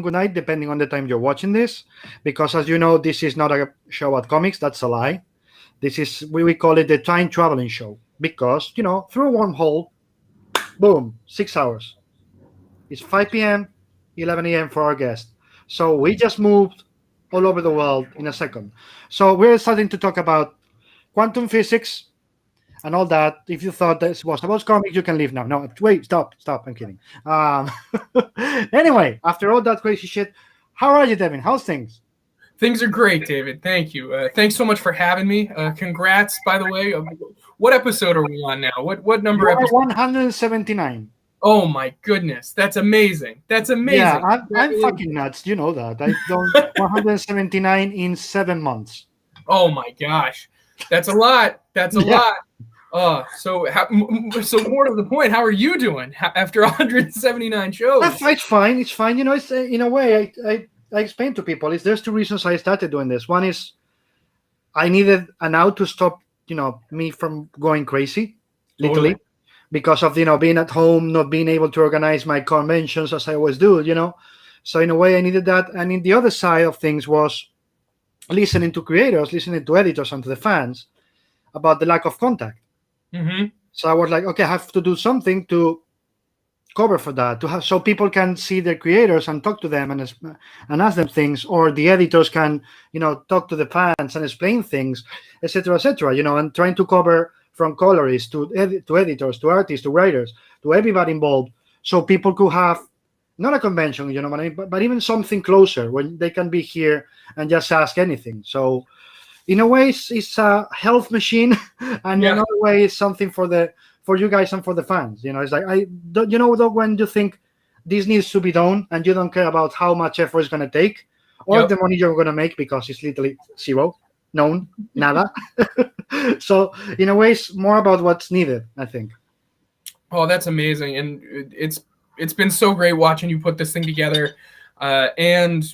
good night, depending on the time you're watching this. Because as you know, this is not a show about comics. That's a lie. This is, we call it the time traveling show. Because, through a wormhole, boom, 6 hours. It's 5 p.m., 11 a.m. for our guest. So we just moved all over the world in a second. So we're starting to talk about quantum physics and all that. If you thought this was about comics, you can leave now. No, wait, stop. I'm kidding. Anyway, after all that crazy shit, how are you, Devin? How's things? Things are great, David. Thank you. Thanks so much for having me. Congrats, by the way. What episode are we on now? What number episode? 179. Oh my goodness, that's amazing. That's amazing. Yeah, I'm fucking nuts. You know that. I've done 179 in 7 months. Oh my gosh, that's a lot. That's a lot. So more to the point, how are you doing after 179 shows? It's fine. It's fine. It's in a way. I explained to people. There's two reasons I started doing this. One is I needed an out to stop, me from going crazy, literally. Totally. Because of being at home, not being able to organize my conventions as I always do, So in a way, I needed that. And in the other side of things was listening to creators, listening to editors, and to the fans about the lack of contact. Mm-hmm. So I was like, okay, I have to do something to cover for that, to have so people can see their creators and talk to them and ask them things, or the editors can talk to the fans and explain things, etc., and trying to cover from colorists to editors to artists to writers to everybody involved, so people could have not a convention, but even something closer when they can be here and just ask anything. So in a way, it's a health machine, and in another way, it's something for you guys and for the fans. It's like when you think this needs to be done and you don't care about how much effort it's going to take or the money you're going to make, because it's literally zero, nada. So in a way, it's more about what's needed, I think. Oh, that's amazing, and it's been so great watching you put this thing together. And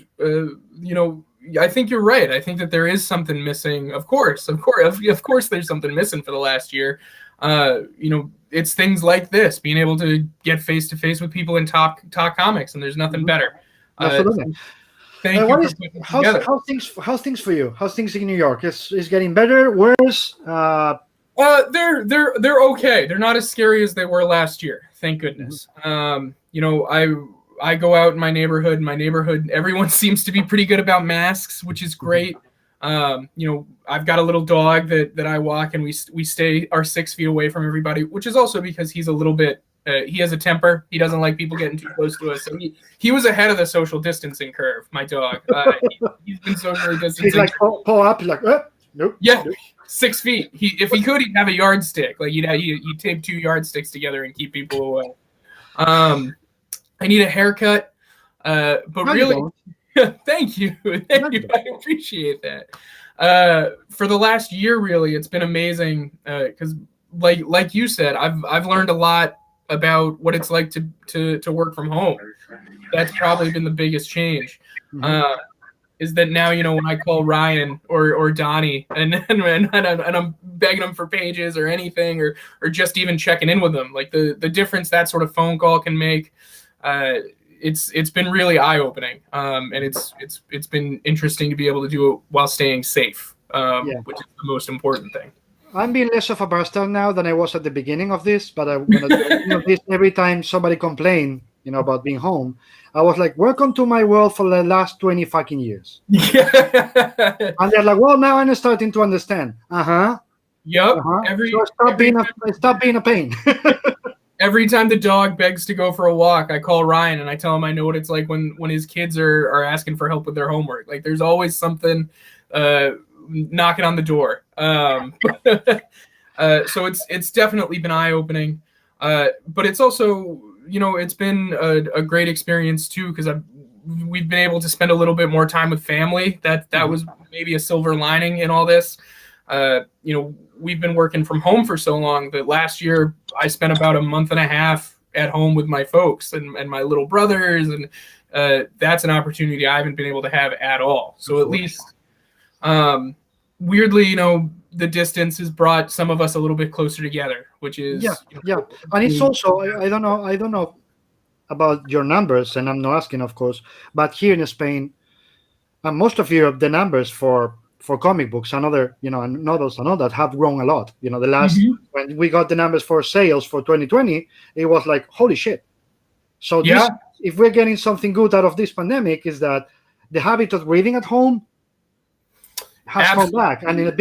I think you're right. I think that there is something missing. Of course, there's something missing for the last year. It's things like this, being able to get face to face with people and talk comics, and there's nothing better. Absolutely. Thank you. How's things for you? How's things in New York? Is getting better? Worse? They're okay. They're not as scary as they were last year. Thank goodness. I go out in my neighborhood. Everyone seems to be pretty good about masks, which is great. I've got a little dog that I walk, and we stay our 6 feet away from everybody, which is also because he's a little bit. He has a temper. He doesn't like people getting too close to us. So he was ahead of the social distancing curve. My dog. He's been socially distancing. He's like pull up. He's like, nope. Yeah, nope. 6 feet. If he could, he'd have a yardstick. Like he'd tape 2 yardsticks together and keep people away. I need a haircut, but really, thank you. I appreciate that. For the last year, really, it's been amazing because, like you said, I've learned a lot about what it's like to work from home. That's probably been the biggest change. Is that now, when I call Ryan or Donnie and I'm begging them for pages or anything, or just even checking in with them, like the difference that sort of phone call can make. It's been really eye-opening, and it's been interesting to be able to do it while staying safe, which is the most important thing. I'm being less of a bastard now than I was at the beginning of this, but I'm gonna do this every time somebody complain, about being home. I was like, welcome to my world for the last 20 fucking years. Yeah. And they're like, well, now I'm starting to understand. Yep. So stop being a pain. Every time the dog begs to go for a walk, I call Ryan and I tell him I know what it's like when his kids are asking for help with their homework. Like there's always something knocking on the door. So it's definitely been eye-opening. But it's also, it's been a great experience too, because we've been able to spend a little bit more time with family. That was maybe a silver lining in all this. We've been working from home for so long that last year I spent about a month and a half at home with my folks and my little brothers. And that's an opportunity I haven't been able to have at all. So at least, weirdly, the distance has brought some of us a little bit closer together, which is yeah. And it's also, I don't know. about your numbers, and I'm not asking, of course, but here in Spain and most of Europe, the numbers for comic books and other, and novels and all that have grown a lot. The last when we got the numbers for sales for 2020, it was like holy shit. So this, if we're getting something good out of this pandemic, is that the habit of reading at home has come back, and in a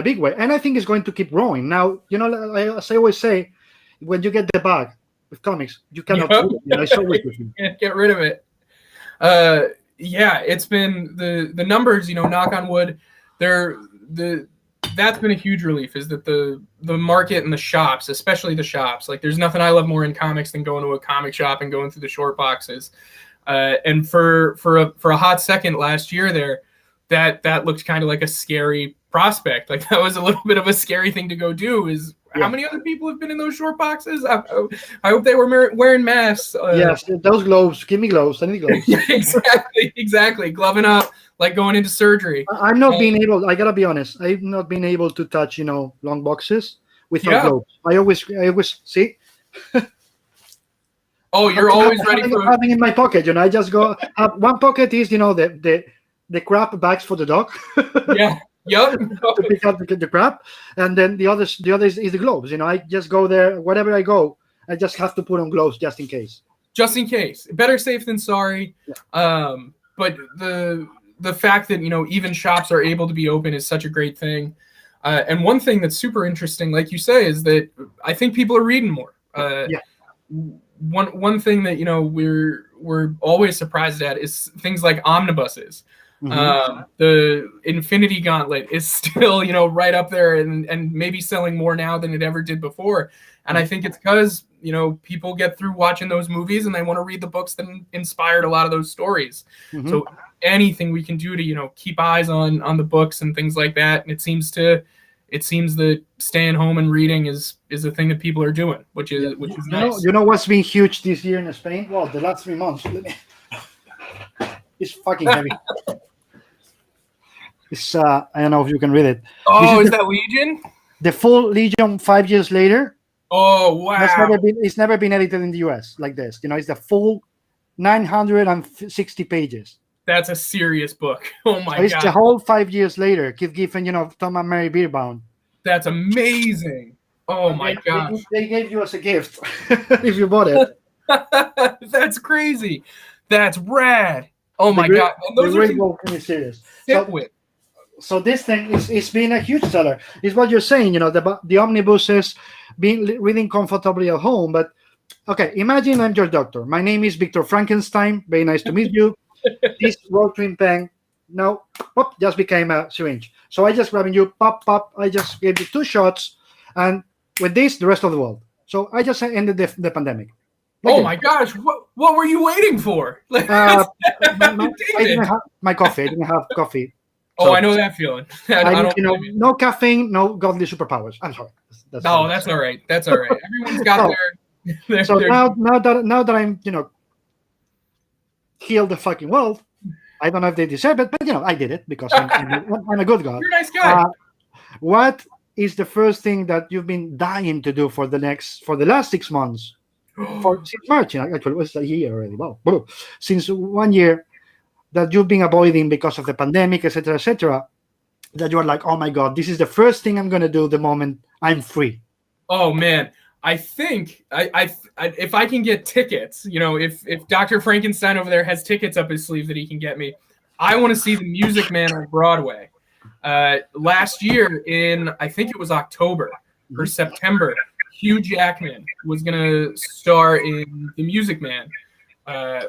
big way. And I think it's going to keep growing. Now, as I always say, when you get the bag with comics, you cannot it's always with you. Can't get rid of it. It's been the numbers, knock on wood, that's been a huge relief, is that the market and the shops, especially the shops, like there's nothing I love more in comics than going to a comic shop and going through the short boxes. And for a hot second last year there, that looked kind of like a scary prospect. Like that was a little bit of a scary thing to go do. Is how many other people have been in those short boxes? I hope they were wearing masks. Yes, those gloves. Give me gloves. I need gloves. Exactly. Gloving up like going into surgery. I'm not being able. I gotta be honest. I've not been able to touch long boxes without gloves. I always see. Oh, you're always ready for having in my pocket. I just go. One pocket is the crap bags for the dog. Yeah. Yep. To pick up the crap, and then the other is the gloves. I just go there wherever I go. I just have to put on gloves just in case. Just in case. Better safe than sorry. Yeah. But the fact that even shops are able to be open is such a great thing. And one thing that's super interesting, like you say, is that I think people are reading more. One thing that we're always surprised at is things like omnibuses. The Infinity Gauntlet is still, right up there and maybe selling more now than it ever did before. And I think it's because, people get through watching those movies and they want to read the books that inspired a lot of those stories. So anything we can do to, keep eyes on the books and things like that. And it seems that staying home and reading is a thing that people are doing, which is nice. What's been huge this year in Spain? Well, the last 3 months. It's fucking heavy. It's I don't know if you can read it. Oh, is that Legion? The full Legion 5 years later. Oh wow! It's never been edited in the US like this. It's the full 960 pages. That's a serious book. Oh my god! It's the whole 5 years later. Given Tom and Mary Beerbound. That's amazing. Oh my god! They gave you as a gift if you bought it. That's crazy. That's rad. Oh my god! And those are serious. So this thing is being a huge seller. Is what you're saying. The omnibuses, reading comfortably at home. But okay, imagine I'm your doctor. My name is Victor Frankenstein. Very nice to meet you. This Rotring pen now just became a syringe. So I just grabbing you, pop. I just gave you 2 shots, and with this, the rest of the world. So I just ended the pandemic. My gosh! What were you waiting for? I didn't have my coffee. I didn't have coffee. So, I know that feeling. I don't no caffeine, no godly superpowers. I'm sorry. That's all right. That's all right. Everyone's got their. So now that I'm healed the fucking world, I don't know if they deserve it, but I did it because I'm a good guy. You're a nice guy. What is the first thing that you've been dying to do for the last 6 months? Since March, actually, it was a year already. Wow, since 1 year that you've been avoiding because of the pandemic, etc., that you are like, oh my god, this is the first thing I'm going to do the moment I'm free. Oh man, I think if I can get tickets, if Dr. Frankenstein over there has tickets up his sleeve that he can get me, I want to see The Music Man on Broadway. Last year in, I think it was October or September, Hugh Jackman was going to star in The Music Man,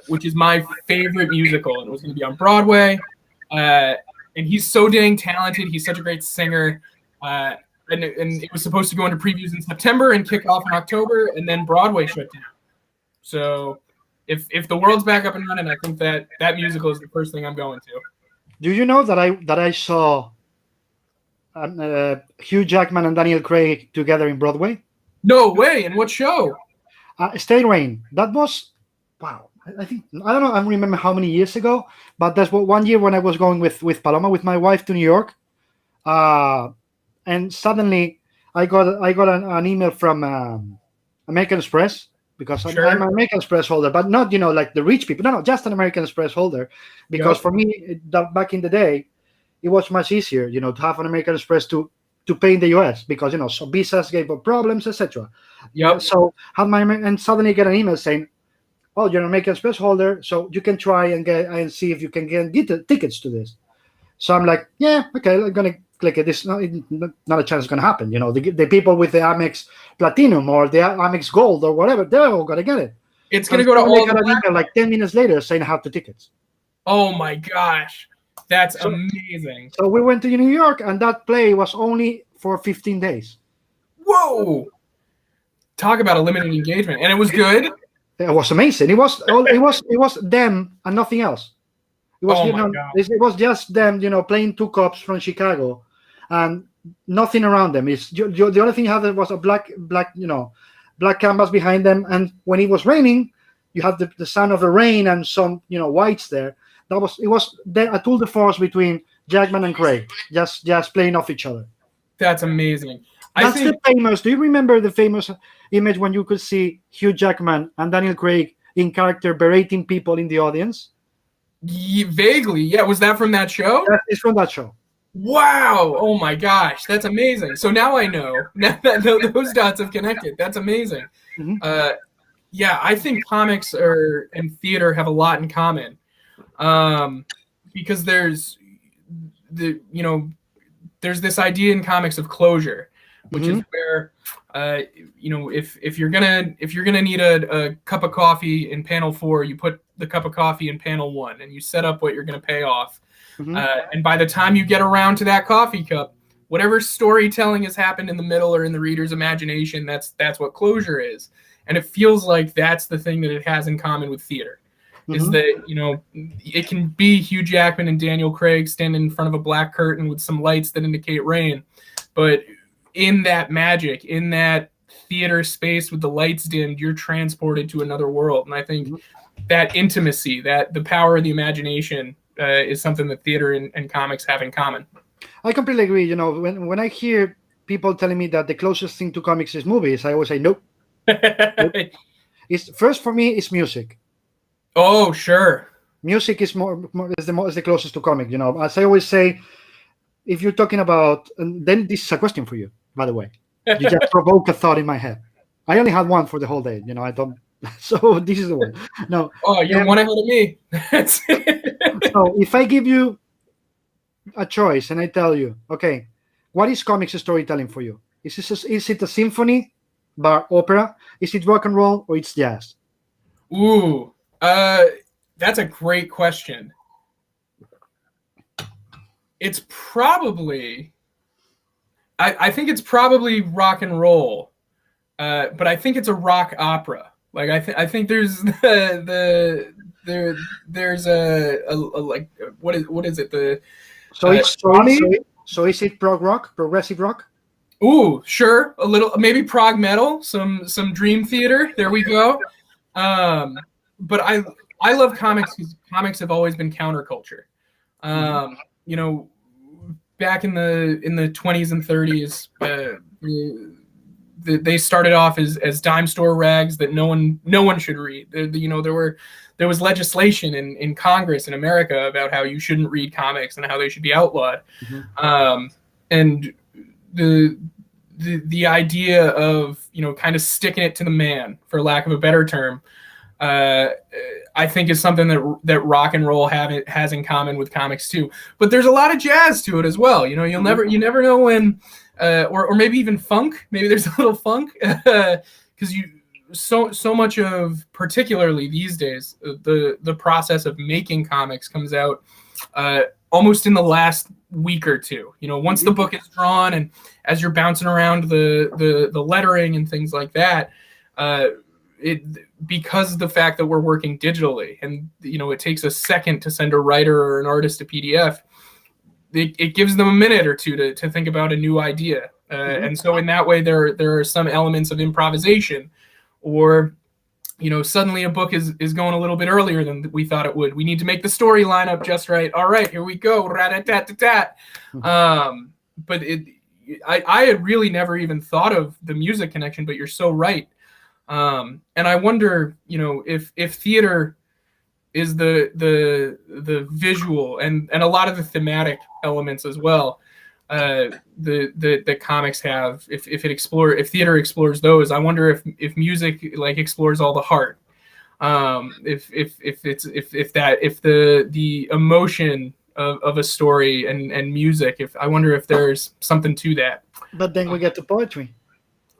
which is my favorite musical, and it was going to be on Broadway. And he's so dang talented. He's such a great singer. And it was supposed to go into previews in September and kick off in October, and then Broadway shut down. So if the world's back up and running, I think that musical is the first thing I'm going to. Do you know that I saw Hugh Jackman and Daniel Craig together in Broadway? No way! In what show? Stay Rain. That was, wow. I think, I don't know, I don't remember how many years ago, but that's what 1 year when I was going with Paloma, with my wife, to New York. And suddenly I got an email from American Express, because Sure. I'm an American Express holder, but not like the rich people. No, just an American Express holder. Because for me, back in the day, it was much easier, to have an American Express to pay in the US because so visas gave up problems, etc. Yep. So and suddenly get an email saying, "Oh, you're an American Express holder, so you can try and see if you can get the tickets to this." So I'm like, yeah, okay, I'm gonna click it. This not a chance it's gonna happen. The people with the Amex Platinum or the Amex Gold or whatever, they're all gonna get it. It's gonna go to all the email like 10 minutes later saying I have the tickets. Oh my gosh, that's amazing. So we went to New York, and that play was only for 15 days. Whoa! Talk about a limited engagement, and it was good. It was amazing. It was them and nothing else. It was it was just them, playing two cops from Chicago, and nothing around them. The only thing you had was a black canvas behind them, and when it was raining, you had the sound of the rain and some whites there. It was a tour de force between Jackman and Craig, just playing off each other. That's amazing. The famous. Do you remember the famous image when you could see Hugh Jackman and Daniel Craig in character berating people in the audience? Vaguely, yeah. Was that from that show? It's from that show. Wow! Oh my gosh, that's amazing. So now I know. Now that those dots have connected. That's amazing. Mm-hmm. Yeah, I think comics and theater have a lot in common, because there's this idea in comics of closure, which is where if you're gonna need a cup of coffee in panel 4, you put the cup of coffee in panel 1 and you set up what you're gonna pay off. And by the time you get around to that coffee cup, whatever storytelling has happened in the middle or in the reader's imagination, that's what closure is. And it feels like that's the thing that it has in common with theater. Is that it can be Hugh Jackman and Daniel Craig standing in front of a black curtain with some lights that indicate rain, but in that magic, in that theater space with the lights dimmed, you're transported to another world. And I think that intimacy, that the power of the imagination, is something that theater and comics have in common. I completely agree. When I hear people telling me that the closest thing to comics is movies, I always say nope. It's first for me. It's music. Oh, sure. Music is is the closest to comic. As I always say, if you're talking about, and then this is a question for you, by the way. You just provoke a thought in my head. I only had one for the whole day. I don't. So this is the one. No. Oh, you're one ahead of me. So if I give you a choice and I tell you, okay, what is comics storytelling for you? Is it a symphony, bar opera? Is it rock and roll, or it's jazz? Ooh. That's a great question. It's probably, I think it's probably rock and roll, but I think it's a rock opera. Like I think there's there's a like what is it so is it prog rock, progressive rock? Ooh, sure, a little, maybe prog metal, some dream theater. There we go. But I love comics because comics have always been counterculture. Back in the 20s and 30s, they started off as dime store rags that no one should read. There was legislation in Congress in America about how you shouldn't read comics and how they should be outlawed. And the idea of kind of sticking it to the man, for lack of a better term, I think is something that rock and roll has in common with comics too. But there's a lot of jazz to it as well. You never know when, or maybe even funk. Maybe there's a little funk, because so much of, particularly these days, the process of making comics comes out almost in the last week or two. Once the book is drawn and as you're bouncing around the lettering and things like that, because of the fact that we're working digitally and it takes a second to send a writer or an artist a PDF, it gives them a minute or two to think about a new idea. And so in that way, there are some elements of improvisation, or suddenly a book is going a little bit earlier than we thought it would. We need to make the story line up just right. All right, here we go. Rat-a-tat-tat-tat. But I had really never even thought of the music connection, but you're so right. And I wonder, if theater is the visual and a lot of the thematic elements as well. The comics have, if theater explores those, I wonder if music like explores all the heart. If the emotion of a story and music, I wonder if there's something to that. But then we get to poetry.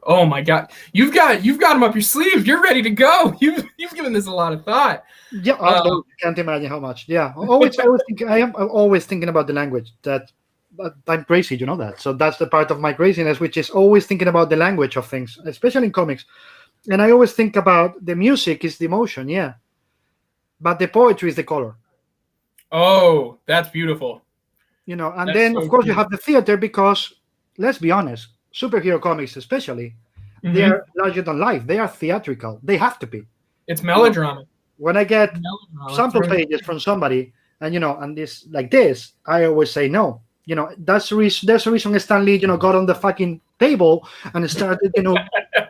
Oh my God, you've got them up your sleeve. You're ready to go. You've given this a lot of thought. Yeah, you can't imagine how much. Yeah, I am always thinking about the language. That I'm crazy, you know that. So that's the part of my craziness, which is always thinking about the language of things, especially in comics. And I always think about the music is the emotion, yeah, but the poetry is the color. Oh, that's beautiful. And that's then of course you have the theater, because let's be honest, superhero comics especially, they are larger than life. They are theatrical. They have to be. It's melodrama. When I get sample pages from somebody, and this like this, I always say no. That's the reason. There's a reason Stan Lee, got on the fucking table and started,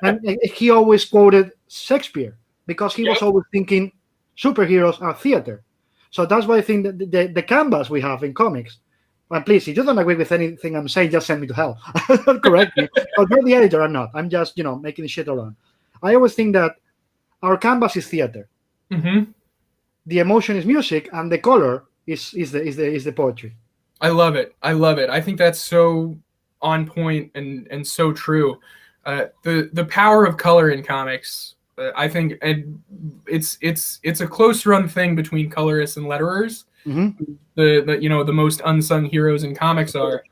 and he always quoted Shakespeare, because he was always thinking superheroes are theater. So that's why I think that the canvas we have in comics. And please, if you don't agree with anything I'm saying, just send me to hell. Correct me. But you're the editor, I'm not. I'm just, making shit around. I always think that our canvas is theater. Mm-hmm. The emotion is music, and the color is the poetry. I love it. I think that's so on point and so true. The power of color in comics. I think it's a close run thing between colorists and letterers. Mm-hmm. The most unsung heroes in comics are.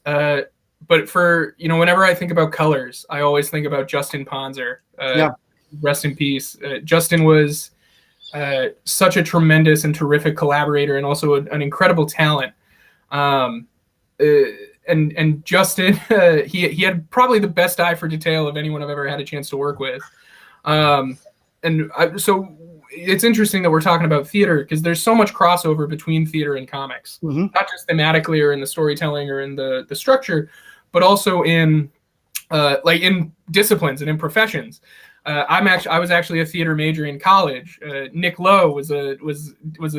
But for whenever I think about colors, I always think about Justin Ponzer. Rest in peace. Justin was such a tremendous and terrific collaborator, and also an incredible talent. And Justin, he had probably the best eye for detail of anyone I've ever had a chance to work with. So it's interesting that we're talking about theater, because there's so much crossover between theater and comics, not just thematically or in the storytelling or in the structure, but also in like in disciplines and in professions. I was actually a theater major in college. Nick Lowe was a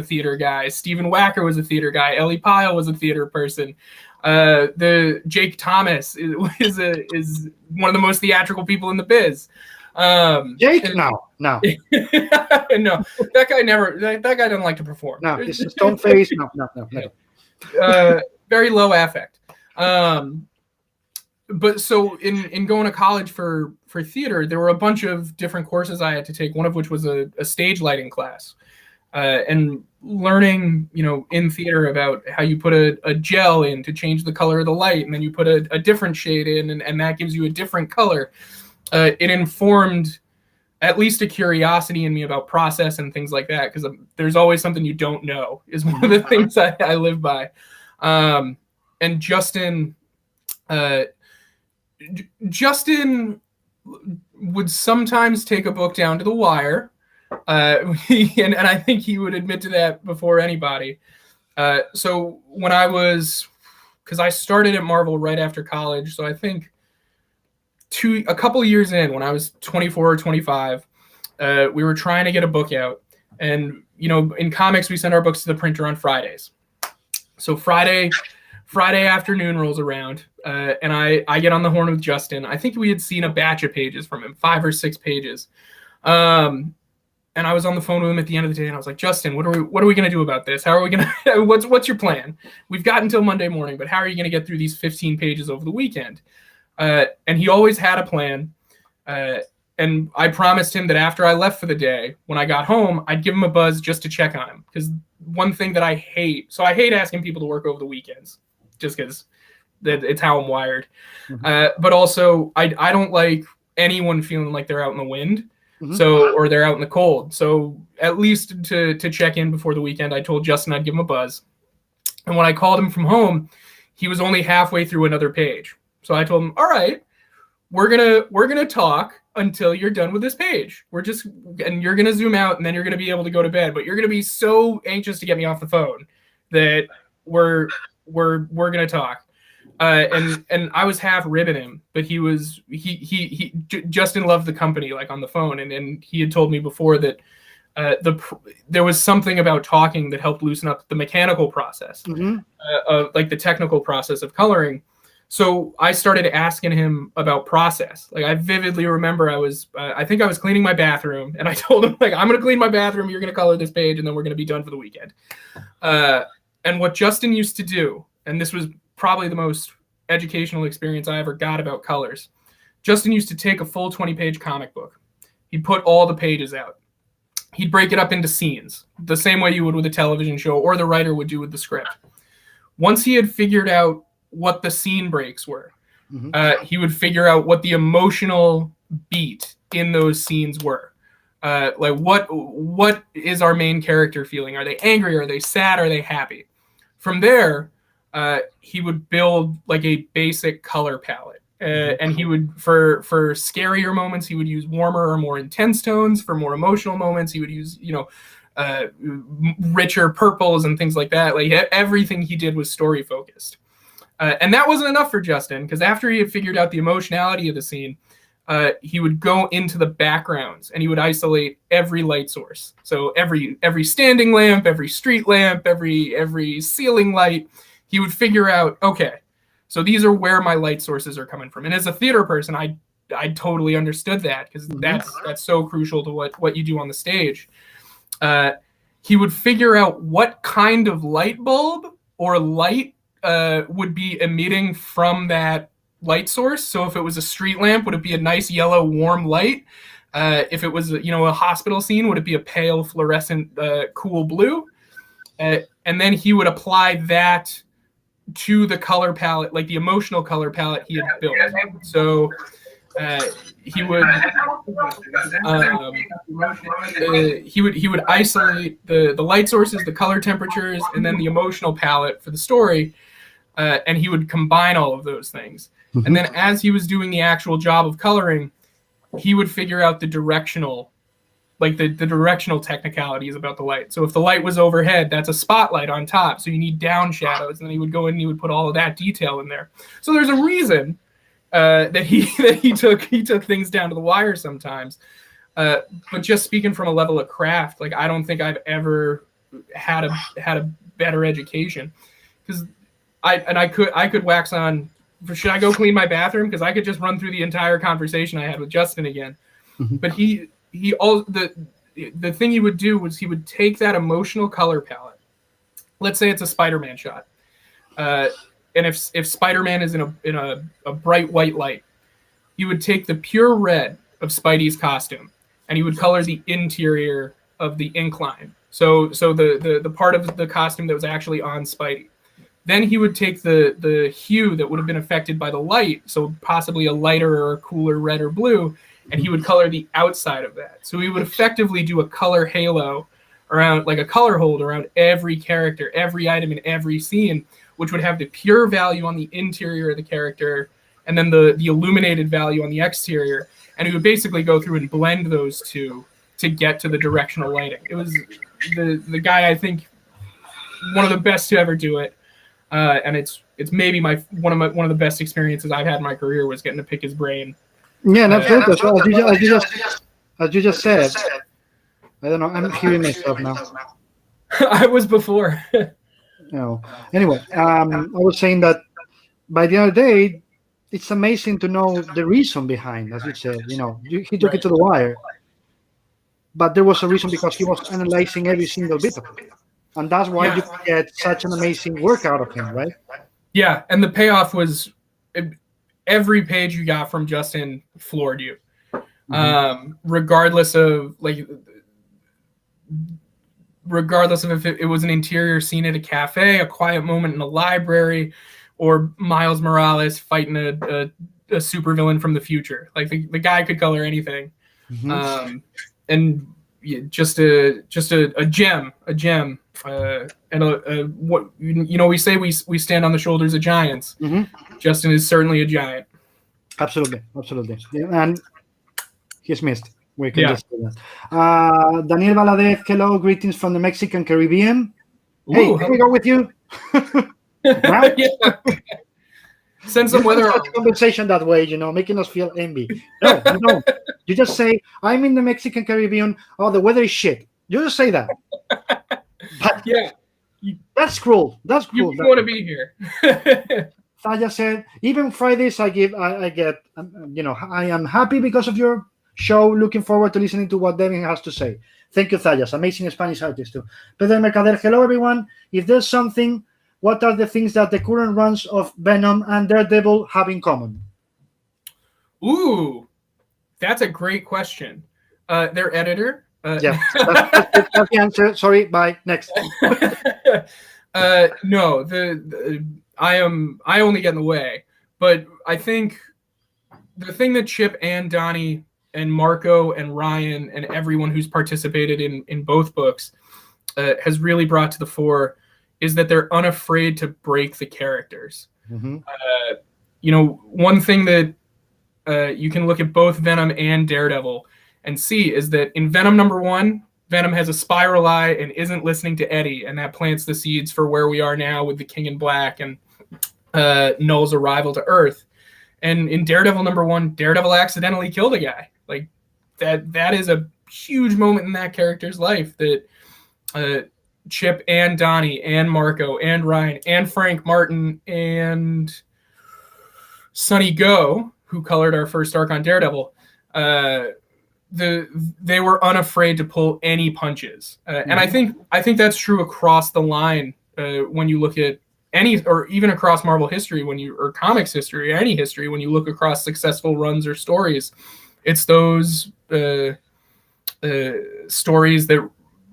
theater guy. Stephen Wacker was a theater guy. Ellie Pyle was a theater person. The Jake Thomas is one of the most theatrical people in the biz. Jake, no, no, that guy doesn't like to perform. No, it's a stone face. No. Very low affect. But so in going to college for theater, there were a bunch of different courses I had to take, one of which was a stage lighting class, and learning, in theater about how you put a gel in to change the color of the light, and then you put a different shade in, and that gives you a different color. It informed at least a curiosity in me about process and things like that, because there's always something you don't know is one of the things I live by. And Justin would sometimes take a book down to the wire, and I think he would admit to that before anybody. So when because I started at Marvel right after college, so I think a couple of years in, when I was 24 or 25, we were trying to get a book out. And, in comics, we send our books to the printer on Fridays. So Friday afternoon rolls around, and I get on the horn with Justin. I think we had seen a batch of pages from him, 5 or 6 pages. And I was on the phone with him at the end of the day, and I was like, Justin, what are we going to do about this? How are we going to, what's your plan? We've got until Monday morning, but how are you going to get through these 15 pages over the weekend? And he always had a plan. And I promised him that after I left for the day, when I got home, I'd give him a buzz just to check on him. Because one thing that I hate asking people to work over the weekends, just because it's how I'm wired. Mm-hmm. But also, I don't like anyone feeling like they're out in the wind, mm-hmm. or they're out in the cold. So at least to check in before the weekend, I told Justin I'd give him a buzz. And when I called him from home, he was only halfway through another page. So I told him, all right, we're gonna talk until you're done with this page. And you're gonna zoom out, and then you're gonna be able to go to bed. But you're gonna be so anxious to get me off the phone that we're gonna talk. And I was half ribbing him, but Justin loved the company, like on the phone, and he had told me before that there was something about talking that helped loosen up the mechanical process, like the technical process of coloring. So I started asking him about process. Like I vividly remember I think I was cleaning my bathroom, and I told him, like, I'm going to clean my bathroom, you're going to color this page, and then we're going to be done for the weekend. And what Justin used to do, and this was probably the most educational experience I ever got about colors, Justin used to take a full 20-page comic book. He'd put all the pages out. He'd break it up into scenes, the same way you would with a television show, or the writer would do with the script. Once he had figured out what the scene breaks were, he would figure out what the emotional beat in those scenes were. Like what is our main character feeling? Are they angry? Are they sad? Are they happy? From there, he would build like a basic color palette. And he would, for scarier moments, he would use warmer or more intense tones. For more emotional moments, he would use, richer purples and things like that. Like everything he did was story focused. And that wasn't enough for Justin, because after he had figured out the emotionality of the scene, he would go into the backgrounds and he would isolate every light source. So every standing lamp, every street lamp, every ceiling light, he would figure out, okay, so these are where my light sources are coming from. And as a theater person, I totally understood that, because that's so crucial to what you do on the stage. He would figure out what kind of light bulb or light would be emitting from that light source. So if it was a street lamp, would it be a nice yellow warm light? If it was a hospital scene, would it be a pale fluorescent cool blue? And then he would apply that to the color palette, like the emotional color palette he had built. So he would isolate the light sources, the color temperatures, and then the emotional palette for the story, and he would combine all of those things. And then as he was doing the actual job of coloring, he would figure out the directional technicalities about the light. So if the light was overhead, that's a spotlight on top. So you need down shadows. And then he would go in and he would put all of that detail in there. So there's a reason that he took things down to the wire sometimes. But just speaking from a level of craft, like I don't think I've ever had a better education, because I could wax on. Should I go clean my bathroom? Because I could just run through the entire conversation I had with Justin again. But the thing he would do was he would take that emotional color palette. Let's say it's a Spider-Man shot, and if Spider-Man is in a bright white light, he would take the pure red of Spidey's costume and he would color the interior of the incline. So the part of the costume that was actually on Spidey. Then he would take the hue that would have been affected by the light, so possibly a lighter or a cooler red or blue, and he would color the outside of that. So he would effectively do a color halo around, like a color hold around every character, every item in every scene, which would have the pure value on the interior of the character and then the illuminated value on the exterior. And he would basically go through and blend those two to get to the directional lighting. It was the guy, I think, one of the best to ever do it. And it's maybe one of the best experiences I've had in my career was getting to pick his brain. Yeah, and absolutely. So as you just said, I don't know. I'm hearing myself now. I was before. No. Anyway, I was saying that by the end of the day, it's amazing to know the reason behind, as you said. He took it to the wire, but there was a reason, because he was analyzing every single bit of it. And that's why you get such an amazing work out of him, right? Yeah, and the payoff was every page you got from Justin floored you, regardless of if it was an interior scene at a cafe, a quiet moment in a library, or Miles Morales fighting a supervillain from the future. Like the guy could color anything, and just a gem. And what we say we stand on the shoulders of giants. Justin is certainly a giant. Absolutely. Yeah, and he's missed. We can just say that. Daniel Valadez, hello, greetings from the Mexican Caribbean. Hey, can we go with you? Send some You weather. don't start conversation that way, making us feel envy. No, you don't. You just say, I'm in the Mexican Caribbean. Oh, the weather is shit. You just say that. But Yeah. that's cruel. That's You cruel. want to be here. Thaya said, even Fridays I get, I am happy because of your show. Looking forward to listening to what Devin has to say. Thank you, Thayas. Amazing Spanish artist too. Pedro Mercader, hello everyone. If there's something, what are the things that the current runs of Venom and Daredevil have in common? Ooh, that's a great question. Their editor. Yeah, that's the answer. Sorry, bye. Next. No, I only get in the way, but I think the thing that Chip and Donnie and Marco and Ryan and everyone who's participated in both books has really brought to the fore is that they're unafraid to break the characters. Mm-hmm. One thing that you can look at both Venom and Daredevil and see is that in Venom #1, Venom has a spiral eye and isn't listening to Eddie, and that plants the seeds for where we are now with the King in Black and Null's arrival to Earth. And in Daredevil #1, Daredevil accidentally killed a guy. Like that is a huge moment in that character's life that Chip and Donnie and Marco and Ryan and Frank Martin and Sonny Go, who colored our first arc on Daredevil, they were unafraid to pull any punches, and I think that's true across the line when you look at any, or even across Marvel history, or comics history, or any history, when you look across successful runs or stories, it's those stories that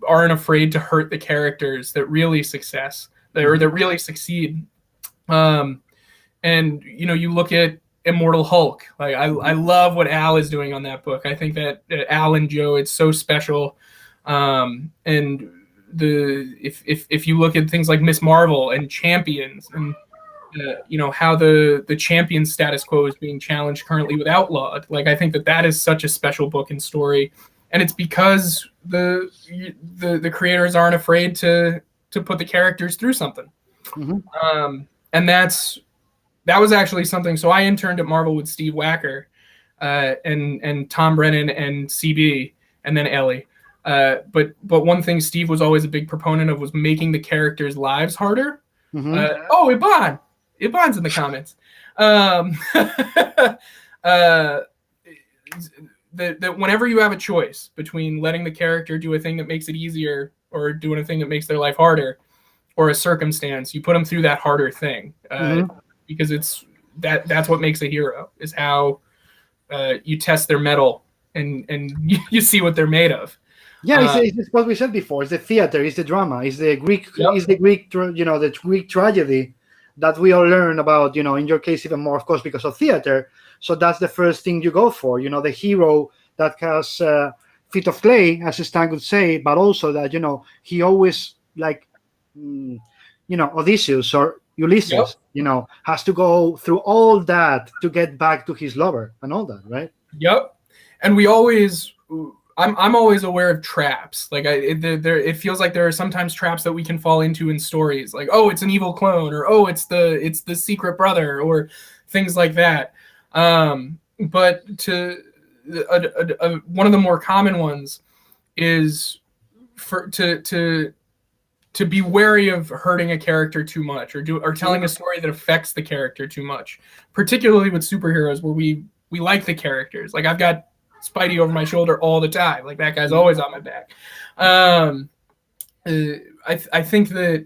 aren't afraid to hurt the characters that really succeed. And you look at Immortal Hulk. Like I love what Al is doing on that book. I think that Al and Joe, it's so special. And if you look at things like Miss Marvel and Champions, and how the champion status quo is being challenged currently with Outlawed, like I think that is such a special book and story, and it's because the creators aren't afraid to put the characters through something. Mm-hmm. And that was actually something. So I interned at Marvel with Steve Wacker and Tom Brennan and CB and then Ellie. But one thing Steve was always a big proponent of was making the characters' lives harder. Mm-hmm. Iban's in the comments. That whenever you have a choice between letting the character do a thing that makes it easier or doing a thing that makes their life harder, or a circumstance, you put them through that harder thing. Because that's what makes a hero, is how you test their mettle and you see what they're made of. Yeah, it's what we said before. It's the theater, it's the drama, it's the Greek, the Greek tragedy that we all learn about. In your case, even more, of course, because of theater. So that's the first thing you go for. The hero that has feet of clay, as Stan would say, but also that he always Odysseus or Ulysses, has to go through all that to get back to his lover and all that, right? Yep. And I'm always aware of traps. Like it feels like there are sometimes traps that we can fall into in stories, like, oh, it's an evil clone, or oh, it's the secret brother, or things like that. But one of the more common ones is to be wary of hurting a character too much, or telling a story that affects the character too much, particularly with superheroes where we like the characters. Like I've got Spidey over my shoulder all the time. Like that guy's always on my back. I think that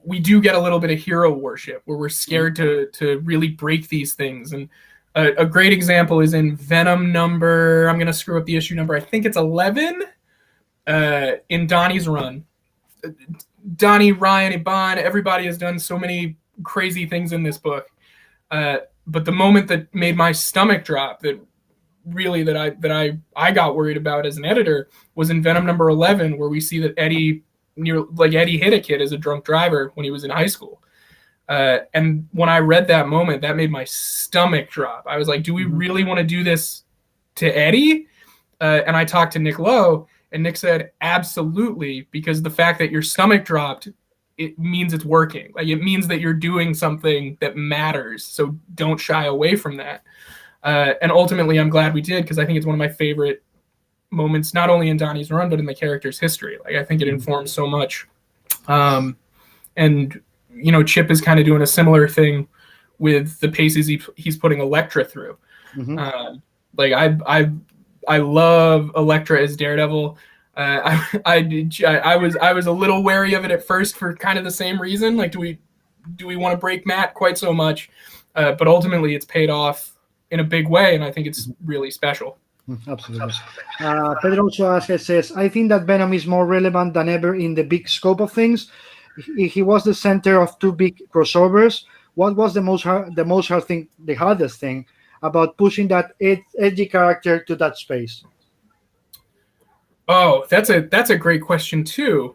we do get a little bit of hero worship where we're scared to really break these things. And a great example is in Venom number, I'm going to screw up the issue number, I think it's 11 in Donnie's run. Donnie, Ryan, Iban, everybody has done so many crazy things in this book. But the moment that made my stomach drop, that I got worried about as an editor, was in Venom number 11, where we see that Eddie hit a kid as a drunk driver when he was in high school. And when I read that moment, that made my stomach drop. I was like, do we really want to do this to Eddie? And I talked to Nick Lowe, and Nick said, absolutely, because the fact that your stomach dropped it means it's working. Like, it means that you're doing something that matters. So don't shy away from that. And ultimately, I'm glad we did, because I think it's one of my favorite moments, not only in Donnie's run, but in the character's history. Like, I think it informs so much. And, you know, Chip is kind of doing a similar thing with the paces he's putting Elektra through. Like, I love Elektra as Daredevil. I was a little wary of it at first for kind of the same reason. Like, do we want to break Matt quite so much? But ultimately, it's paid off in a big way, and I think it's really special. Absolutely. Pedro also asks, says, I think that Venom is more relevant than ever in the big scope of things. He was the center of 2 big crossovers. What was the hardest thing about pushing that edgy character to that space? Oh, that's a great question too.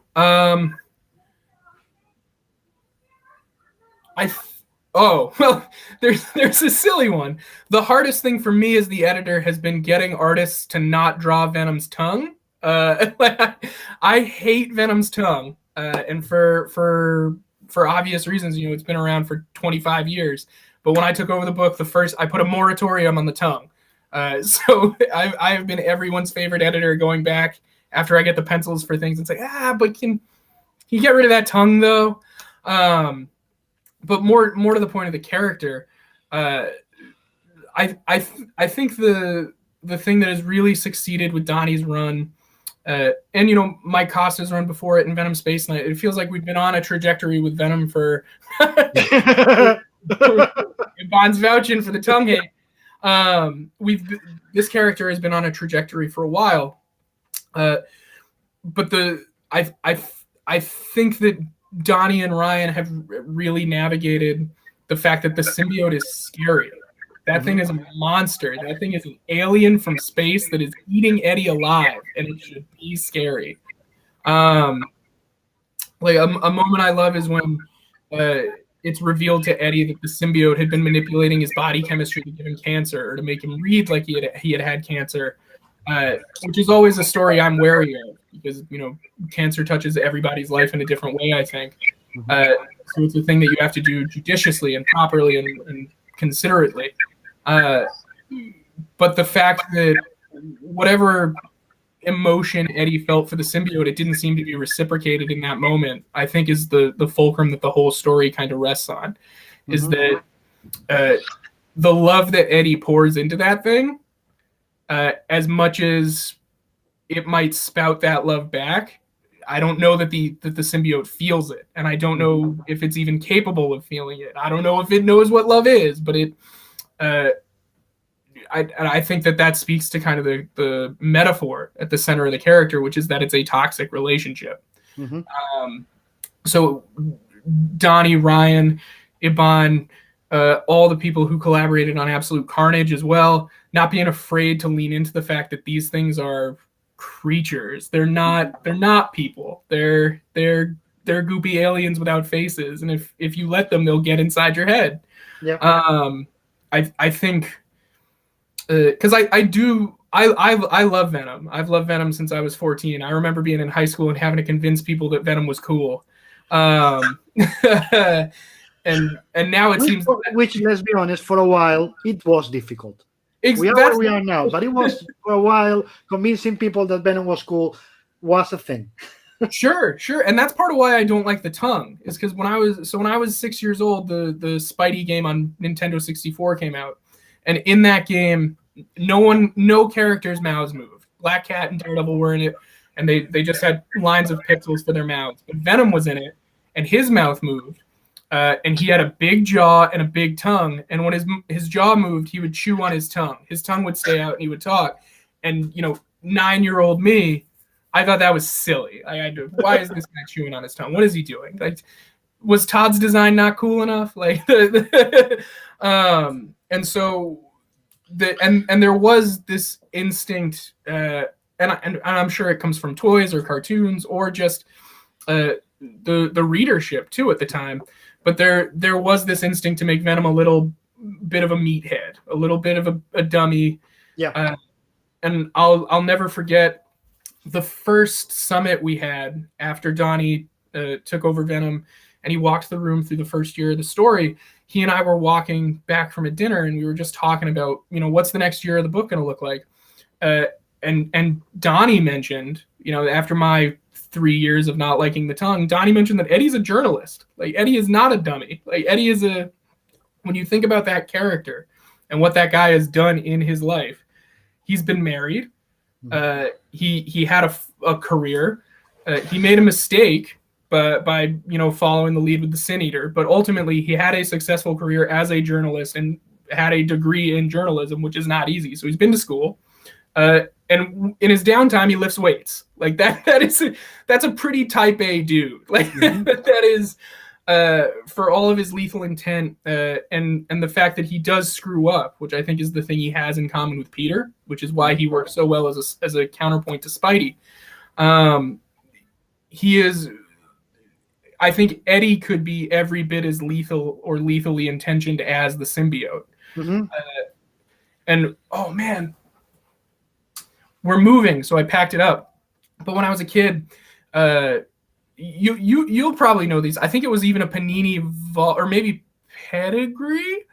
Well, there's a silly one. The hardest thing for me as the editor has been getting artists to not draw Venom's tongue. I hate Venom's tongue, and for obvious reasons. You know, it's been around for 25 years. But when I took over the book, I put a moratorium on the tongue. So I have been everyone's favorite editor going back after I get the pencils for things and say, but can you get rid of that tongue though? But more to the point of the character, I think the thing that has really succeeded with Donnie's run, and you know, Mike Costa's run before it in Venom Space Knight, it feels like we've been on a trajectory with Venom for Bond's vouching for the tongue hate. This character has been on a trajectory for a while, but I think that Donnie and Ryan have really navigated the fact that the symbiote is scary. That thing is a monster. That thing is an alien from space that is eating Eddie alive, and it should be scary. Like a moment I love is when it's revealed to Eddie that the symbiote had been manipulating his body chemistry to give him cancer, or to make him read like he had cancer, which is always a story I'm wary of, because, you know, cancer touches everybody's life in a different way, I think. So it's a thing that you have to do judiciously and properly and considerately. But the fact that whatever emotion Eddie felt for the symbiote, it didn't seem to be reciprocated in that moment, I think is the fulcrum that the whole story kind of rests on, is that the love that Eddie pours into that thing, as much as it might spout that love back, I don't know that the symbiote feels it, and I don't know if it's even capable of feeling it. I don't know if it knows what love is, but it. I think that speaks to kind of the metaphor at the center of the character, which is that it's a toxic relationship. So Donnie, Ryan, Iban, all the people who collaborated on Absolute Carnage as well, not being afraid to lean into the fact that these things are creatures. They're not people. They're goopy aliens without faces, and if you let them, they'll get inside your head. I think because I love Venom. I've loved Venom since I was 14. I remember being in high school and having to convince people that Venom was cool. And now it seems which, let's be honest, for a while it was difficult. We are where we are now, but it was for a while convincing people that Venom was cool was a thing. Sure. And that's part of why I don't like the tongue, is because when I was 6 years old, the Spidey game on Nintendo 64 came out, and in that game, no characters' mouths moved. Black Cat and Daredevil were in it, and they just had lines of pixels for their mouths. But Venom was in it, and his mouth moved. And he had a big jaw and a big tongue. And when his jaw moved, he would chew on his tongue. His tongue would stay out and he would talk. And, you know, 9-year-old me, I thought that was silly. Why is this guy chewing on his tongue? What is he doing? Like, was Todd's design not cool enough? Like, and so and there was this instinct, and I'm sure it comes from toys or cartoons or just the readership too at the time. But there was this instinct to make Venom a little bit of a meathead, a little bit of a dummy. Yeah. And I'll never forget the first summit we had after Donnie took over Venom, and he walked the room through the first year of the story. He and I were walking back from a dinner, and we were just talking about, what's the next year of the book going to look like? And Donnie mentioned, after my 3 years of not liking the tongue, Donnie mentioned that Eddie's a journalist. Like, Eddie is not a dummy. Like, Eddie is when you think about that character and what that guy has done in his life, he's been married. He had a career. He made a mistake by following the lead with the Sin Eater, but ultimately he had a successful career as a journalist and had a degree in journalism, which is not easy. So he's been to school. And in his downtime, he lifts weights. Like that's a pretty type A dude. Like that is, for all of his lethal intent, and the fact that he does screw up, which I think is the thing he has in common with Peter, which is why he works so well as a counterpoint to Spidey. He is, I think Eddie could be every bit as lethal or lethally intentioned as the symbiote. And oh man, we're moving, so I packed it up. But when I was a kid, you'll probably know these. I think it was even a Panini or maybe Pedigree,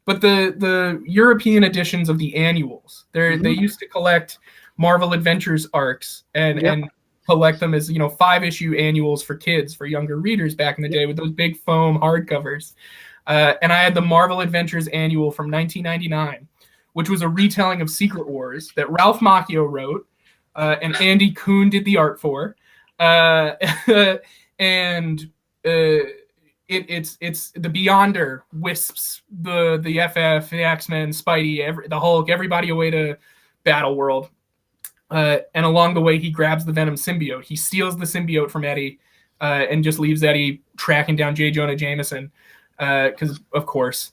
but the European editions of the annuals. They used to collect Marvel Adventures arcs and collect them as 5-issue annuals for kids, for younger readers back in the day with those big foam hardcovers. And I had the Marvel Adventures annual from 1999. Which was a retelling of Secret Wars that Ralph Macchio wrote, and Andy Kuhn did the art for, and it's the Beyonder wisps the FF, the X-Men, Spidey, the Hulk, everybody away to Battle World, and along the way he grabs the Venom symbiote. He steals the symbiote from Eddie, and just leaves Eddie tracking down J. Jonah Jameson, because of course.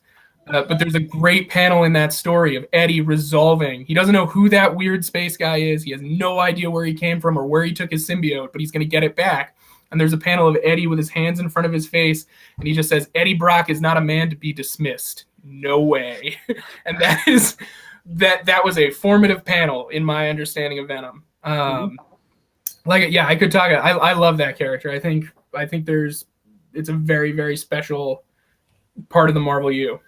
But there's a great panel in that story of Eddie resolving. He doesn't know who that weird space guy is. He has no idea where he came from or where he took his symbiote, but he's going to get it back. And there's a panel of Eddie with his hands in front of his face, and he just says, "Eddie Brock is not a man to be dismissed. No way." And that was a formative panel in my understanding of Venom. I could talk. I love that character. I think it's a very, very special part of the Marvel U.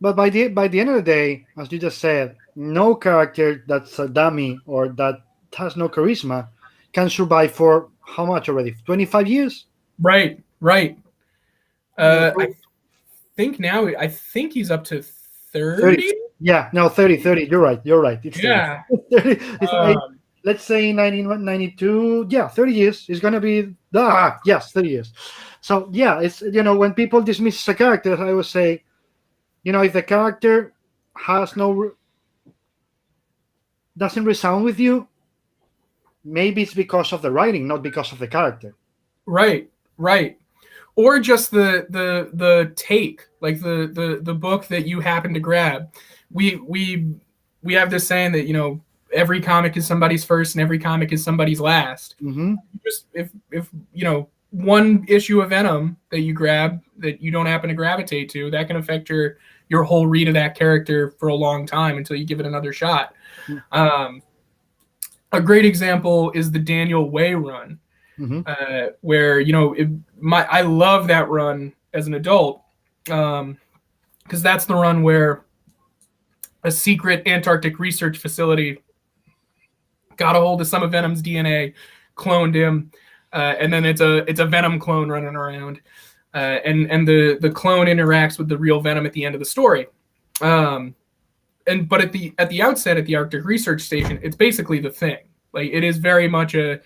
But by the end of the day, as you just said, no character that's a dummy or that has no charisma can survive for how much already? 25 years? Right. I think he's up to 30? Yeah, no, 30. You're right. It's 30. Let's say 1992. Yeah, 30 years. It's going to be, 30 years. So, yeah, it's, when people dismiss a character, I would say, if the character doesn't resound with you, maybe it's because of the writing, not because of the character. Right. Or just the take, like the book that you happen to grab. We have this saying that every comic is somebody's first and every comic is somebody's last. Just if one issue of Venom that you grab that you don't happen to gravitate to, that can affect your whole read of that character for a long time until you give it another shot. A great example is the Daniel Way run, where I love that run as an adult, because that's the run where a secret Antarctic research facility got a hold of some of Venom's DNA, cloned him, and then it's a Venom clone running around. And the clone interacts with the real Venom at the end of the story. But at the outset at the Arctic Research Station, it's basically the Thing. Like, it is very much a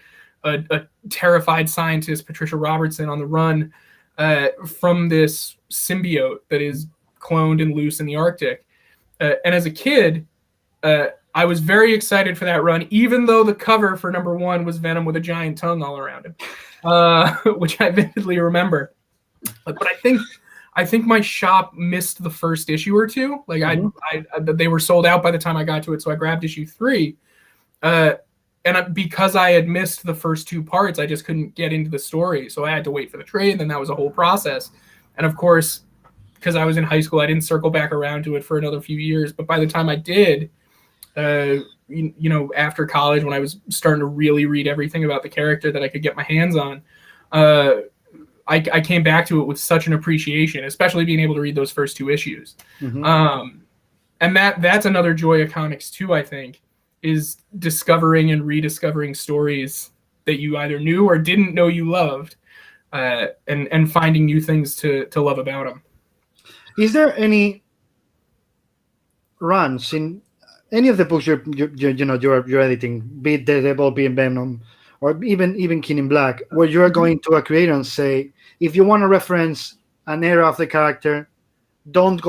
terrified scientist, Patricia Robertson, on the run from this symbiote that is cloned and loose in the Arctic. And as a kid, I was very excited for that run, even though the cover for number 1 was Venom with a giant tongue all around him, which I vividly remember. But I think my shop missed the first issue or two. Like, they were sold out by the time I got to it, so I grabbed issue 3. Because I had missed the first 2 parts, I just couldn't get into the story. So I had to wait for the trade, and then that was a whole process. And of course, because I was in high school, I didn't circle back around to it for another few years. But by the time I did, after college, when I was starting to really read everything about the character that I could get my hands on, I came back to it with such an appreciation, especially being able to read those first 2 issues. And that's another joy of comics too, I think, is discovering and rediscovering stories that you either knew or didn't know you loved, and finding new things to love about them. Is there any runs in any of the books you're editing, be it Daredevil, be it Venom, or even KIngInBlack, where you are going to a creator and say, if you want to reference an era of the character, don't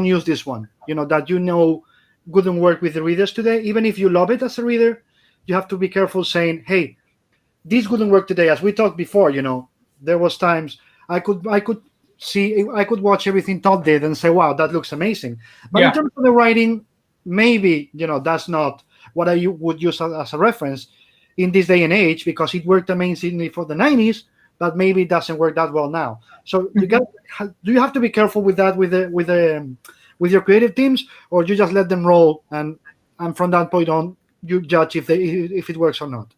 use this one, that wouldn't work with the readers today. Even if you love it as a reader, you have to be careful saying, hey, this wouldn't work today. As we talked before, there was times I could watch everything Todd did and say, wow, that looks amazing. But in terms of the writing, maybe, that's not what I would use as a reference in this day and age, because it worked amazingly for the 90s, but maybe it doesn't work that well now. So do you have to be careful with that with your creative teams, or you just let them roll and from that point on you judge if it works or not?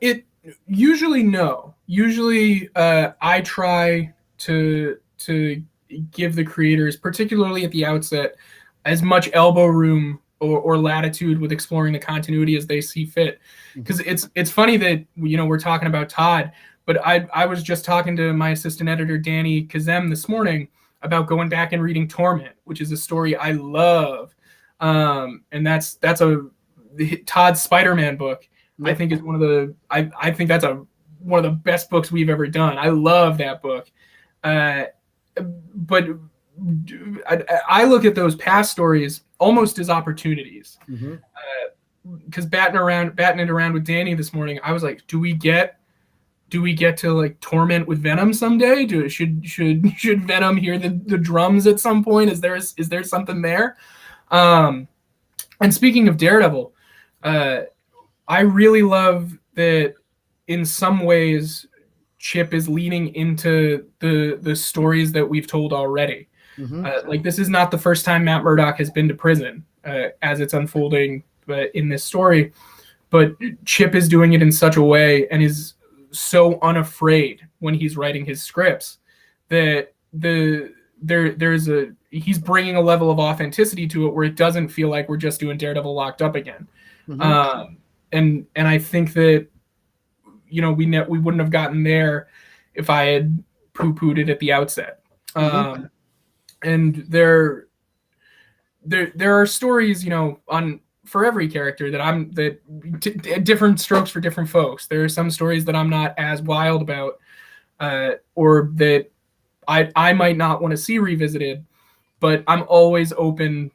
It usually no. Usually I try to give the creators, particularly at the outset, as much elbow room or latitude with exploring the continuity as they see fit. Because it's funny that we're talking about Todd, but I was just talking to my assistant editor Danny Kazem this morning about going back and reading Torment, which is a story I love, and that's Todd's Spider-Man book. I think is one of the I think that's one of the best books we've ever done. I love that book, but I look at those past stories almost as opportunities. Because batting it around with Danny this morning, I was like, do we get to like Torment with Venom someday? Should Venom hear the drums at some point? Is there something there? And speaking of Daredevil, I really love that in some ways Chip is leaning into the stories that we've told already. Like, this is not the first time Matt Murdock has been to prison as it's unfolding in this story, but Chip is doing it in such a way and is so unafraid when he's writing his scripts that he's bringing a level of authenticity to it where it doesn't feel like we're just doing Daredevil locked up again. And I think that we wouldn't have gotten there if I had poo-pooed it at the outset. And there are stories, for every character that different strokes for different folks. There are some stories that I'm not as wild about, or that I might not want to see revisited, but I'm always open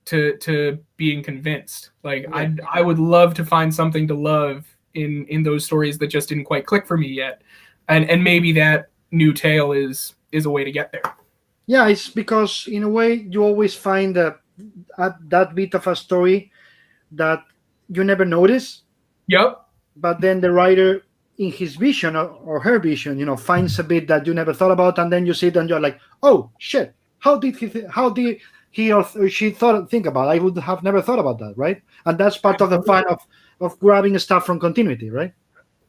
to being convinced. Like, I would love to find something to love in those stories that just didn't quite click for me yet, and maybe that new tale is a way to get there. Yeah, it's because in a way you always find that bit of a story that you never notice. Yep. But then the writer, in his vision or her vision, finds a bit that you never thought about, and then you see it and you're like, oh shit, how did he or she think about it? I would have never thought about that, right? And that's part of the fun of grabbing stuff from continuity, right?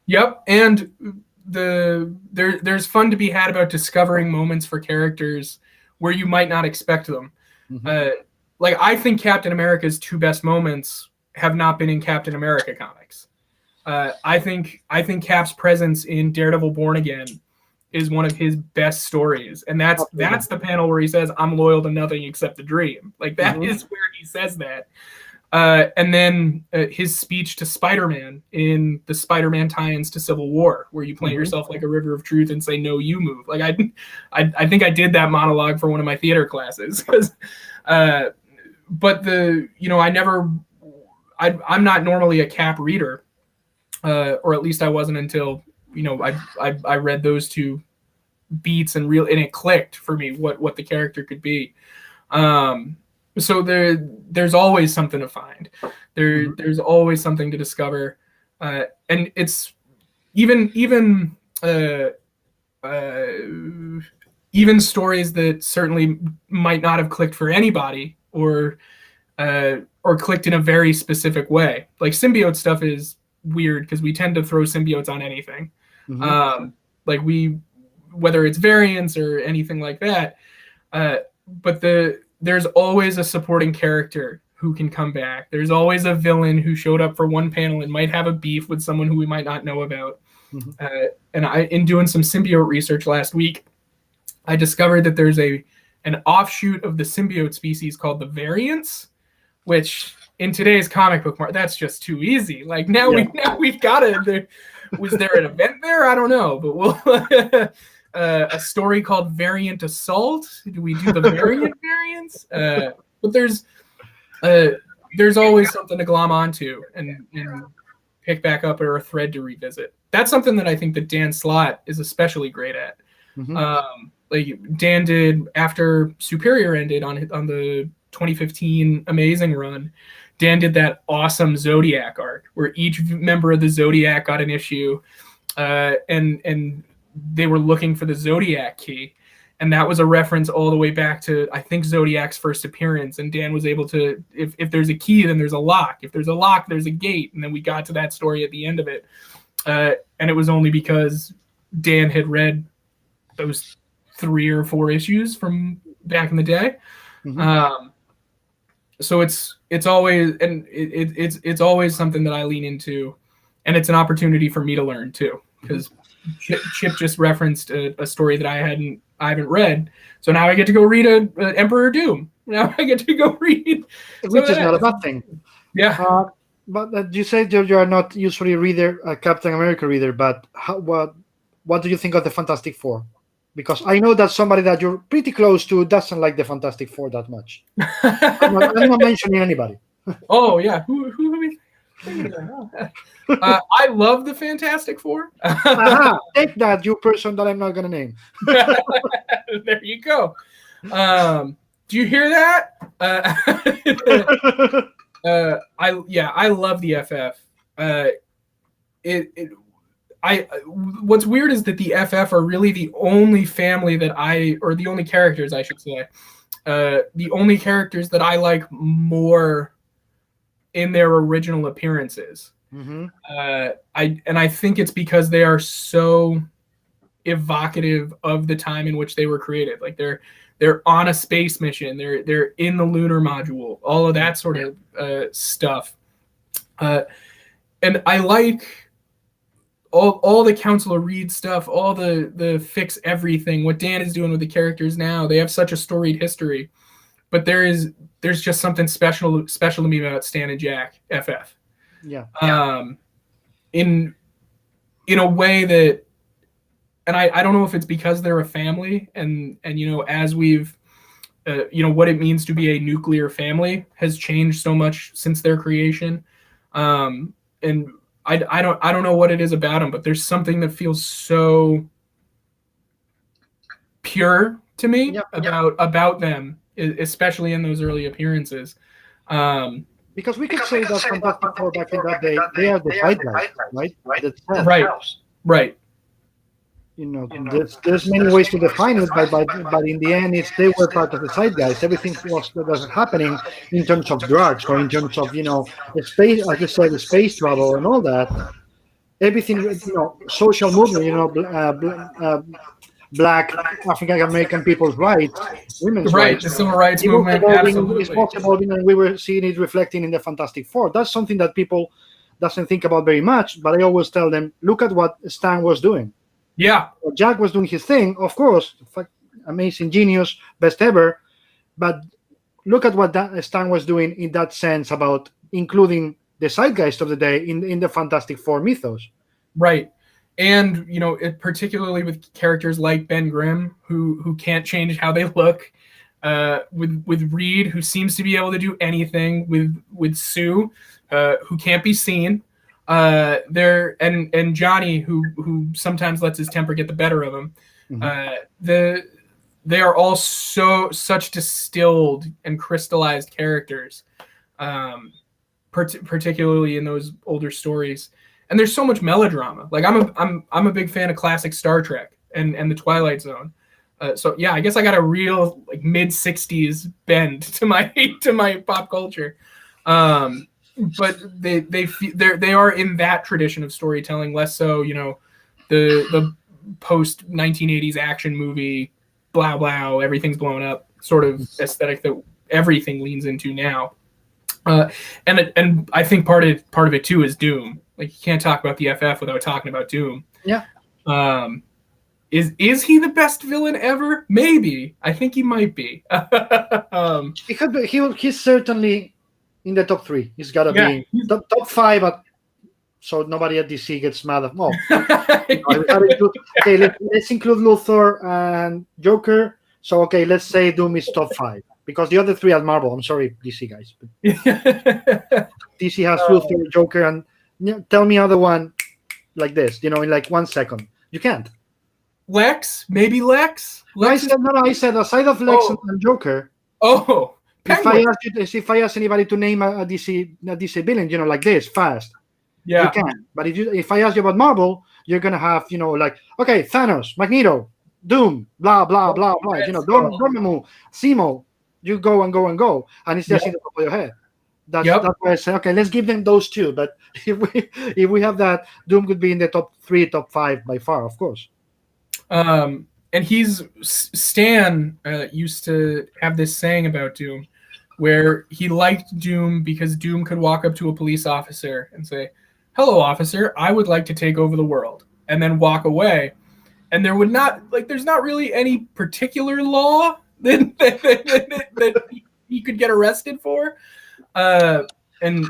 Yep. And there's fun to be had about discovering moments for characters where you might not expect them. Like, I think Captain America's 2 best moments have not been in Captain America comics. I think Cap's presence in Daredevil Born Again is one of his best stories, and that's the panel where he says, "I'm loyal to nothing except the dream." Like, that is where he says that. And then his speech to Spider-Man in the Spider-Man tie-ins to Civil War, where you plant yourself like a river of truth and say, "No, you move." Like, I think I did that monologue for one of my theater classes. But I'm not normally a Cap reader, or at least I wasn't until I read those 2 beats and it clicked for me what the character could be. So there's always something to find. There's always something to discover, and it's even stories that certainly might not have clicked for anybody or clicked in a very specific way. Like, symbiote stuff is weird because we tend to throw symbiotes on anything. whether it's variants or anything like that. But there's always a supporting character who can come back. There's always a villain who showed up for one panel and might have a beef with someone who we might not know about. Mm-hmm. And in doing some symbiote research last week, I discovered that there's an offshoot of the symbiote species called the variants, which in today's comic book market, that's just too easy. Like now we've got it. Was there an event there? I don't know, but we'll a story called Variant Assault. Do we do the variants? But there's always something to glom onto and pick back up or a thread to revisit. That's something that I think that Dan Slott is especially great at. Mm-hmm. Like Dan did after Superior ended on the 2015 Amazing run. Dan did that awesome Zodiac arc where each member of the Zodiac got an issue, and they were looking for the Zodiac key. And that was a reference all the way back to, I think, Zodiac's first appearance. And Dan was able to, if there's a key, then there's a lock. If there's a lock, there's a gate. And then we got to that story at the end of it. And it was only because Dan had read those 3 or 4 issues from back in the day. Mm-hmm. So it's always, and it's always something that I lean into, and it's an opportunity for me to learn too, because Chip just referenced a story that I haven't read, so now I get to go read a Emperor Doom. Now I get to go read, which is not a bad thing. Yeah. But you said you are not usually a Captain America reader, but what do you think of the Fantastic Four? Because I know that somebody that you're pretty close to doesn't like the Fantastic Four that much. I'm not mentioning anybody. Oh yeah, who are we thinking about? I love the Fantastic Four. Take that, you person that I'm not gonna name. There you go. Do you hear that? I love the FF. What's weird is that the FF are really the only family or the only characters, I should say, the only characters that I like more in their original appearances. Mm-hmm. I think it's because they are so evocative of the time in which they were created. Like they're on a space mission, they're in the lunar module, all of that sort of stuff. And I like all the Counselor Reed stuff, all the fix everything, what Dan is doing with the characters now. They have such a storied history, but there's just something special to me about Stan and Jack FF. Yeah. In a way that, and I don't know if it's because they're a family, and as we've what it means to be a nuclear family has changed so much since their creation, and I don't know what it is about them, but there's something that feels so pure to me about them, especially in those early appearances. Because we could say that Fantastic Four back in that day, they are the side guys, right? Right. There's many ways to define it, but in the end, they were part of the side guys. Everything was happening in terms of drugs or in terms of the space, like you said, the space travel and all that. Everything, social movement, Black African American people's rights, women's rights, the civil rights movement. Absolutely, it's possible. We were seeing it reflecting in the Fantastic Four. That's something that people doesn't think about very much. But I always tell them, look at what Stan was doing. Yeah, Jack was doing his thing, of course, amazing, genius, best ever. But look at what Stan was doing in that sense about including the zeitgeist of the day in the Fantastic Four mythos. Right, and particularly with characters like Ben Grimm, who can't change how they look, with Reed, who seems to be able to do anything, with Sue, who can't be seen. And Johnny, who sometimes lets his temper get the better of him. Mm-hmm. They are all such distilled and crystallized characters, particularly in those older stories. And there's so much melodrama. Like I'm a big fan of classic Star Trek and the Twilight Zone. So yeah, I guess I got a real mid '60s bend to my pop culture. But they are in that tradition of storytelling, less so the post 1980s action movie, blah blah, everything's blown up sort of aesthetic that everything leans into now. And I think part of it too is Doom. Like, you can't talk about the FF without talking about Doom. Yeah. Is he the best villain ever? Maybe. I think he might be. He could be. He's certainly in the top 3. He's got to be top 5. But so nobody at DC gets mad at. Oh, okay. Let's include Luthor and Joker. So okay, let's say Doom is top 5 because the other 3 are Marvel. I'm sorry, DC guys. DC has Luthor, Joker, and tell me other one like this. In like 1 second. You can't. Lex, maybe Lex. I said aside of Lex and Joker. Oh, if I ask anybody to name a DC villain, like this fast, you can. But if I ask you about Marvel, you're gonna have like, okay, Thanos, Magneto, Doom, blah blah blah blah. Dormammu, Zemo. You go and go and go, and it's just in the top of your head. That's why I say, okay, let's give them those 2. But if we have that, Doom could be in the top 3, top 5 by far, of course. And Stan used to have this saying about Doom, where he liked Doom because Doom could walk up to a police officer and say, "Hello, officer, I would like to take over the world," and then walk away. And there would there's not really any particular law that he could get arrested for. And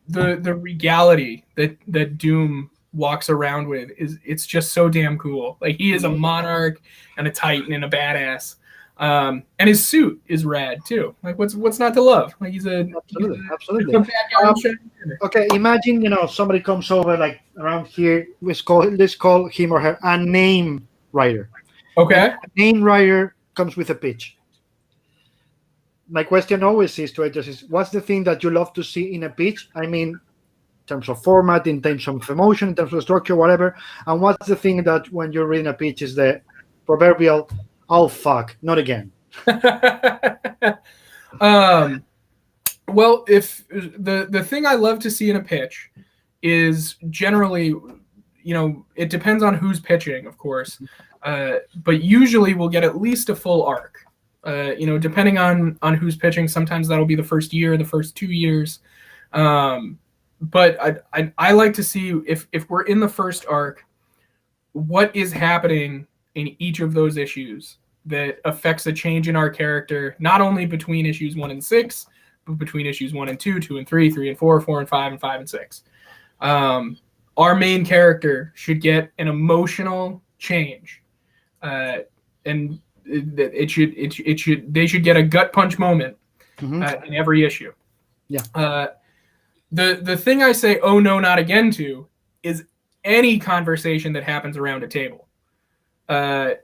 the regality that Doom walks around with it's just so damn cool. Like, he is a monarch and a titan and a badass. And his suit is rad too. Like, what's not to love? Like, he's absolutely. Okay, imagine somebody comes over like around here. Let's call him or her a name writer. Okay, a name writer comes with a pitch. My question always is to editors is, what's the thing that you love to see in a pitch? I mean, in terms of format, in terms of emotion, in terms of structure, whatever. And what's the thing that when you're reading a pitch is the proverbial, "Oh fuck, not again"? Well, if the thing I love to see in a pitch is generally, it depends on who's pitching, of course, but usually we'll get at least a full arc. Depending on who's pitching, sometimes that'll be the first year, the first 2 years. But I like to see if we're in the first arc, what is happening in each of those issues that affects a change in our character, not only between issues 1 and 6, but between issues 1 and 2, 2 and 3, 3 and 4, 4 and 5, and 5 and 6. Our main character should get an emotional change, and they should get a gut punch moment in every issue. Yeah. The thing I say, "Oh no, not again" to is any conversation that happens around a table. When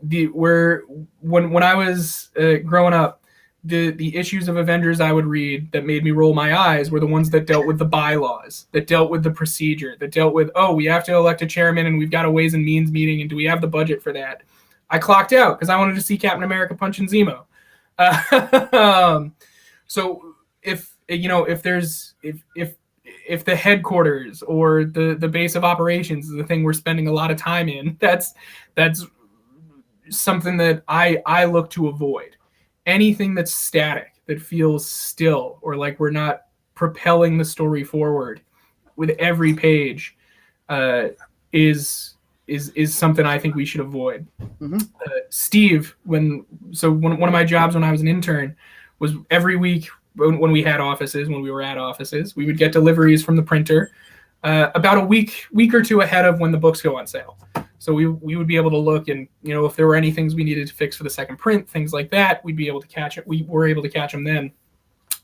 I was growing up, the issues of Avengers I would read that made me roll my eyes were the ones that dealt with the bylaws, that dealt with the procedure, that dealt with, we have to elect a chairman and we've got a Ways and Means meeting and do we have the budget for that? I clocked out because I wanted to see Captain America punching Zemo. So if the headquarters or the base of operations is the thing we're spending a lot of time in, that's something that I look to avoid. Anything that's static, that feels still, or like we're not propelling the story forward with every page, is something I think we should avoid. Steve, one of my jobs when I was an intern was every week when we had offices, when we were at offices, we would get deliveries from the printer about a week or two ahead of when the books go on sale. So we would be able to look and, if there were any things we needed to fix for the second print, things like that, we'd be able to catch it. We were able to catch them then.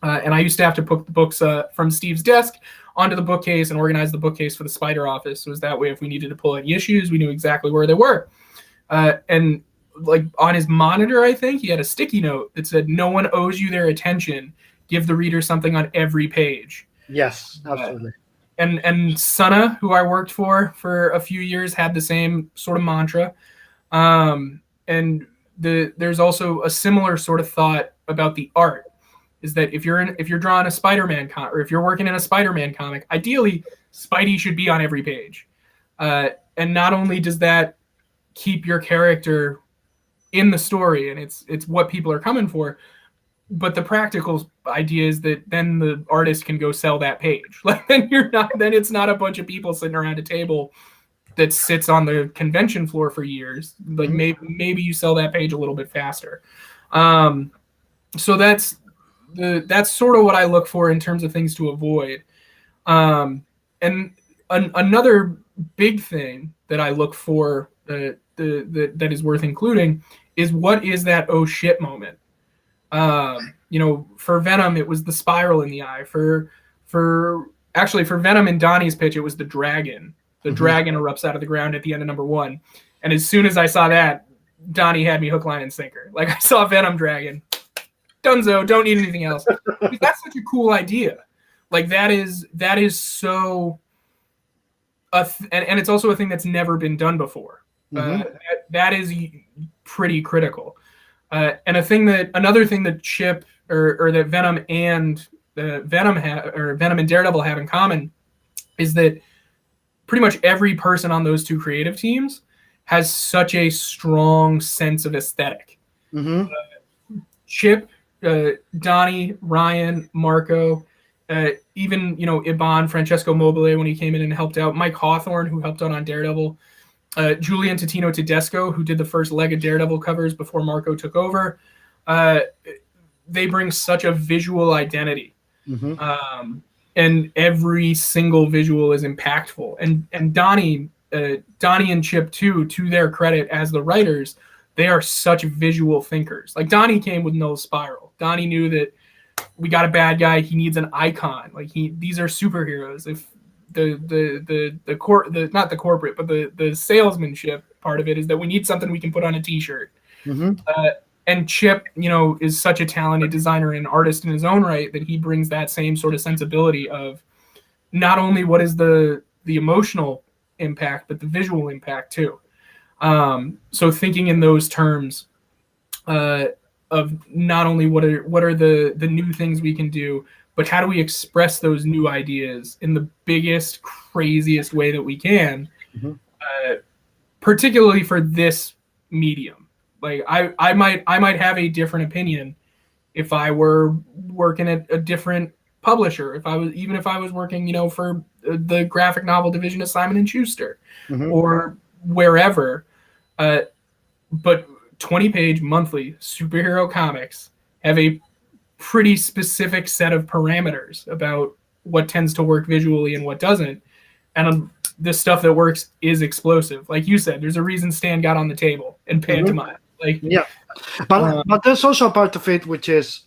And I used to have to put the books from Steve's desk onto the bookcase and organize the bookcase for the Spider office. So it was that way if we needed to pull any issues, we knew exactly where they were. And like on his monitor, I think he had a sticky note that said, "No one owes you their attention. Give the reader something on every page." Yes, absolutely. And Sana, who I worked for a few years, had the same sort of mantra. And there's also a similar sort of thought about the art, is that if you're drawing a Spider-Man or if you're working in a Spider-Man comic, ideally Spidey should be on every page. And not only does that keep your character in the story, and it's what people are coming for. But the practical idea is that then the artist can go sell that page. Like then it's not a bunch of people sitting around a table that sits on the convention floor for years. Like maybe you sell that page a little bit faster. So that's sort of what I look for in terms of things to avoid. And another big thing that I look for that is worth including is what is that oh shit moment. For Venom, it was the spiral in the eye. For Venom and Donnie's pitch, it was the dragon. The dragon erupts out of the ground at the end of number 1. And as soon as I saw that, Donnie had me hook, line, and sinker. Like I saw Venom dragon. Dunzo, don't need anything else. That's such a cool idea. Like that is so and it's also a thing that's never been done before. That is pretty critical. And another thing that Chip or that Venom and Venom and Daredevil have in common is that pretty much every person on those two creative teams has such a strong sense of aesthetic. Chip, Donnie, Ryan, Marco, even Iban, Francesco Mobile when he came in and helped out, Mike Hawthorne who helped out on Daredevil, Julian Totino Tedesco who did the first leg of Daredevil covers before Marco took over. They bring such a visual identity, and every single visual is impactful. And Donnie and Chip too, to their credit as the writers, they are such visual thinkers. Like Donnie came with no spiral. Donnie knew that we got a bad guy. He needs an icon. Like these are superheroes. If not the corporate, but the salesmanship part of it is that we need something we can put on a T-shirt. And Chip, is such a talented designer and artist in his own right that he brings that same sort of sensibility of not only what is the emotional impact, but the visual impact too. So thinking in those terms of not only what are the new things we can do, but how do we express those new ideas in the biggest, craziest way that we can, particularly for this medium. Like I might have a different opinion if I were working at a different publisher, if I was working, for the graphic novel division of Simon & Schuster or wherever. But 20-page monthly superhero comics have a pretty specific set of parameters about what tends to work visually and what doesn't. And the stuff that works is explosive. Like you said, there's a reason Stan got on the table and pantomime. But there's also a part of it which is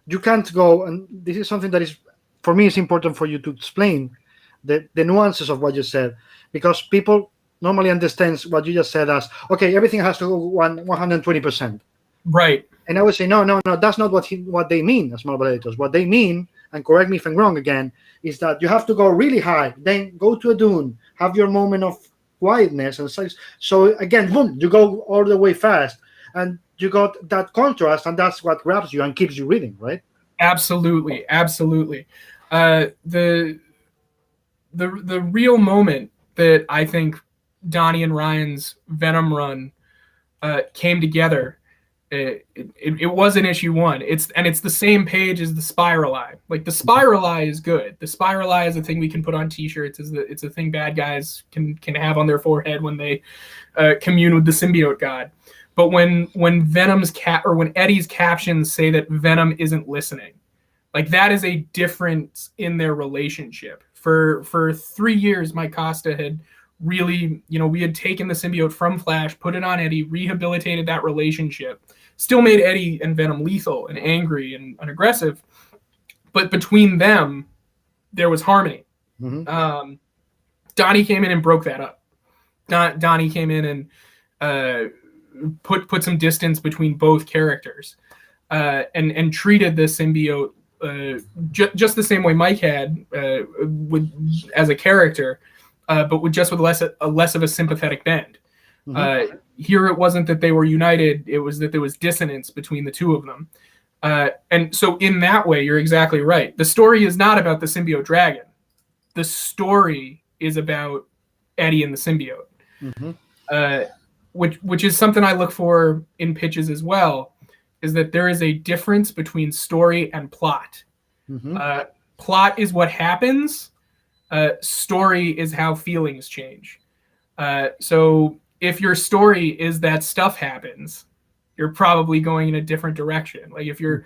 you can't go, and this is something that is, for me, it's important for you to explain the nuances of what you said, because people normally understands what you just said as, okay, everything has to go 120%. Right. And I would say, no, that's not what they mean as Marvel editors. What they mean, and correct me if I'm wrong again, is that you have to go really high, then go to a dune, have your moment of quietness and such. So again, boom, you go all the way fast, and you got that contrast, and that's what grabs you and keeps you reading, right? Absolutely. The real moment that I think Donnie and Ryan's Venom run came together, it was in issue 1. It's the same page as the Spiral Eye. Like the Spiral Eye is good. The Spiral Eye is a thing we can put on T-shirts. It's a thing bad guys can have on their forehead when they commune with the symbiote god. But when Venom's when Eddie's captions say that Venom isn't listening, like that is a difference in their relationship. For 3 years, Mike Costa had really, we had taken the symbiote from Flash, put it on Eddie, rehabilitated that relationship, still made Eddie and Venom lethal and angry and aggressive. But between them, there was harmony. Donnie came in and broke that up. Donnie came in and put some distance between both characters, and treated the symbiote just the same way Mike had as a character, but with less of a sympathetic bend. Here it wasn't that they were united; it was that there was dissonance between the two of them. And so in that way, you're exactly right. The story is not about the symbiote dragon. The story is about Eddie and the symbiote. which is something I look for in pitches as well, is that there is a difference between story and plot. Plot is what happens. Story is how feelings change. So if your story is that stuff happens, you're probably going in a different direction. Like you're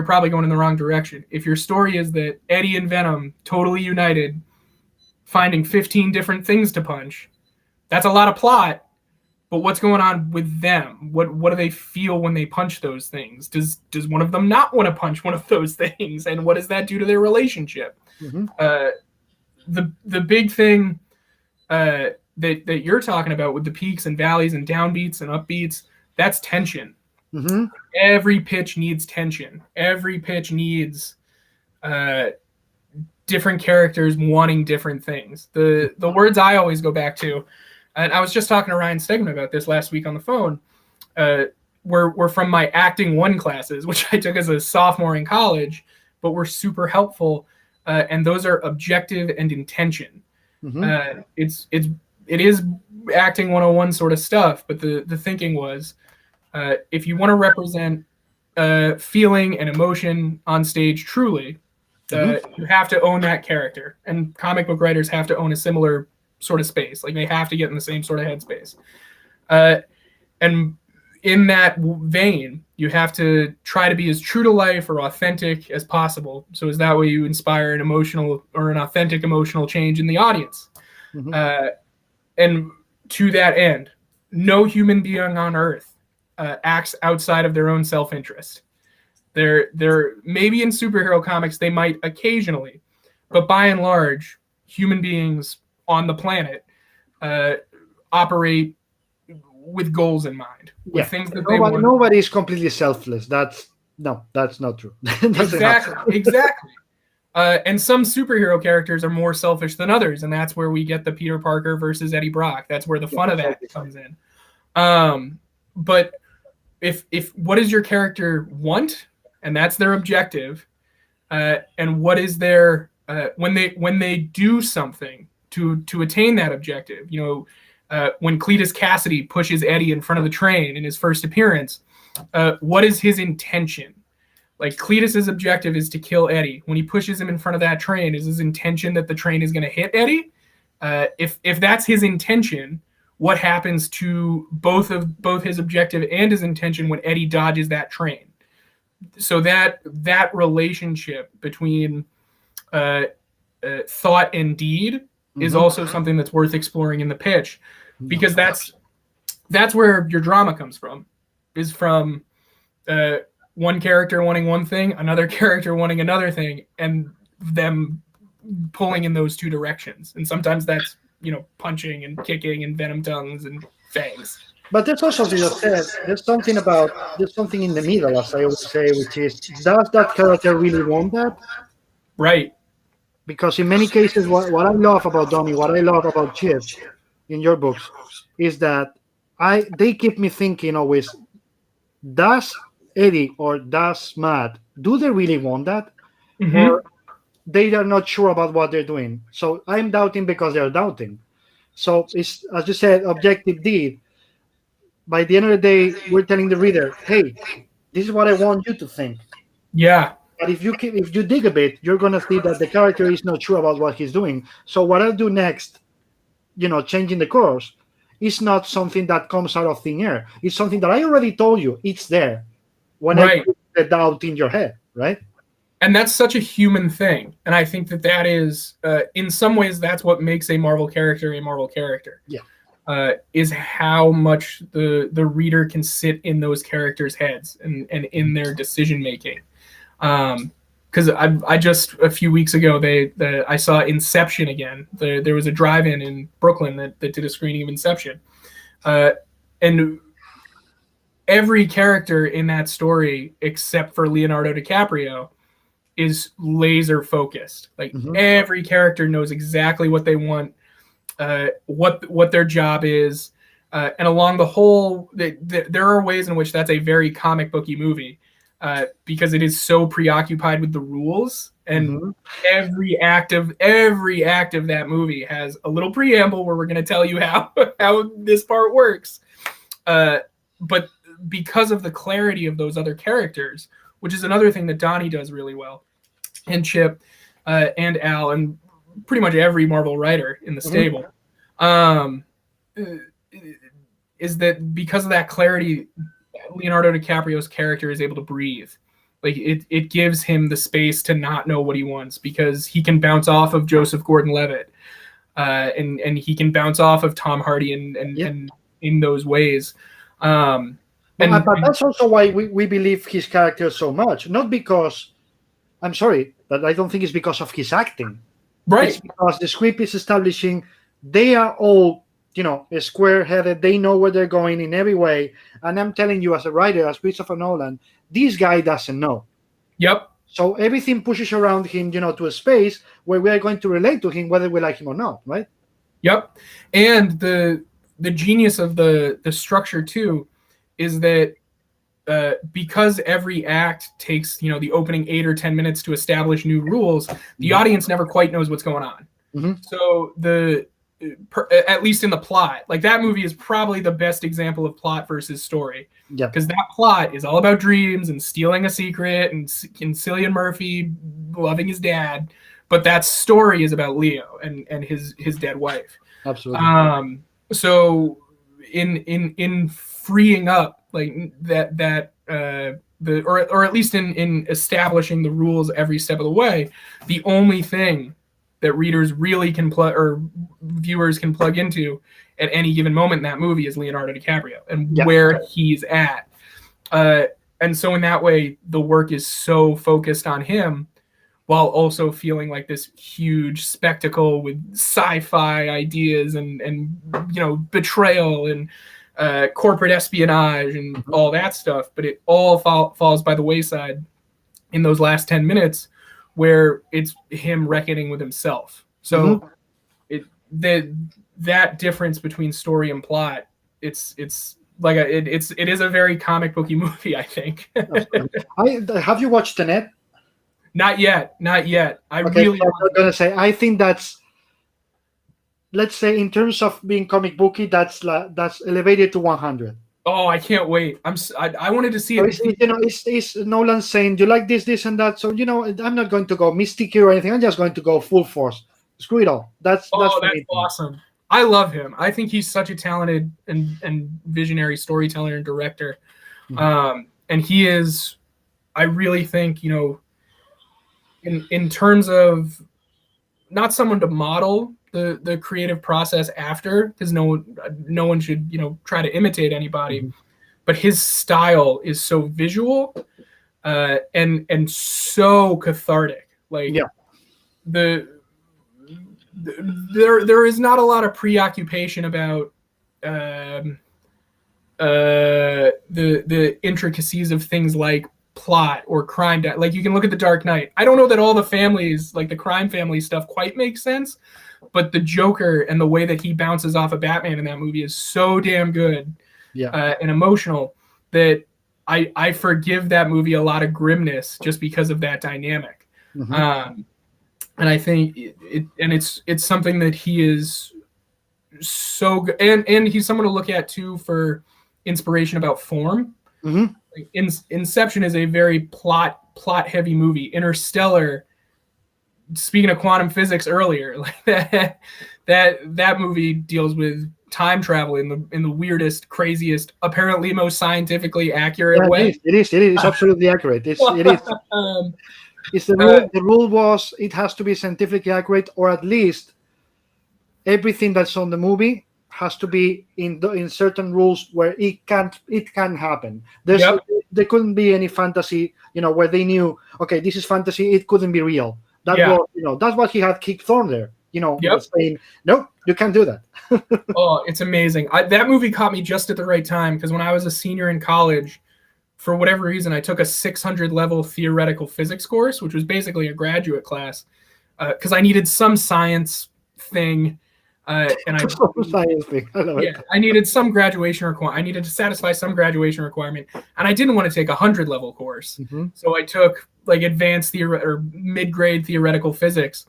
probably going in the wrong direction. If your story is that Eddie and Venom totally united, finding 15 different things to punch, that's a lot of plot. But what's going on with them? What do they feel when they punch those things? Does one of them not want to punch one of those things? And what does that do to their relationship? The big thing that you're talking about with the peaks and valleys and downbeats and upbeats, that's tension. Every pitch needs tension. Every pitch needs different characters wanting different things. The words I always go back to, and I was just talking to Ryan Stegman about this last week on the phone, were from my Acting 1 classes, which I took as a sophomore in college, but were super helpful. And those are objective and intention. It is Acting 101 sort of stuff, but the thinking was, if you want to represent feeling and emotion on stage truly, you have to own that character. And comic book writers have to own a similar sort of space. Like they have to get in the same sort of headspace. And in that vein, you have to try to be as true to life or authentic as possible. So as that way you inspire an emotional or an authentic emotional change in the audience. And to that end, no human being on earth acts outside of their own self-interest. They're maybe in superhero comics, they might occasionally, but by and large, human beings on the planet operate with goals in mind, with things that they want. Nobody is completely selfless. That's not true. Exactly. And some superhero characters are more selfish than others, and that's where we get the Peter Parker versus Eddie Brock. That's where the fun of that comes in. But if what does your character want, and that's their objective, and what is their when they do something to attain that objective, when Cletus Cassidy pushes Eddie in front of the train in his first appearance, what is his intention? Like Cletus's objective is to kill Eddie. When he pushes him in front of that train, is his intention that the train is going to hit Eddie? If that's his intention, what happens to both his objective and his intention when Eddie dodges that train? So that relationship between thought and deed is also something that's worth exploring in the pitch, because that's where your drama comes from, is from one character wanting one thing, another character wanting another thing, and them pulling in those two directions. And sometimes that's, punching and kicking and venom tongues and fangs. But there's also, as you just said, there's something in the middle, as I always say, which is, does that character really want that? Right. Because in many cases, what I love about Donnie, what I love about Chip in your books, is that they keep me thinking always, does Eddie or does Matt, do they really want that? Or they are not sure about what they're doing? So I'm doubting because they're doubting. So it's, as you said, objective deed. By the end of the day, we're telling the reader, hey, this is what I want you to think. Yeah. But if you dig a bit, you're going to see that the character is not sure about what he's doing. So what I'll do next, changing the course, is not something that comes out of thin air. It's something that I already told you. It's there. When I put the doubt in your head, right? And that's such a human thing. And I think that is, in some ways, that's what makes a Marvel character a Marvel character. Yeah. Is how much the reader can sit in those characters' heads and in their decision making. Because I just a few weeks ago I saw Inception again. There was a drive-in in Brooklyn that did a screening of Inception, and every character in that story except for Leonardo DiCaprio is laser focused. Like every character knows exactly what they want, what their job is, and along the whole, there are ways in which that's a very comic booky movie. Because it is so preoccupied with the rules And Mhm. every act of that movie has a little preamble where we're going to tell you how this part works. But because of the clarity of those other characters, which is another thing that Donnie does really well, and Chip and Al and pretty much every Marvel writer in the stable, is that because of that clarity, Leonardo DiCaprio's character is able to breathe. Like it gives him the space to not know what he wants, because he can bounce off of Joseph Gordon-Levitt, and he can bounce off of Tom Hardy and in those ways. But that's also why we believe his character so much. Not because, I'm sorry, but I don't think it's because of his acting. Right. It's because the script is establishing they are all, square-headed. They know where they're going in every way. And I'm telling you, as a writer, as Christopher Nolan, this guy doesn't know. Yep. So everything pushes around him, to a space where we are going to relate to him, whether we like him or not, right? Yep. And the genius of the structure too is that because every act takes, the opening 8 or 10 minutes to establish new rules, the audience never quite knows what's going on. Mm-hmm. So at least in the plot, like that movie is probably the best example of plot versus story. Yeah. Because that plot is all about dreams and stealing a secret and Cillian Murphy loving his dad. But that story is about Leo and his dead wife. Absolutely. So in freeing up like that or at least in establishing the rules every step of the way, the only thing that readers really can plug or viewers can plug into at any given moment in that movie is Leonardo DiCaprio and where he's at. And so in that way, the work is so focused on him, while also feeling like this huge spectacle with sci-fi ideas and betrayal and corporate espionage and all that stuff. But it all falls by the wayside in those last 10 minutes, where it's him reckoning with himself. So that difference between story and plot, it is a very comic booky movie, I think. Have you watched Tenet? Not yet. I was gonna say, I think that's, let's say, in terms of being comic booky, that's elevated to 100. Oh, I can't wait. I wanted to see it. It's Nolan saying, do you like this and that? So, I'm not going to go mysticky or anything. I'm just going to go full force. Screw it all. That's awesome. I love him. I think he's such a talented and visionary storyteller and director. And he is, I really think, in terms of not someone to model the creative process after, because no one should try to imitate anybody, but his style is so visual and so cathartic. Like there is not a lot of preoccupation about the intricacies of things like plot or crime. Like you can look at The Dark Knight. I don't know that all the families, like the crime family stuff, quite makes sense, but the Joker and the way that he bounces off of Batman in that movie is so damn good and emotional that I forgive that movie a lot of grimness just because of that dynamic. And I think it's something that he is so good, and he's someone to look at too for inspiration about form. Like Inception is a very plot heavy movie. Interstellar, speaking of quantum physics earlier, like that movie deals with time travel in the weirdest, craziest, apparently most scientifically accurate way. It is absolutely accurate. It is. It's the rule. The rule was it has to be scientifically accurate, or at least everything that's on the movie has to be in certain rules where it can happen. There couldn't be any fantasy, where they knew, okay, this is fantasy, it couldn't be real. Was, that's what he had Keith Thorne there, saying, nope, you can't do that. Oh, it's amazing. That movie caught me just at the right time, because when I was a senior in college, for whatever reason, I took a 600 level theoretical physics course, which was basically a graduate class, because I needed some science thing. I needed some graduation requirement. I needed to satisfy some graduation requirement, and I didn't want to take a 100 level course. So I took like advanced or mid-grade theoretical physics.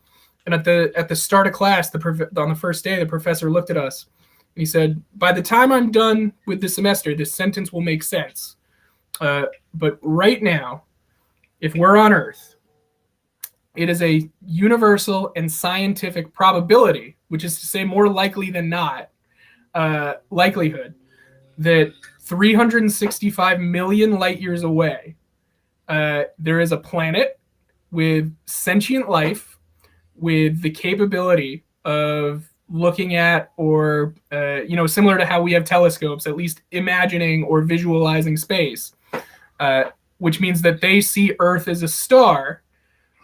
And at the start of class, on the first day, the professor looked at us and he said, "By the time I'm done with the semester, this sentence will make sense. But right now, if we're on Earth, it is a universal and scientific probability, which is to say more likely than not, likelihood, that 365 million light years away, there is a planet with sentient life, with the capability of looking at, or similar to how we have telescopes, at least imagining or visualizing space, which means that they see Earth as a star,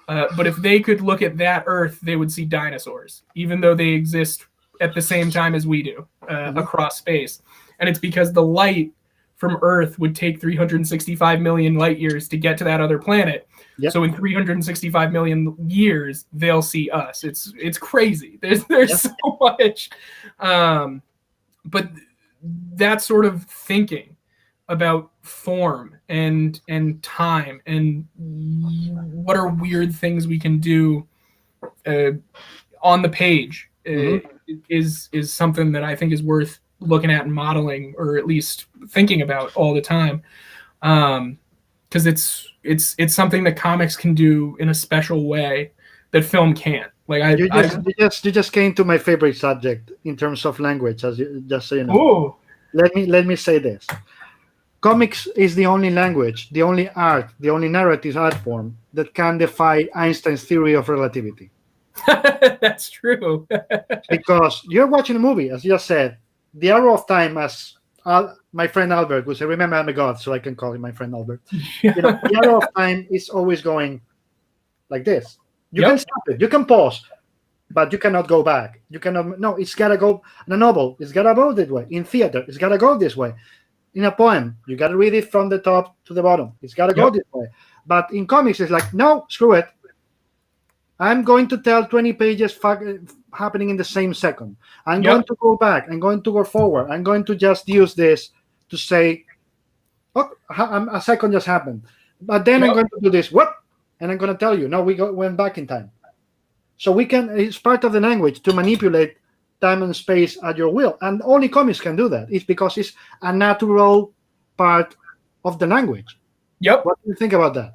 but if they could look at that Earth, they would see dinosaurs, even though they exist at the same time as we do, across space. And it's because the light from Earth would take 365 million light years to get to that other planet. Yep. So in 365 million years, they'll see us. It's crazy. There's yep. so much. But that sort of thinking about form and time and what are weird things we can do on the page is something that I think is worth looking at and modeling, or at least thinking about all the time, because it's something that comics can do in a special way that film can't. Like you just came to my favorite subject in terms of language, just so you know. Ooh. Let me say this: comics is the only language, the only art, the only narrative art form that can defy Einstein's theory of relativity. That's true. Because you're watching a movie, as you just said. The arrow of time, as my friend Albert would say, remember I'm a god, so I can call him my friend Albert. The arrow of time is always going like this. You can stop it, you can pause, but you cannot go back. You cannot. No, it's gotta go. In a novel, it's gotta go this way. In theater, it's gotta go this way. In a poem, you gotta read it from the top to the bottom. It's gotta go this way. But in comics, it's like, no, screw it. I'm going to tell 20 pages happening in the same second. I'm going to go back. I'm going to go forward. I'm going to just use this to say, oh, a second just happened. But then I'm going to do this, and I'm going to tell you, no, went back in time. So it's part of the language to manipulate time and space at your will. And only comics can do that. It's because it's a natural part of the language. Yep. What do you think about that?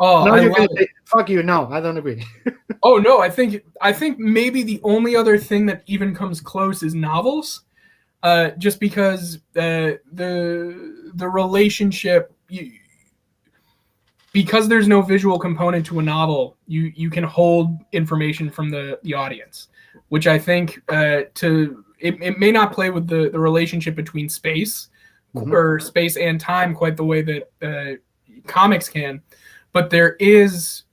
Oh, now you're going to say, fuck you. No, I don't agree. Oh, no, I think maybe the only other thing that even comes close is novels, just because the relationship, because there's no visual component to a novel, you can hold information from the audience, which I think it may not play with the relationship between space or space and time quite the way that comics can. But there is,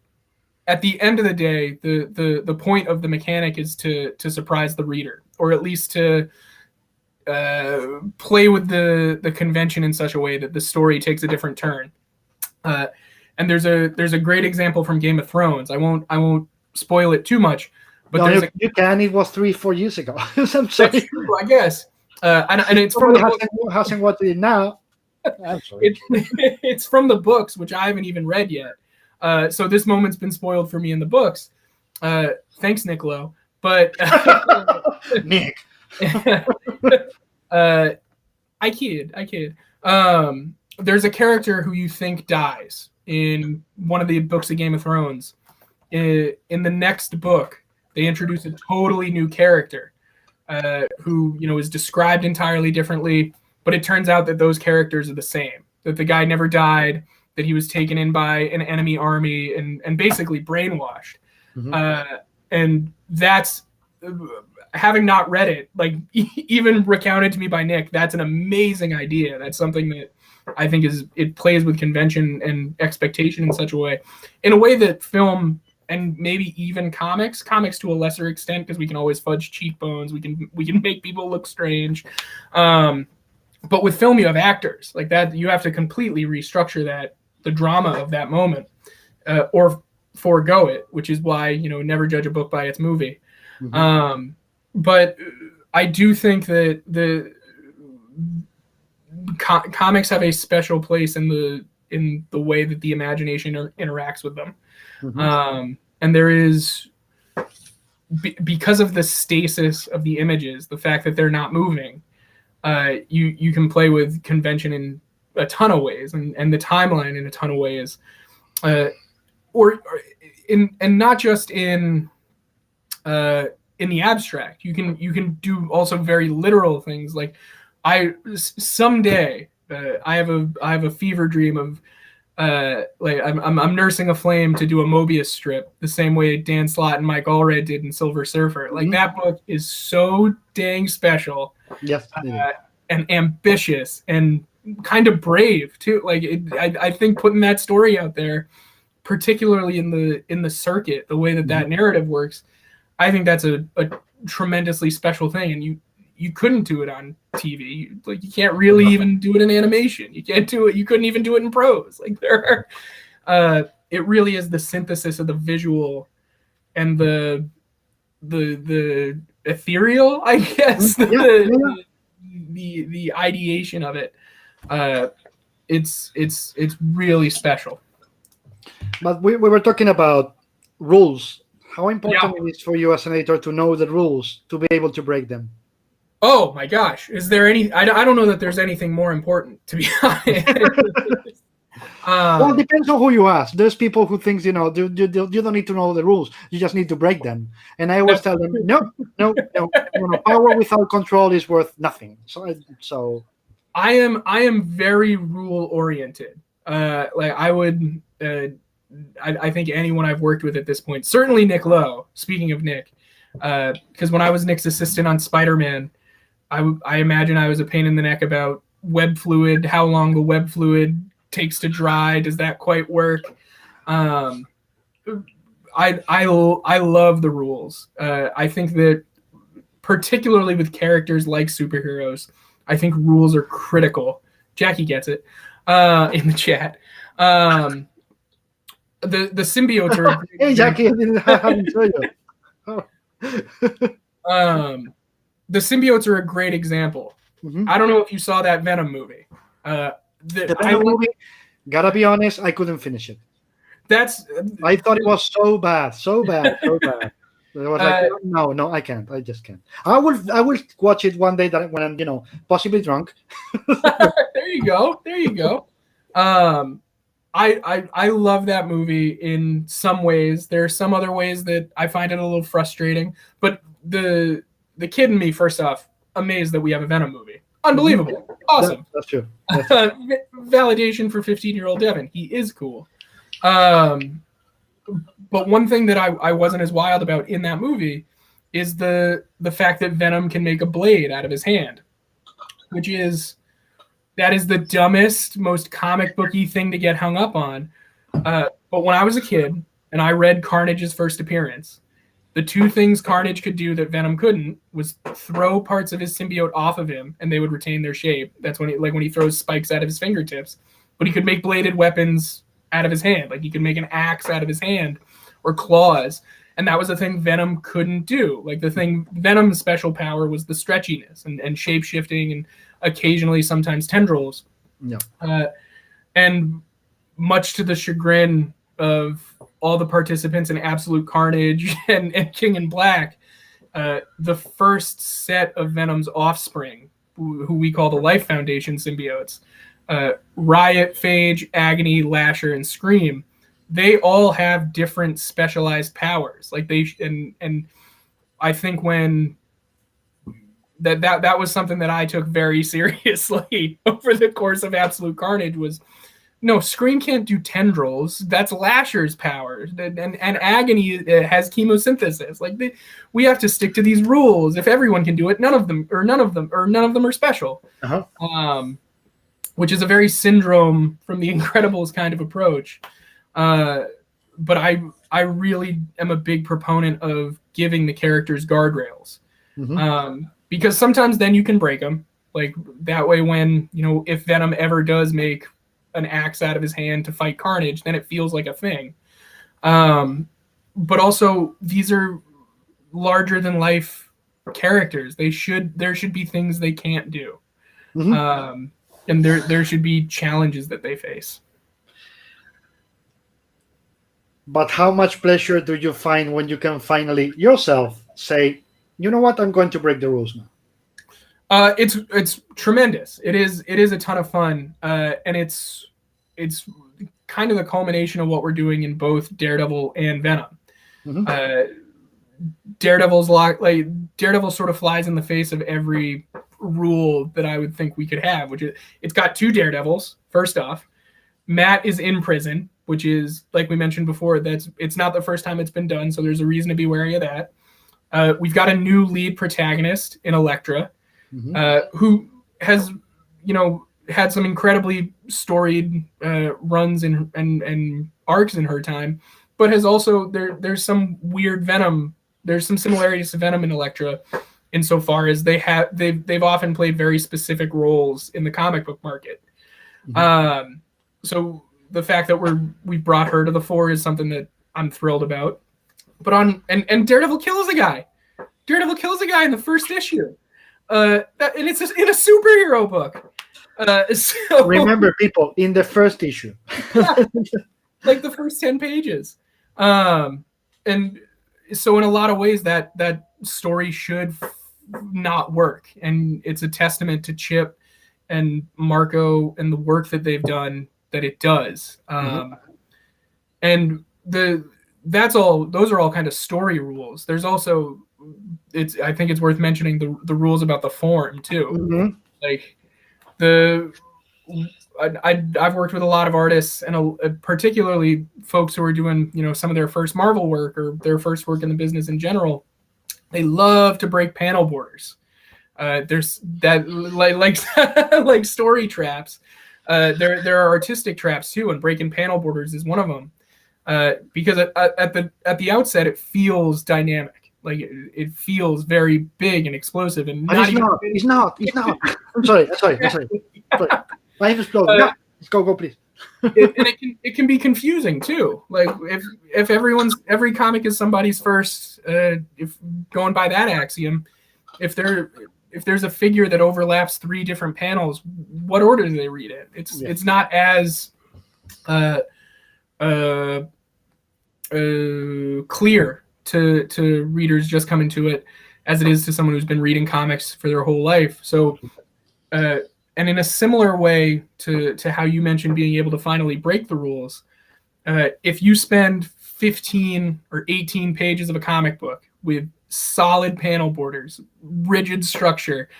at the end of the day, the point of the mechanic is to surprise the reader, or at least to play with the convention in such a way that the story takes a different turn. And there's a great example from Game of Thrones. I won't spoil it too much, but no, you can. It was 3-4 years ago. I'm sorry. That's true, I guess. And it's from hasn't watched it now. It's from the books, which I haven't even read yet. So this moment's been spoiled for me in the books. Thanks, Nick Lowe. But Nick. I kid. There's a character who you think dies in one of the books of Game of Thrones. In the next book, they introduce a totally new character who is described entirely differently. But it turns out that those characters are the same, that the guy never died, that he was taken in by an enemy army and basically brainwashed. And that's, having not read it, like even recounted to me by Nick, that's an amazing idea. That's something that I think it plays with convention and expectation in such a way that film and maybe even comics to a lesser extent, because we can always fudge cheekbones. We can make people look strange. But with film, you have actors like that. You have to completely restructure the drama of that moment, or forego it, which is why, never judge a book by its movie. But I do think that the comics have a special place in in the way that the imagination interacts with them. Mm-hmm. And there is, because of the stasis of the images, the fact that they're not moving, you can play with convention in a ton of ways, and the timeline in a ton of ways, or and not just in the abstract. You can do also very literal things. Like someday I have a fever dream of like I'm nursing a flame to do a Mobius strip the same way Dan Slott and Mike Allred did in Silver Surfer. Like that book is so dang special. Yes, and ambitious and kind of brave too. Like I think putting that story out there, particularly in the circuit, the way that narrative works, I think that's a tremendously special thing. And you couldn't do it on TV. Like you can't really even do it in animation. You can't do it. You couldn't even do it in prose. Like there are, it really is the synthesis of the visual and the ethereal, I guess. The ideation of it. It's really special. But we were talking about rules. How important it is for you as an editor to know the rules, to be able to break them? Oh my gosh. Is there any, I don't know that there's anything more important, to be honest. Well, it depends on who you ask. There's people who think, you don't need to know the rules. You just need to break them. And I always tell them, no. Power without control is worth nothing. So I am very rule oriented. Like I would, I think anyone I've worked with at this point, certainly Nick Lowe, speaking of Nick, because when I was Nick's assistant on Spider-Man, I imagine I was a pain in the neck about web fluid, how long the web fluid takes to dry. Does that quite work? I love the rules. I think that particularly with characters like superheroes, I think rules are critical. Jackie gets it in the chat. The symbiotes are hey Jackie, I haven't told you. The symbiotes are a great example. Mm-hmm. I don't know if you saw that Venom movie. The Venom movie, gotta be honest, I couldn't finish it. I thought it was so bad. I was like, no, I can't. I just can't. I will watch it one day when I'm, possibly drunk. There you go. I love that movie in some ways. There are some other ways that I find it a little frustrating. But the kid in me, first off, amazed that we have a Venom movie. Unbelievable. Awesome. That's true. Validation for 15-year-old Devin. He is cool. But one thing that I wasn't as wild about in that movie is the fact that Venom can make a blade out of his hand, that is the dumbest, most comic booky thing to get hung up on. But when I was a kid and I read Carnage's first appearance, the two things Carnage could do that Venom couldn't was throw parts of his symbiote off of him and they would retain their shape. That's when he throws spikes out of his fingertips. But he could make bladed weapons out of his hand. Like he could make an axe out of his hand or claws. And that was the thing Venom couldn't do. Like Venom's special power was the stretchiness and shape-shifting and occasionally sometimes tendrils. Yeah. And much to the chagrin of all the participants in Absolute Carnage and KIngInBlack, the first set of Venom's offspring, who we call the Life Foundation symbiotes, Riot, Phage, Agony, Lasher, and Scream, they all have different specialized powers. Like and I think when that was something that I took very seriously over the course of Absolute Carnage was, no, Scream can't do tendrils. That's Lasher's powers, and Agony has chemosynthesis. Like we have to stick to these rules. If everyone can do it, none of them are special. Uh-huh. Which is a very Syndrome from the Incredibles kind of approach. But I really am a big proponent of giving the characters guardrails. Mm-hmm. Because sometimes then you can break them. Like that way when, if Venom ever does make an axe out of his hand to fight Carnage, then it feels like a thing. But also these are larger than life characters. There should be things they can't do. Mm-hmm. And there should be challenges that they face. But how much pleasure do you find when you can finally yourself say, you know what, I'm going to break the rules now? It's tremendous. It is a ton of fun, and it's kind of the culmination of what we're doing in both Daredevil and Venom. Mm-hmm. Daredevil sort of flies in the face of every rule that I would think we could have, which is it's got two Daredevils. First off, Matt is in prison, which is, like we mentioned before, it's not the first time it's been done, so there's a reason to be wary of that. We've got a new lead protagonist in Elektra, who has, had some incredibly storied runs and arcs in her time, but has also there's some weird Venom. There's some similarities to Venom and Elektra, insofar as they've often played very specific roles in the comic book market. So the fact that we brought her to the fore is something that I'm thrilled about. But and Daredevil kills a guy. Daredevil kills a guy in the first issue. And it's in a superhero book. So remember, people, in the first issue. Yeah, like the first 10 pages. And so in a lot of ways that story should not work. And it's a testament to Chip and Marco and the work that they've done that it does. And those are all kind of story rules. There's also, I think it's worth mentioning the rules about the form too. Like I've worked with a lot of artists, and particularly folks who are doing, some of their first Marvel work or their first work in the business in general. They love to break panel borders. There's that like story traps. There are artistic traps too, and breaking panel borders is one of them. Because at the outset it feels dynamic. Like it feels very big and explosive, and it's not. I'm sorry. I explode. Let's go, please. it can be confusing too. Like if every comic is somebody's first, if going by that axiom, if there's a figure that overlaps 3 different panels, what order do they read it? It's not as clear to readers just coming to it as it is to someone who's been reading comics for their whole life. So, and in a similar way to how you mentioned being able to finally break the rules, if you spend 15 or 18 pages of a comic book with solid panel borders, rigid structure,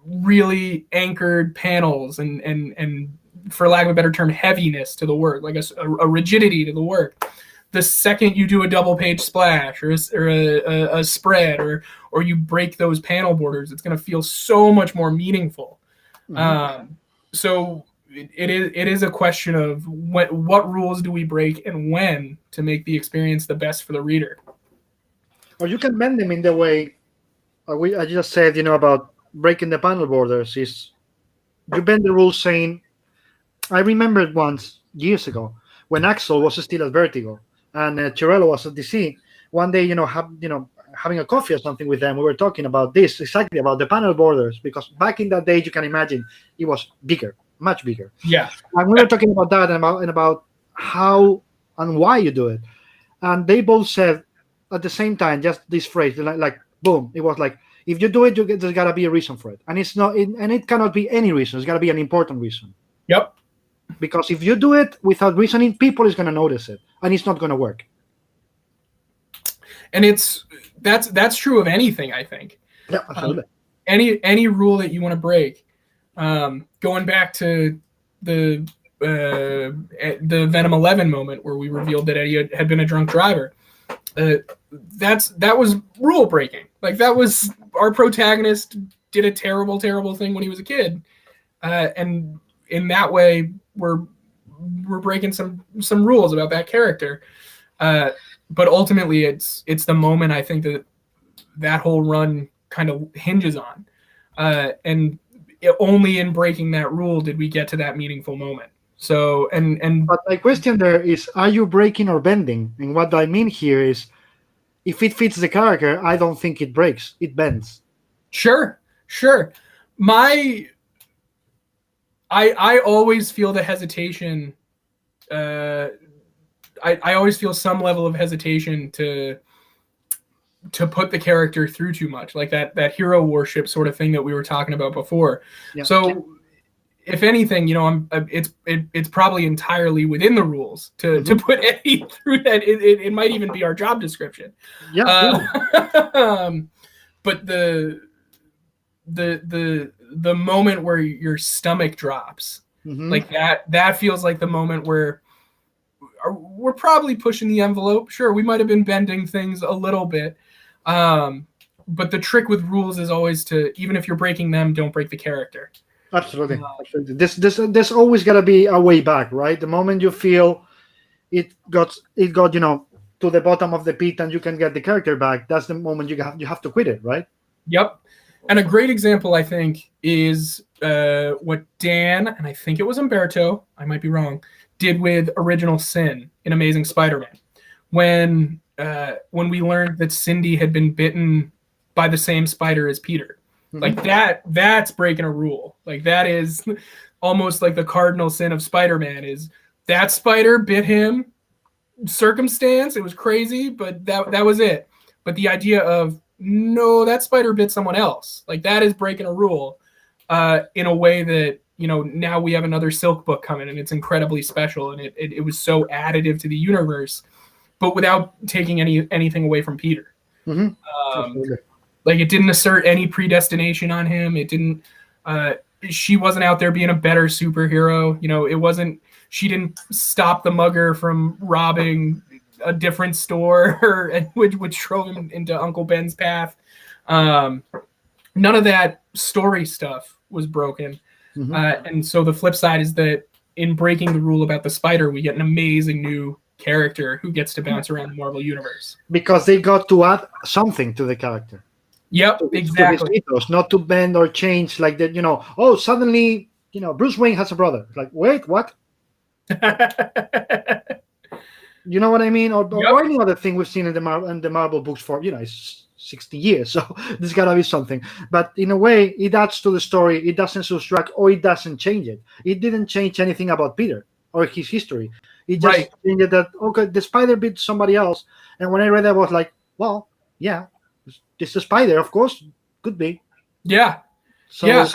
really anchored panels, and for lack of a better term, heaviness to the work, like a rigidity to the work. The second you do a double page splash or a spread or you break those panel borders, it's going to feel so much more meaningful. So it is a question of what rules do we break and when to make the experience the best for the reader. Or you can bend them in the way I just said, about breaking the panel borders. Is you bend the rules saying, I remembered once years ago when Axel was still at Vertigo and Chirello was at DC. One day, having a coffee or something with them, we were talking about this, exactly about the panel borders, because back in that day, you can imagine it was bigger, much bigger. Yeah. And we were talking about that and about how and why you do it. And they both said at the same time, just this phrase, like boom, it was like, if you do it, there's got to be a reason for it. And it cannot be any reason. It's got to be an important reason. Yep. Because if you do it without reasoning, people is going to notice it, and it's not going to work. And that's true of anything, I think. Yeah, absolutely. Any rule that you want to break, going back to the Venom 11 moment where we revealed that Eddie had been a drunk driver. That was rule breaking. Like that was our protagonist did a terrible thing when he was a kid, and in that way we're breaking some rules about that character. But ultimately, it's the moment I think that whole run kind of hinges on, and only in breaking that rule did we get to that meaningful moment. So but my question there is, are you breaking or bending? And what I mean here is, if it fits the character, I don't think it breaks, it bends. Sure. I always feel the hesitation I always feel some level of hesitation to put the character through too much, like that hero worship sort of thing that we were talking about before. Yeah. So if anything, it's probably entirely within the rules to put Eddie through that. It might even be our job description. Yeah. But the moment where your stomach drops, like that feels like the moment where we're probably pushing the envelope. Sure, we might have been bending things a little bit. But the trick with rules is always to, even if you're breaking them, don't break the character. Absolutely. There's always got to be a way back, right? The moment you feel it got to the bottom of the pit and you can get the character back, that's the moment you have to quit it, right? Yep. And a great example, I think, is what Dan, and I think it was Umberto, I might be wrong, did with Original Sin in Amazing Spider-Man. When we learned that Cindy had been bitten by the same spider as Peter. Like that's breaking a rule. Like that is almost like the cardinal sin of Spider-Man is that spider bit him. Circumstance, it was crazy, but that was it. But the idea of no, that spider bit someone else, like that is breaking a rule in a way that, now we have another Silk book coming and it's incredibly special and it was so additive to the universe, but without taking anything away from Peter. Like it didn't assert any predestination on him. It didn't. She wasn't out there being a better superhero. It wasn't. She didn't stop the mugger from robbing a different store, which drove him into Uncle Ben's path. None of that story stuff was broken. And so the flip side is that in breaking the rule about the spider, we get an amazing new character who gets to bounce around the Marvel Universe. Because they got to add something to the character. Yep, exactly. Ethos, not to bend or change like that, oh, suddenly, Bruce Wayne has a brother. Like, wait, what? You know what I mean? Or any other thing we've seen in the Marvel books for, it's 60 years. So there's got to be something. But in a way, it adds to the story. It doesn't subtract or it doesn't change it. It didn't change anything about Peter or his history. It just changed that, okay, the spider bit somebody else. And when I read that, I was like, well, yeah. It's a spider, of course, could be. Yeah. So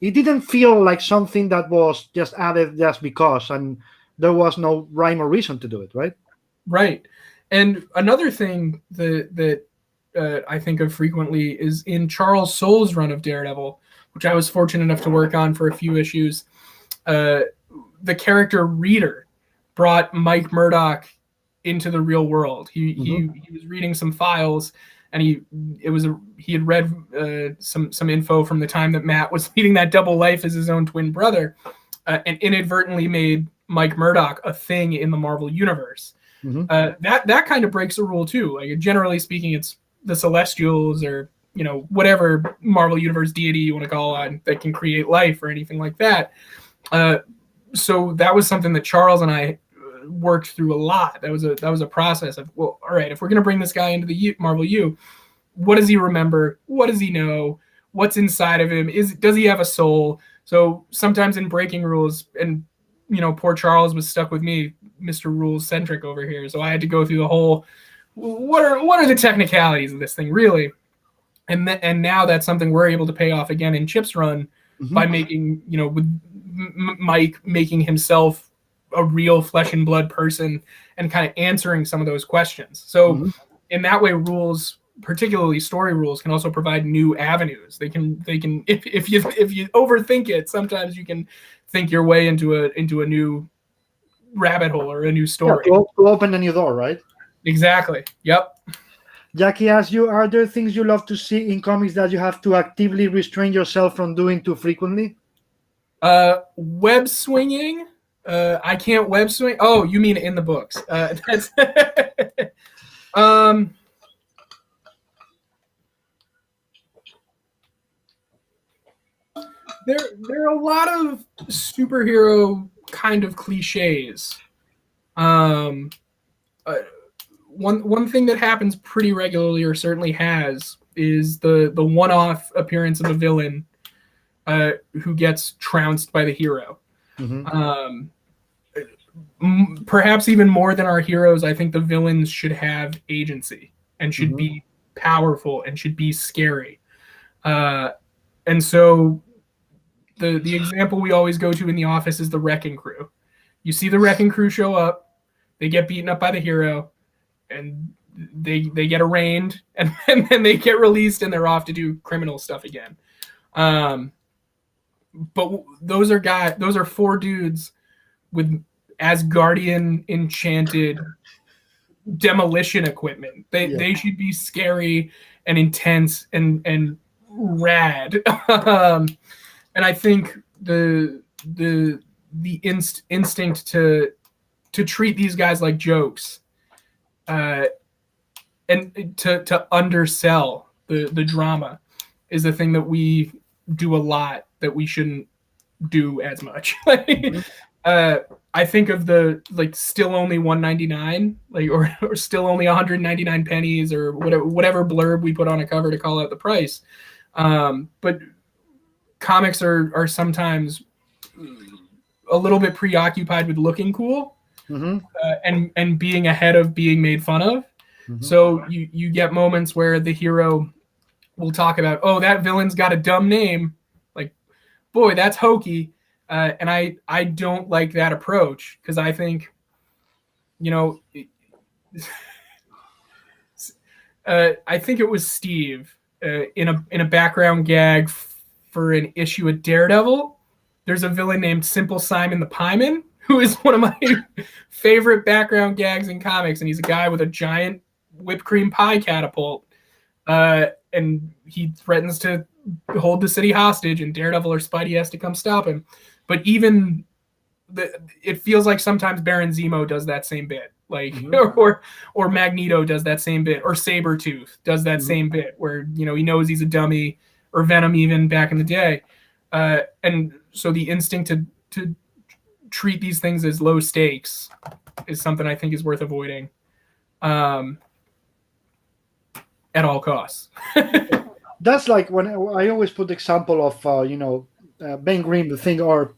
it didn't feel like something that was just added just because, and there was no rhyme or reason to do it, right? Right. And another thing that I think of frequently is in Charles Soule's run of Daredevil, which I was fortunate enough to work on for a few issues. The character Reader brought Mike Murdock into the real world. He was reading some files. And he had read some info from the time that Matt was leading that double life as his own twin brother, and inadvertently made Mike Murdock a thing in the Marvel universe. That kind of breaks a rule too. Like generally speaking, it's the Celestials or whatever Marvel universe deity you want to call on that can create life or anything like that. So that was something that Charles and I worked through a lot. That was a process of, well, all right, if we're going to bring this guy into the Marvel U, what does he remember? What does he know? What's inside of him? Does he have a soul? So sometimes in breaking rules, and poor Charles was stuck with me, Mr. Rules centric over here. So I had to go through the whole, what are the technicalities of this thing really? And now that's something we're able to pay off again in Chip's run by making, with Mike making himself a real flesh and blood person and kind of answering some of those questions. So in that way, rules, particularly story rules, can also provide new avenues. They can if you overthink it, sometimes you can think your way into a new rabbit hole or a new story. Yeah, to open a new door, right? Exactly. Yep. Jackie asks you, are there things you love to see in comics that you have to actively restrain yourself from doing too frequently? Web swinging. I can't web swing. Oh, you mean in the books? That's there are a lot of superhero kind of cliches. One thing that happens pretty regularly, or certainly has, is the one-off appearance of a villain who gets trounced by the hero. perhaps even more than our heroes, I think the villains should have agency and should be powerful and should be scary. And so the example we always go to in The Office is the Wrecking Crew. You see the Wrecking Crew show up, they get beaten up by the hero, and they get arraigned, and then they get released, and they're off to do criminal stuff again. But those are 4 dudes with Asgardian enchanted demolition equipment. They should be scary and intense and rad. And I think the instinct to treat these guys like jokes, and to undersell the drama is the thing that we do a lot that we shouldn't do as much. I think of the still only $1.99, or still only 199 pennies, or whatever blurb we put on a cover to call out the price. But comics are sometimes a little bit preoccupied with looking cool, and being ahead of being made fun of. So you get moments where the hero will talk about, oh, that villain's got a dumb name, like, boy, that's hokey. And I don't like that approach, because I think, I think it was Steve in a background gag for an issue of Daredevil. There's a villain named Simple Simon the Pieman, who is one of my favorite background gags in comics, and he's a guy with a giant whipped cream pie catapult, and he threatens to hold the city hostage, and Daredevil or Spidey has to come stop him. But even it feels like sometimes Baron Zemo does that same bit, or Magneto does that same bit, or Sabretooth does that same bit, where he knows he's a dummy, or Venom even back in the day. And so the instinct to treat these things as low stakes is something I think is worth avoiding, at all costs. That's like when I always put the example of Ben Grimm, the thing, or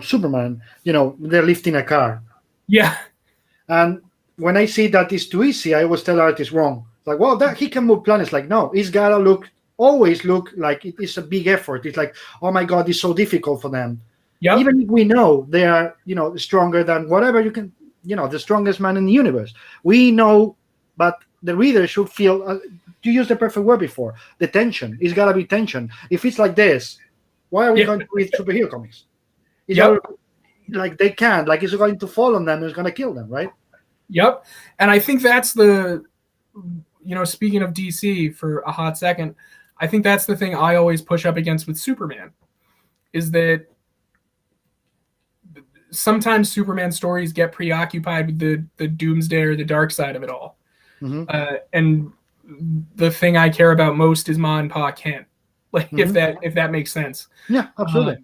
Superman. They're lifting a car. Yeah. And when I see that it's too easy, I always tell artists wrong. Like, well, that he can move planets. Like, no, it's gotta always look like it is a big effort. It's like, oh my God, it's so difficult for them. Yep. Even if we know they are, stronger than whatever you can, the strongest man in the universe. We know, but the reader should feel. To use the perfect word before, the tension. It's gotta be tension. If it's like this, why are we going to read superhero comics? It's like they can't. Like it's going to fall on them. It's going to kill them, right? Yep. And I think that's speaking of DC for a hot second, I think that's the thing I always push up against with Superman, is that sometimes Superman stories get preoccupied with the doomsday or the dark side of it all. And the thing I care about most is Ma and Pa Kent. If that makes sense. Yeah, absolutely.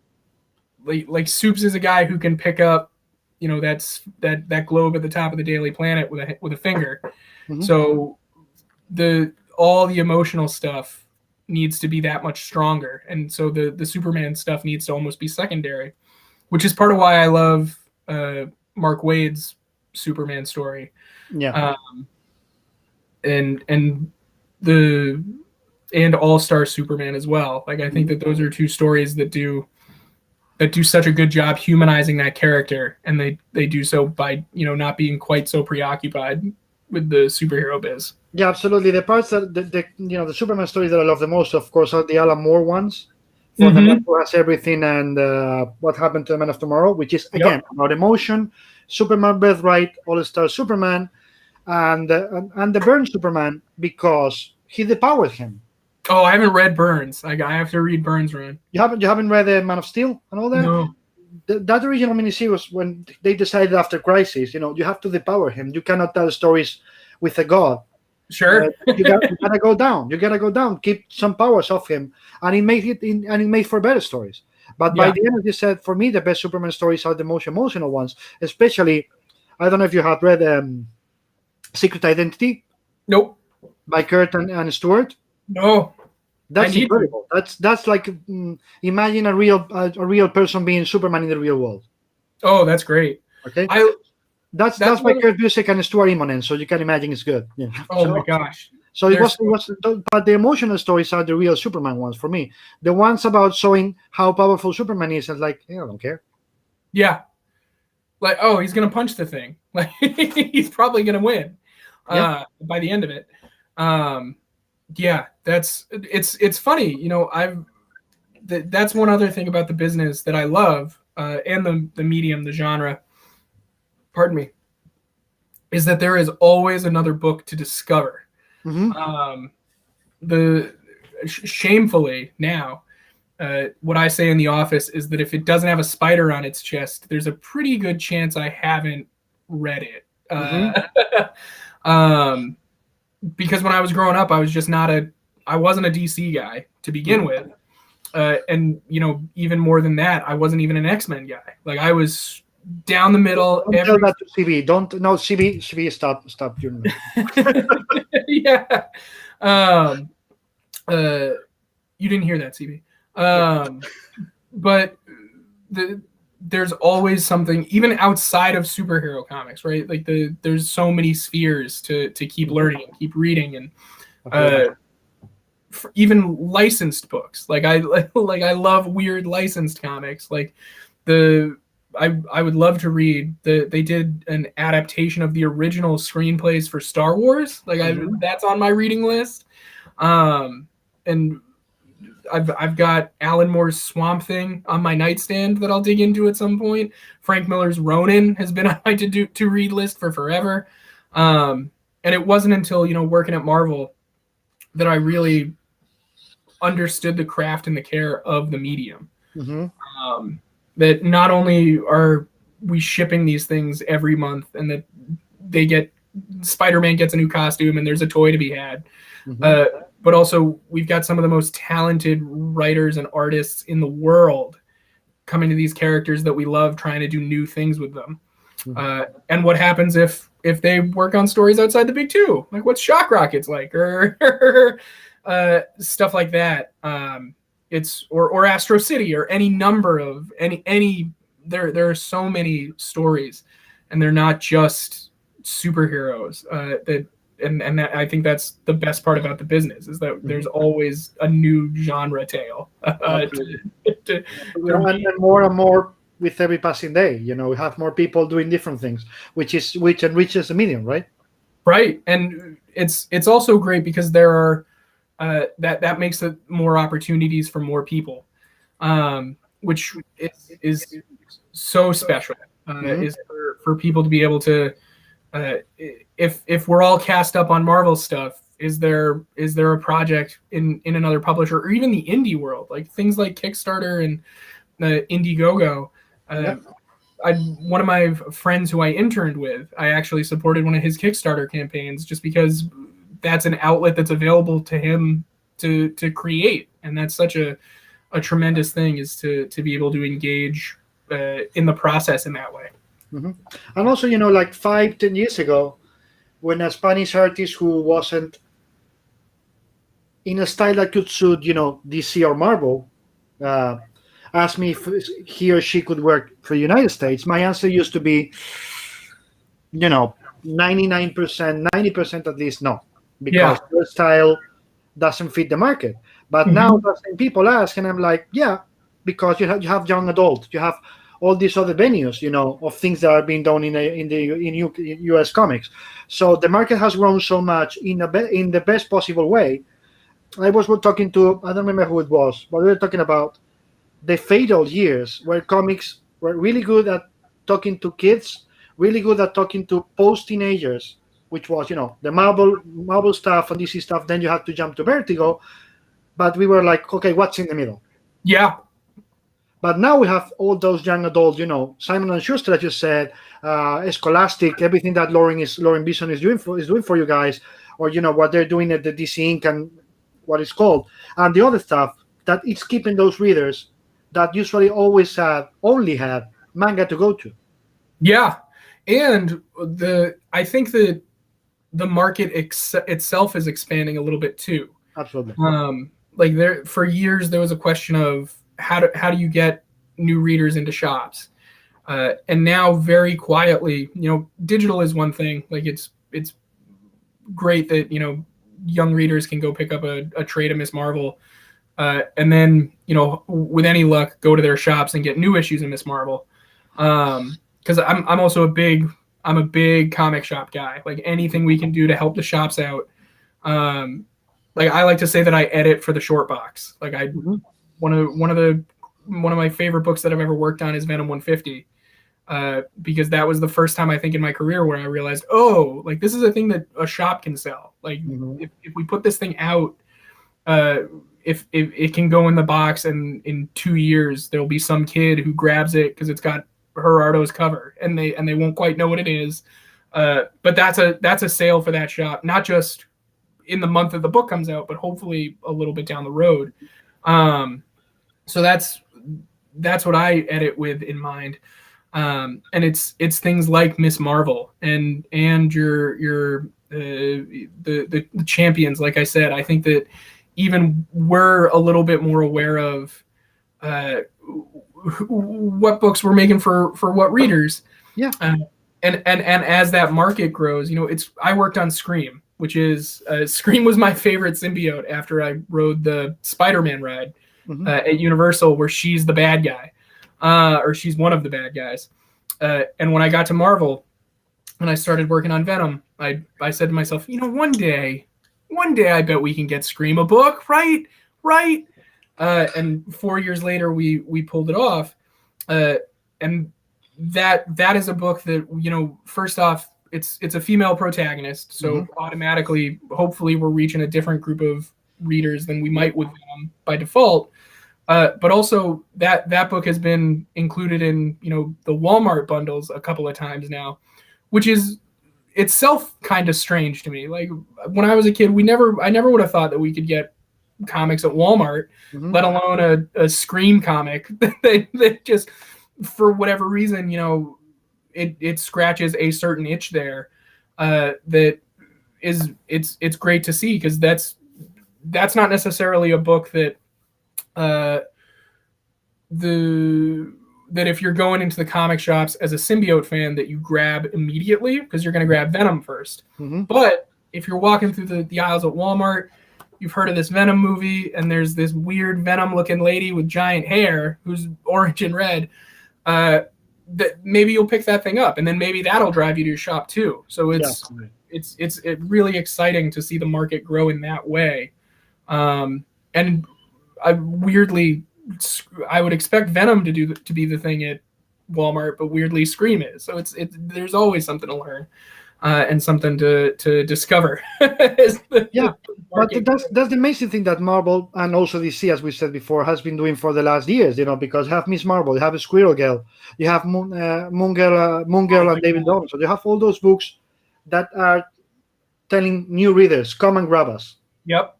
Like Soups is a guy who can pick up, that globe at the top of the Daily Planet with a finger. So all the emotional stuff needs to be that much stronger, and so the Superman stuff needs to almost be secondary, which is part of why I love Mark Waid's Superman story. Yeah. And All-Star Superman as well. Like, I think that those are 2 stories that do such a good job humanizing that character, and they do so by not being quite so preoccupied with the superhero biz. Yeah, absolutely. The parts that the Superman stories that I love the most, of course, are the Alan Moore ones, for the Man Who Has Everything and What Happened to the Man of Tomorrow, which is again about emotion, Superman Birthright, All-Star Superman, and the Burns Superman, because he depowered him. Oh, I haven't read Burns. I have to read Burns, Ryan. You haven't read Man of Steel and all that? No. That original miniseries, when they decided after Crisis, you have to depower him. You cannot tell stories with a god. Sure. You gotta go down. You gotta go down. Keep some powers off him, and it made for better stories. But by the end, as you said, for me, the best Superman stories are the most emotional ones. Especially, I don't know if you have read Secret Identity. Nope. By Kurt and Stewart. No. That's incredible. That's like imagine a real person being Superman in the real world. Oh, that's great. Okay, I that's by Kurt Busiek and Stuart Immonen, so you can imagine it's good. Yeah. oh my gosh. So it was, but the emotional stories are the real Superman ones for me. The ones about showing how powerful Superman is, and like, I don't care. Yeah, like, oh, he's gonna punch the thing. Like, he's probably gonna win by the end of it. Yeah, it's funny. You know, that's one other thing about the business that I love, and the medium, the genre. Pardon me. Is that there is always another book to discover. Shamefully now, what I say in the office is that if it doesn't have a spider on its chest, there's a pretty good chance I haven't read it. Because when I was growing up, I was just I wasn't a DC guy to begin with. And, you know, even more than that, I wasn't even an X-Men guy. Like, I was down the middle. Don't tell that to CB. CB, stop doing that. Yeah. You didn't hear that, CB. But there's always something, even outside of superhero comics, right? Like there's so many spheres to keep learning and keep reading, and even licensed books. Like I love weird licensed comics. Like I would love to read they did an adaptation of the original screenplays for Star Wars. Like that's on my reading list. And I've got Alan Moore's Swamp Thing on my nightstand that I'll dig into at some point. Frank Miller's Ronin has been on my to read list for forever. And it wasn't until, you know, working at Marvel that I really understood the craft and the care of the medium. That not only are we shipping these things every month, and that Spider-Man gets a new costume and there's a toy to be had, but also we've got some of the most talented writers and artists in the world coming to these characters that we love, trying to do new things with them. And what happens if they work on stories outside the big two, like what's Shock Rockets like, or stuff like that. Or Astro City, or any number of any there are so many stories, and they're not just superheroes. And that, I think that's the best part about the business, is that there's always a new genre tale. And more and more with every passing day, you know, we have more people doing different things, which enriches the medium, right? Right, and it's also great because there are that makes it more opportunities for more people, which is so special. Is for people to be able to, if we're all cast up on Marvel stuff, is there a project in another publisher, or even the indie world, like things like Kickstarter and Indiegogo. One of my friends who I interned with, I actually supported one of his Kickstarter campaigns just because that's an outlet that's available to him to create. And that's such a tremendous thing, is to be able to engage in the process in that way. And also, you know, like 5-10 years ago, when a Spanish artist who wasn't in a style that could suit, you know, DC or Marvel, asked me if he or she could work for the United States, my answer used to be, you know, 99%, 90% at least, no, because your style doesn't fit the market. But now the same people ask, and I'm like, yeah, because you have young adult, you have all these other venues, you know, of things that are being done in U.S. comics. So the market has grown so much in the best possible way. I was talking to, I don't remember who it was, but we were talking about the fatal years where comics were really good at talking to kids, really good at talking to post-teenagers, which was, you know, the Marvel stuff and DC stuff. Then you had to jump to Vertigo. But we were like, okay, what's in the middle? Yeah. But now we have all those young adults, you know, Simon & Schuster, as you said, Scholastic, everything that Lauren Bison is doing for you guys, or, you know, what they're doing at the DC Inc. and what it's called, and the other stuff, that it's keeping those readers that usually only had manga to go to. Yeah, and I think that the market itself is expanding a little bit too. Absolutely. Like for years there was a question of how do you get new readers into shops, And now very quietly, digital is one thing. Like it's great that, young readers can go pick up a trade of Miss Marvel, and then, with any luck, go to their shops and get new issues of Miss Marvel. Because I'm also I'm a big comic shop guy. Like anything we can do to help the shops out. Like I like to say that I edit for the short box. Like one of my favorite books that I've ever worked on is Venom 150. Because that was the first time I think in my career where I realized, oh, like this is a thing that a shop can sell. Like if we put this thing out, if it can go in the box, and in 2 years there'll be some kid who grabs it because it's got Gerardo's cover, and they won't quite know what it is. But that's a sale for that shop, not just in the month that the book comes out, but hopefully a little bit down the road. So that's what I edit with in mind. And it's things like Miss Marvel and your the champions. Like I said, I think that even we're a little bit more aware of what books we're making for what readers. Yeah. And as that market grows, I worked on Scream, which is Scream was my favorite symbiote after I rode the Spider-Man ride at Universal, where she's the bad guy. Or she's one of the bad guys. And when I got to Marvel and I started working on Venom, I said to myself, one day I bet we can get Scream a book, right? And 4 years later, we pulled it off. And that is a book that, first off, it's a female protagonist. So automatically, hopefully we're reaching a different group of readers than we might with Venom by default. But also that book has been included in, the Walmart bundles a couple of times now, which is itself kind of strange to me. Like when I was a kid, I never would have thought that we could get comics at Walmart, let alone a Scream comic that just, for whatever reason, it scratches a certain itch there. That is, it's great to see, because that's not necessarily a book that that if you're going into the comic shops as a symbiote fan that you grab immediately, because you're going to grab Venom first. But if you're walking through the aisles at Walmart, you've heard of this Venom movie, and there's this weird Venom looking lady with giant hair who's orange and red, that maybe you'll pick that thing up, and then maybe that'll drive you to your shop too. So it's really exciting to see the market grow in that way. And I would expect Venom to be the thing at Walmart, but weirdly Scream is. So there's always something to learn, and something to discover. But that's the amazing thing that Marvel and also DC, as we said before, has been doing for the last years. Because you have Miss Marvel, you have a Squirrel Girl, you have Moon Girl and David Dawn. So you have all those books that are telling new readers, come and grab us. Yep.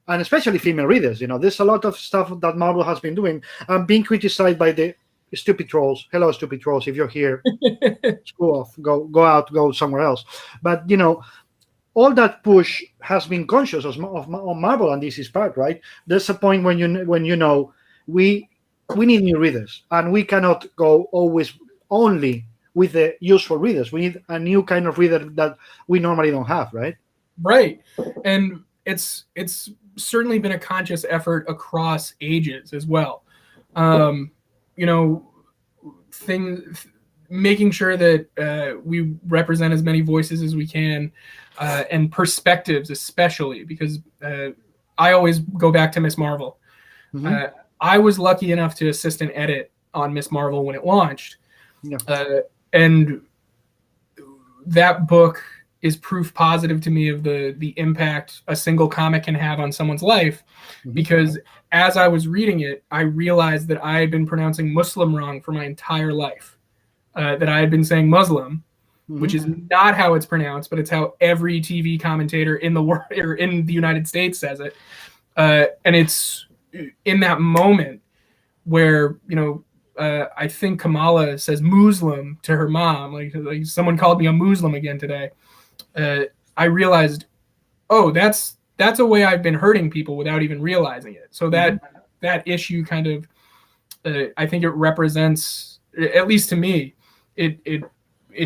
And especially female readers, there's a lot of stuff that Marvel has been doing and being criticized by the stupid trolls. Hello, stupid trolls! If you're here, screw off, go out, go somewhere else. But all that push has been conscious of Marvel and DC's part, right? There's a point when we need new readers, and we cannot go always only with the useful readers. We need a new kind of reader that we normally don't have, right? Right, and it's certainly been a conscious effort across ages as well. Making sure that we represent as many voices as we can, and perspectives, especially because I always go back to Miss Marvel. I was lucky enough to assist and edit on Miss Marvel when it launched, and that book is proof positive to me of the impact a single comic can have on someone's life, because as I was reading it, I realized that I had been pronouncing Muslim wrong for my entire life, that I had been saying Muslim, which is not how it's pronounced, but it's how every TV commentator in the world or in the United States says it. And it's in that moment where, I think Kamala says Muslim to her mom, like someone called me a Muslim again today. I realized, oh, that's a way I've been hurting people without even realizing it. So that issue kind of, I think it represents at least to me, it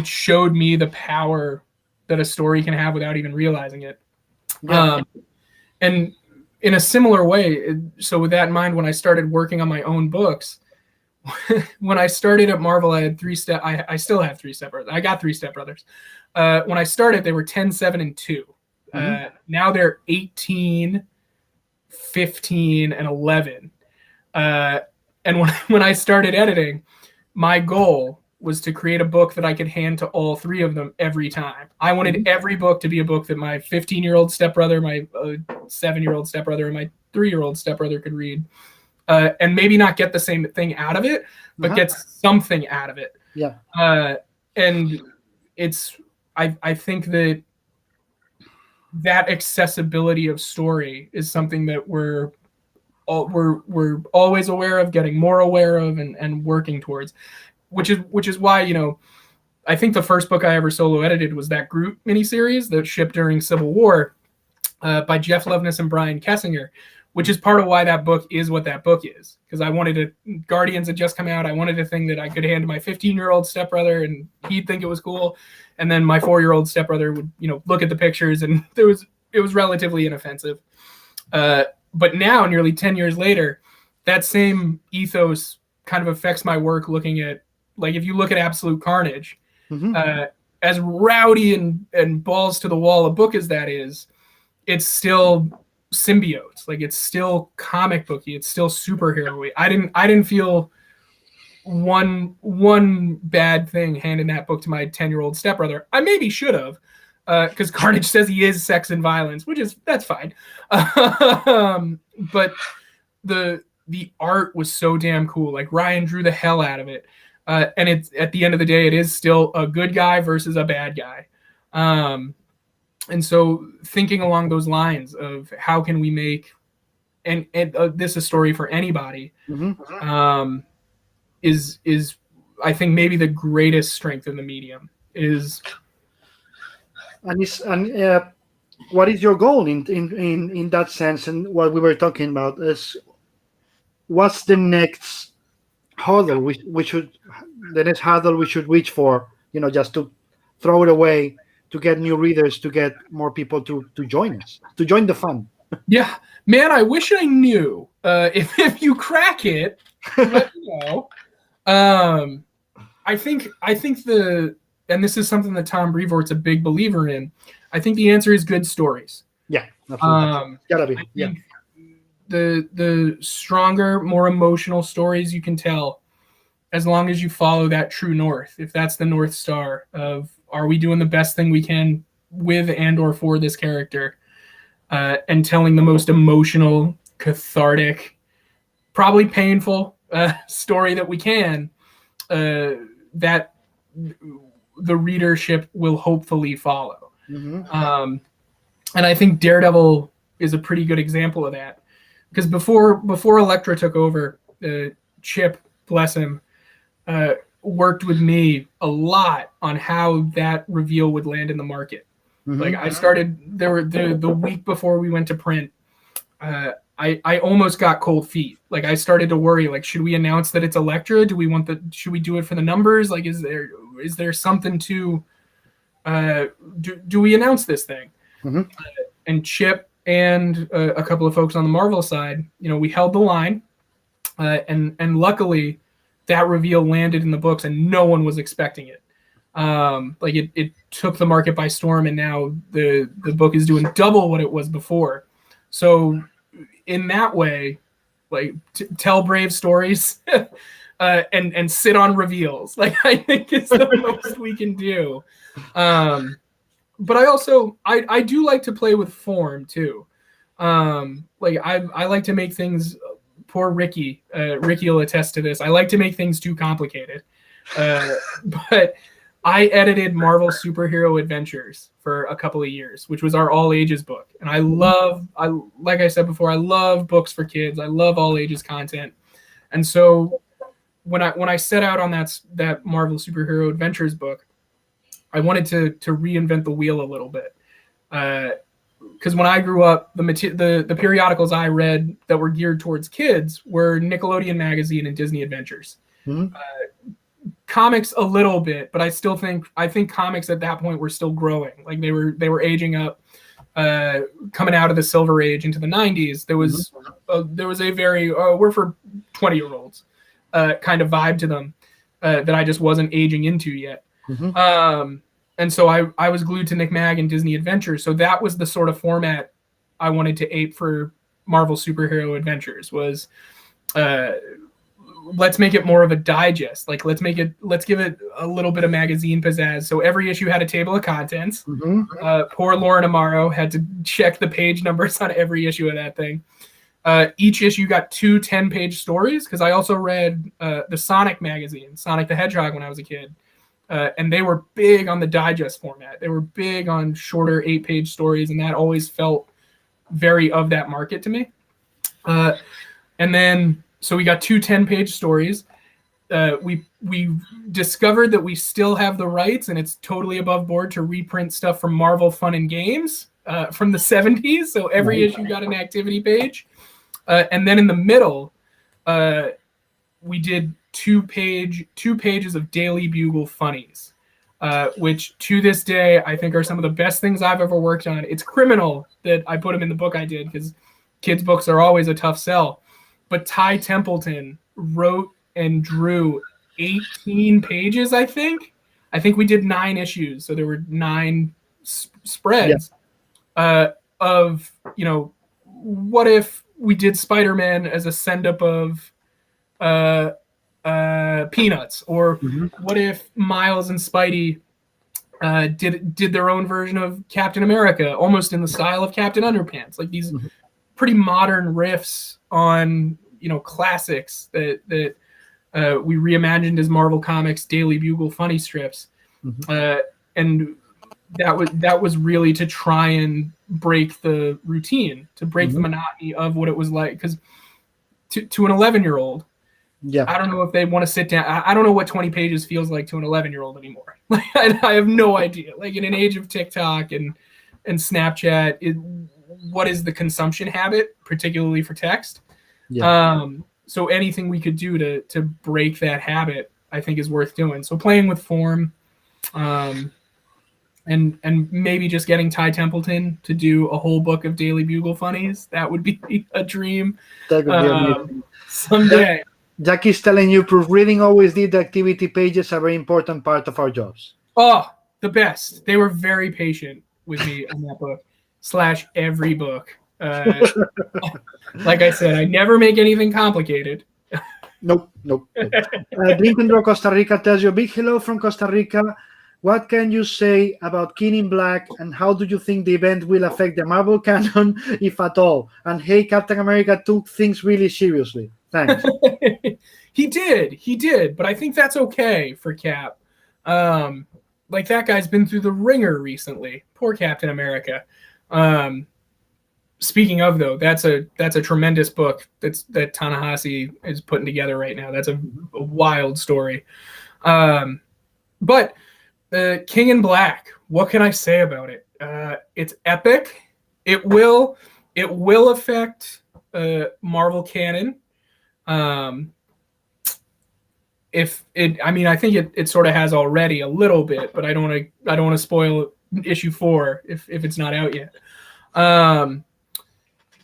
showed me the power that a story can have without even realizing it. Yeah. And in a similar way, so with that in mind, when I started working on my own books, when I started at Marvel, I had I still have 3 stepbrothers. I got 3 stepbrothers. When I started, they were 10, 7, and 2. Now they're 18, 15, and 11. And when I started editing, my goal was to create a book that I could hand to all 3 of them every time. I wanted every book to be a book that my 15-year-old stepbrother, my 7-year-old stepbrother, and my 3-year-old stepbrother could read. And maybe not get the same thing out of it, but get something out of it. Yeah. And I think that accessibility of story is something that we're always aware of, getting more aware of, and working towards, which is why, I think the first book I ever solo edited was that Groot miniseries that shipped during Civil War by Jeff Loveness and Brian Kessinger, which is part of why that book is what that book is. Because I wanted Guardians had just come out. I wanted a thing that I could hand to my 15-year-old stepbrother and he'd think it was cool. And then my 4-year-old stepbrother would, look at the pictures and it was relatively inoffensive. But now, nearly 10 years later, that same ethos kind of affects my work looking at, like, if you look at Absolute Carnage, as rowdy and balls to the wall a book as that is, it's still symbiotes. Like, it's still comic booky. It's still superhero-y. I didn't feel one bad thing handing that book to my 10-year-old stepbrother. I maybe should have, because Carnage says he is sex and violence, that's fine. But the art was so damn cool. Like, Ryan drew the hell out of it. And it's, at the end of the day, it is still a good guy versus a bad guy. And so thinking along those lines of how can we make and this a story for anybody, is I think maybe the greatest strength of the medium is. And what is your goal in that sense? And what we were talking about is, what's the next hurdle we should reach for? Just to throw it away, to get new readers, to get more people to join us, to join the fun. Yeah, man, I wish I knew. If you crack it, let me know. I think and this is something that Tom Brevoort's a big believer in. I think the answer is good stories. Yeah, absolutely. Gotta be. Yeah. The stronger, more emotional stories you can tell, as long as you follow that true north. If that's the North Star of, are we doing the best thing we can with and or for this character, and telling the most emotional, cathartic, probably painful story that we can, that the readership will hopefully follow. And I think Daredevil is a pretty good example of that, because before Elektra took over, Chip, bless him, worked with me a lot on how that reveal would land in the market. Like, I started the week before we went to print, I almost got cold feet. Like, I started to worry, like, should we announce that it's Elektra? Should we do it for the numbers? Like, is there something to, do we announce this thing? And Chip and a couple of folks on the Marvel side, we held the line, and luckily that reveal landed in the books and no one was expecting it. Like, it took the market by storm, and now the book is doing double what it was before. So in that way, like, tell brave stories, and sit on reveals. Like, I think it's the most we can do. But I also, I do like to play with form too. Like, I like to make things, poor Ricky will attest to this, I like to make things too complicated. But I edited Marvel Superhero Adventures for a couple of years, which was our all ages book. And like I said before, I love books for kids. I love all ages content. And so when I set out on that Marvel Superhero Adventures book, I wanted to reinvent the wheel a little bit. Because when I grew up, the periodicals I read that were geared towards kids were Nickelodeon Magazine and Disney Adventures. comics a little bit, but I think comics at that point were still growing. Like they were aging up, coming out of the Silver Age into the 90s. There was a very we're for 20-year-olds kind of vibe to them that I just wasn't aging into yet. And so I was glued to Nick Mag and Disney Adventures. So that was the sort of format I wanted to ape for Marvel Superhero Adventures was let's make it more of a digest. Like let's give it a little bit of magazine pizzazz. So every issue had a table of contents. Poor Lauren Amaro had to check the page numbers on every issue of that thing. Each issue got 2 10-page stories because I also read the Sonic magazine, Sonic the Hedgehog, when I was a kid. And they were big on the digest format. They were big on shorter 8-page stories, and that always felt very of that market to me. And then, so we got 2 10-page stories. We discovered that we still have the rights, and it's totally above board to reprint stuff from Marvel Fun and Games from the 70s. So every issue got an activity page. And then in the middle, we did 2 pages of Daily Bugle funnies, which to this day I think are some of the best things I've ever worked on. It's criminal that I put them in the book I did because kids' books are always a tough sell. But Ty Templeton wrote and drew 18 pages, I think. I think we did 9 issues, so there were 9 spreads of, what if we did Spider-Man as a send-up of Peanuts, or what if Miles and Spidey did their own version of Captain America, almost in the style of Captain Underpants, like these pretty modern riffs on classics that we reimagined as Marvel Comics Daily Bugle funny strips, and that was really to try and break the routine, to break the monotony of what it was like, because to an 11-year-old. I don't know if they want to sit down. I don't know what 20 pages feels like to an 11-year-old anymore. Like I have no idea. Like in an age of TikTok and Snapchat, what is the consumption habit, particularly for text? So anything we could do to break that habit, I think, is worth doing. So playing with form, and maybe just getting Ty Templeton to do a whole book of Daily Bugle funnies, that would be a dream. That would be amazing. Someday. Jackie's telling you proofreading always did the activity pages a very important part of our jobs. Oh, the best. They were very patient with me on that book / every book. Like I said, I never make anything complicated. Nope. Blinkendraw Costa Rica tells you a big hello from Costa Rica. What can you say about King in Black, and how do you think the event will affect the Marvel canon, if at all? And hey, Captain America took things really seriously. Thanks. He did, but I think that's okay for Cap. Like that guy's been through the ringer recently. Poor Captain America. Speaking of, though, that's a tremendous book that Ta-Nehisi is putting together right now. That's a wild story. But King in Black, what can I say about it? It's epic. It will affect Marvel canon. I think it sort of has already a little bit, but I don't want to spoil issue 4 if it's not out yet.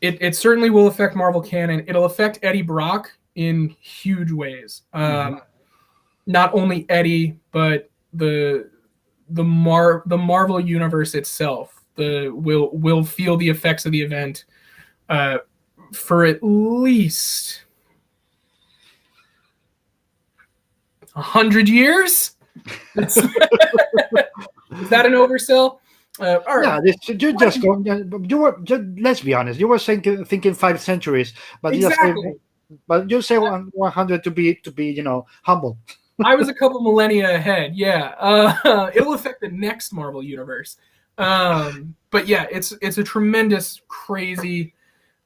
It certainly will affect Marvel canon. It'll affect Eddie Brock in huge ways. Not only Eddie, but the Marvel universe itself. Will feel the effects of the event for at least 100 years. Is that an oversell? All right. Yeah, let's be honest. You were thinking 5 centuries, but exactly. You say 100 to be humble. I was a couple millennia ahead. Yeah, it'll affect the next Marvel universe. But yeah, it's a tremendous, crazy,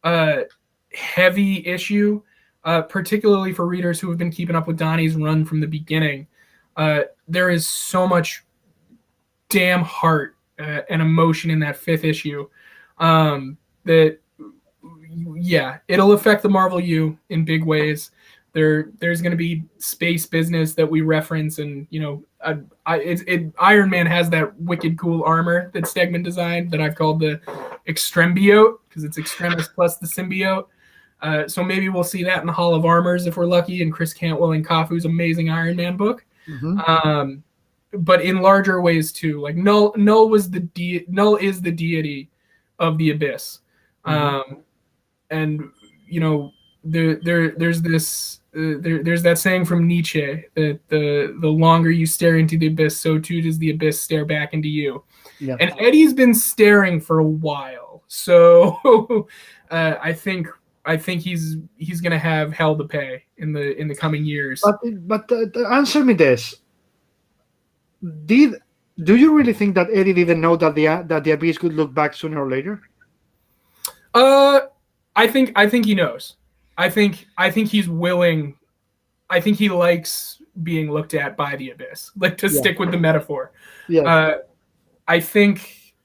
heavy issue, particularly for readers who have been keeping up with Donnie's run from the beginning. There is so much damn heart and emotion in that 5th issue that, yeah, it'll affect the Marvel U in big ways. There's going to be space business that we reference, and Iron Man has that wicked cool armor that Stegman designed that I've called the Extrembiote, because it's Extremis plus the symbiote. So maybe we'll see that in the Hall of Armors if we're lucky, in Chris Cantwell and Kafu's amazing Iron Man book. But in larger ways too, like Null is the deity of the Abyss, and there's that saying from Nietzsche that the longer you stare into the abyss, so too does the abyss stare back into you. Yeah. And Eddie's been staring for a while, so I think he's gonna have hell to pay in the coming years. But answer me this: do you really think that Eddie didn't know that the abyss could look back sooner or later? I think he knows. I think he's willing. I think he likes being looked at by the abyss. Like, to stick with the metaphor. Yeah. I think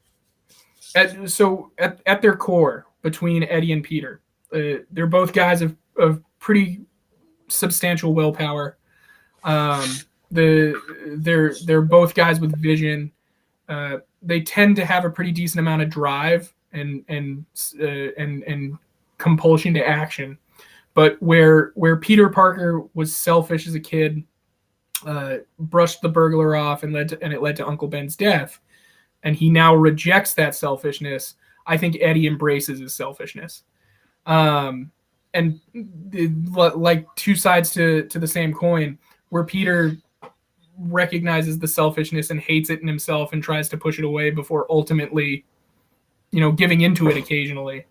at their core, between Eddie and Peter, they're both guys of pretty substantial willpower. They're both guys with vision. They tend to have a pretty decent amount of drive and compulsion to action. But where Peter Parker was selfish as a kid, brushed the burglar off, and it led to Uncle Ben's death, and he now rejects that selfishness, I think Eddie embraces his selfishness. And like two sides to the same coin, where Peter recognizes the selfishness and hates it in himself and tries to push it away before ultimately, giving into it occasionally.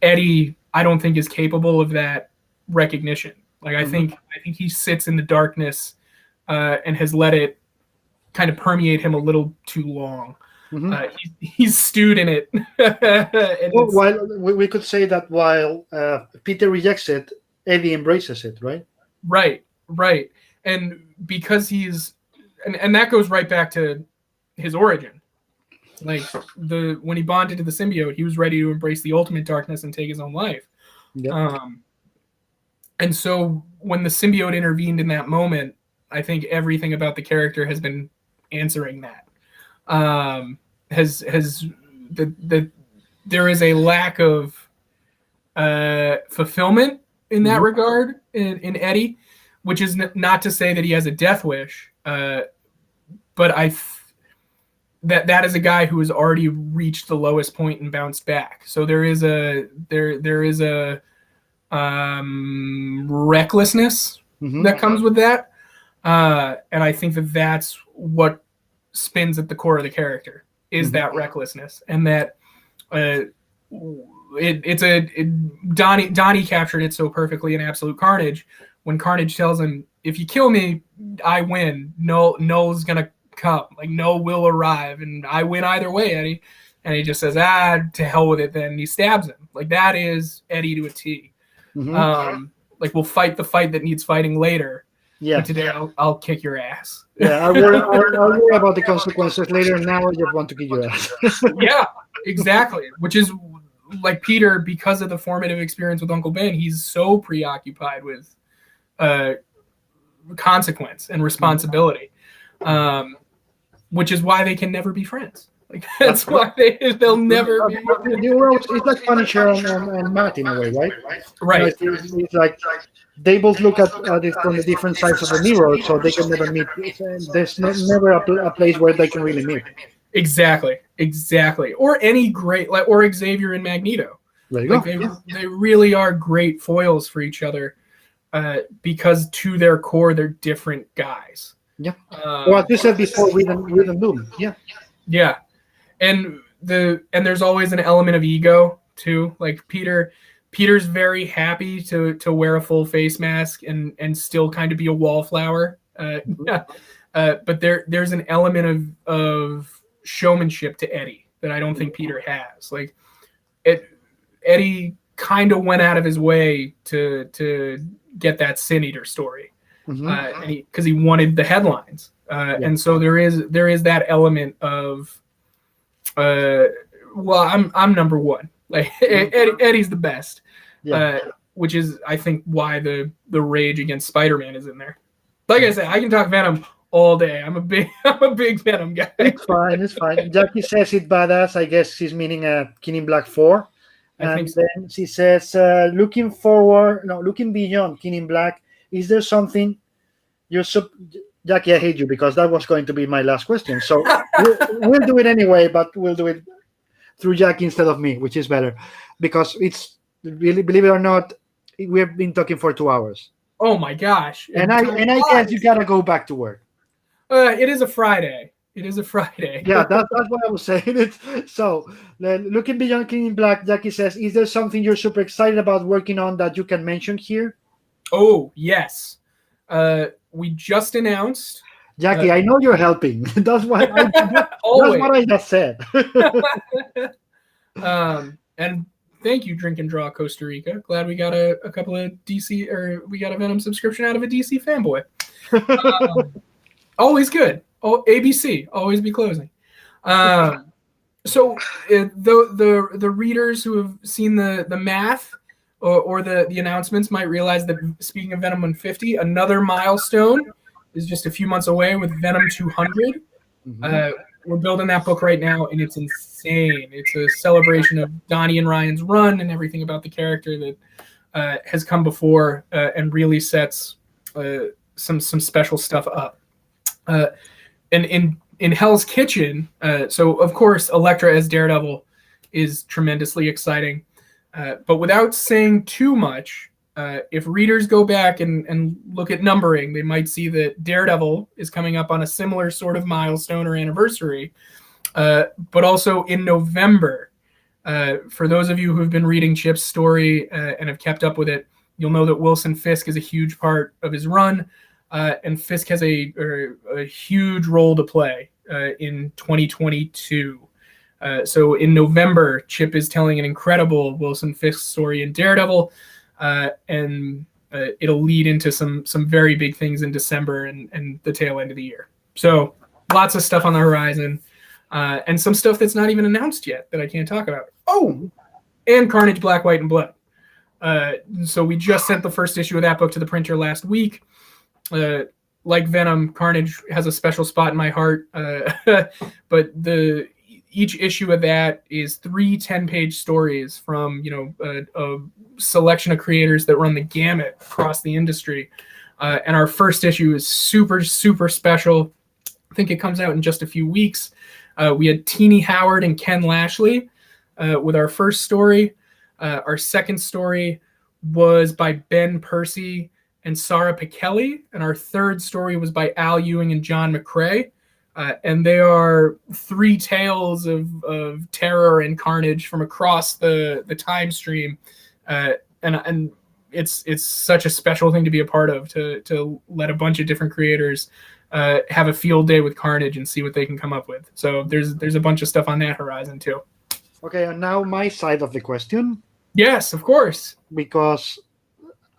Eddie, I don't think, is capable of that recognition. Like, I think he sits in the darkness and has let it kind of permeate him a little too long. He's stewed in it. While we could say that while Peter rejects it, Eddie embraces it, right? Right. And because and that goes right back to his origin. Like, when he bonded to the symbiote, he was ready to embrace the ultimate darkness and take his own life. Yep. And so when the symbiote intervened in that moment, I think everything about the character has been answering that. There is a lack of fulfillment in that regard in Eddie, which is not to say that he has a death wish, but that is a guy who has already reached the lowest point and bounced back. So there is a recklessness that comes with that, and I think that that's what spins at the core of the character, is that recklessness, and that Donnie captured it so perfectly in Absolute Carnage, when Carnage tells him, "If you kill me, I win. Null's gonna come. Like, Null will arrive, and I win either way, Eddie." And he just says, to hell with it then. And he stabs him. Like, that is Eddie to a T. Like, we'll fight the fight that needs fighting later. Yeah. But today I'll kick your ass. Yeah, I'll worry about the consequences later. Now I just want to kick your ass. Yeah, exactly. Which is, like, Peter, because of the formative experience with Uncle Ben, he's so preoccupied with consequence and responsibility. Which is why they can never be friends. Like, that's why they'll never be. It's like Punisher and Matt in a way, right? Right. It's like they both look at it from the different sides of the mirror, so they can never meet. There's never a place where they can really meet. Exactly. Or any great, like, or Xavier and Magneto. There you go. They really are great foils for each other, because to their core they're different guys. Yeah. Well, as you said before, with and Doom. Yeah. Yeah. And there's always an element of ego too. Like, Peter's very happy to wear a full face mask and still kind of be a wallflower. But there's an element of showmanship to Eddie that I don't think Peter has. Like, Eddie kind of went out of his way to get that Sin Eater story. And because he wanted the headlines, and so there is that element of, I'm number one. Like, Eddie's the best. which is, I think, why the rage against Spider-Man is in there. Like I said, I can talk Venom all day. I'm a big Venom guy. It's fine. It's fine. Jackie says it badass. I guess she's meaning King in Black 4. I think And so. then she says, looking beyond King in Black, is there something you're Jackie, I hate you because that was going to be my last question. So we'll do it anyway, but we'll do it through Jackie instead of me, which is better. Because it's really, believe it or not, we've been talking for 2 hours. Oh my gosh. And I guess you gotta go back to work. It is a Friday. Yeah, that's what I was saying. So, looking beyond King in Black, Jackie says, is there something you're super excited about working on that you can mention here? Oh, yes. We just announced. Jackie, I know you're helping. That's what I just said. And thank you, Drink and Draw Costa Rica. Glad we got a couple of DC, or we got a Venom subscription out of a DC fanboy. Always good. Oh, ABC, always be closing. So the readers who have seen the math or the announcements might realize that, speaking of Venom 150, another milestone is just a few months away with Venom 200. Mm-hmm. We're building that book right now, and it's insane. It's a celebration of Donnie and Ryan's run and everything about the character that has come before, and really sets some special stuff up. And in Hell's Kitchen, so of course Elektra as Daredevil is tremendously exciting. But without saying too much, if readers go back and look at numbering, they might see that Daredevil is coming up on a similar sort of milestone or anniversary. But also in November, for those of you who have been reading Chip's story and have kept up with it, you'll know that Wilson Fisk is a huge part of his run. And Fisk has a huge role to play in 2022. So in November, Chip is telling an incredible Wilson Fisk story in Daredevil, and it'll lead into some very big things in December and the tail end of the year. So lots of stuff on the horizon, and some stuff that's not even announced yet that I can't talk about. Oh, and Carnage, Black, White, and Blood. So we just sent the first issue of that book to the printer last week. Like Venom, Carnage has a special spot in my heart, but each issue of that is 3 10-page stories from a selection of creators that run the gamut across the industry, and our first issue is super special. I think it comes out in just a few weeks. We had Teenie Howard and Ken Lashley with our first story. Our second story was by Ben Percy and Sarah Pichelli, and our third story was by Al Ewing and John McCrae, and they are 3 tales of terror and carnage from across the time stream, and it's such a special thing to be a part of, to let a bunch of different creators have a field day with Carnage and see what they can come up with. So there's a bunch of stuff on that horizon too. Okay, and now my side of the question. Yes, of course. Because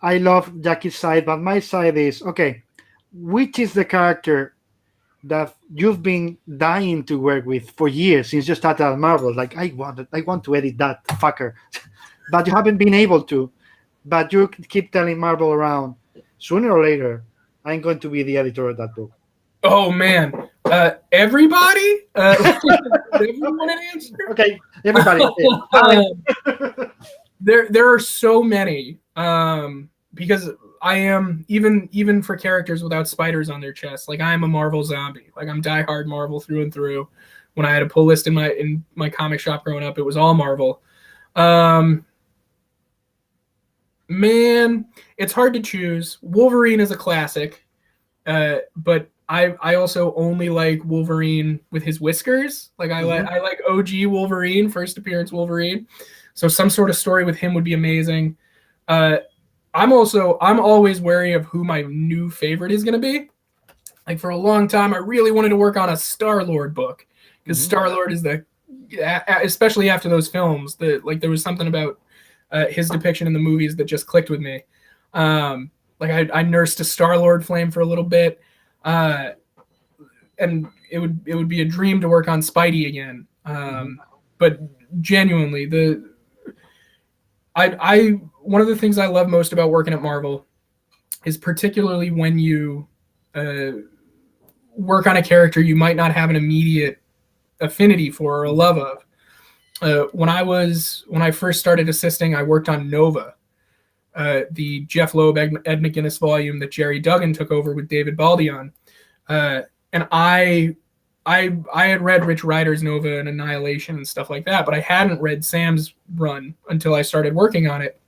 I love Jackie's side, but my side is, okay, which is the character that you've been dying to work with for years since you started at Marvel? Like, I want to edit that fucker, but you haven't been able to. But you keep telling Marvel around, sooner or later, I'm going to be the editor of that book. Oh man, everybody? Everyone an answer? Okay, everybody. There are so many. Because I am, even for characters without spiders on their chest, like I am a Marvel zombie. Like I'm diehard Marvel through and through. When I had a pull list in my comic shop growing up, it was all Marvel. Man, it's hard to choose. Wolverine is a classic, but I also only like Wolverine with his whiskers. Like I like OG Wolverine, first appearance Wolverine. So some sort of story with him would be amazing. I'm always wary of who my new favorite is going to be. Like for a long time, I really wanted to work on a Star-Lord book, because Star-Lord is especially after those films, there was something about his depiction in the movies that just clicked with me. Like I nursed a Star-Lord flame for a little bit, and it would be a dream to work on Spidey again. But genuinely, I one of the things I love most about working at Marvel is particularly when you work on a character you might not have an immediate affinity for or a love of. When I first started assisting, I worked on Nova, the Jeff Loeb, Ed McGuinness volume that Jerry Duggan took over with David Baldi on. And I had read Rich Rider's Nova and Annihilation and stuff like that, but I hadn't read Sam's run until I started working on it.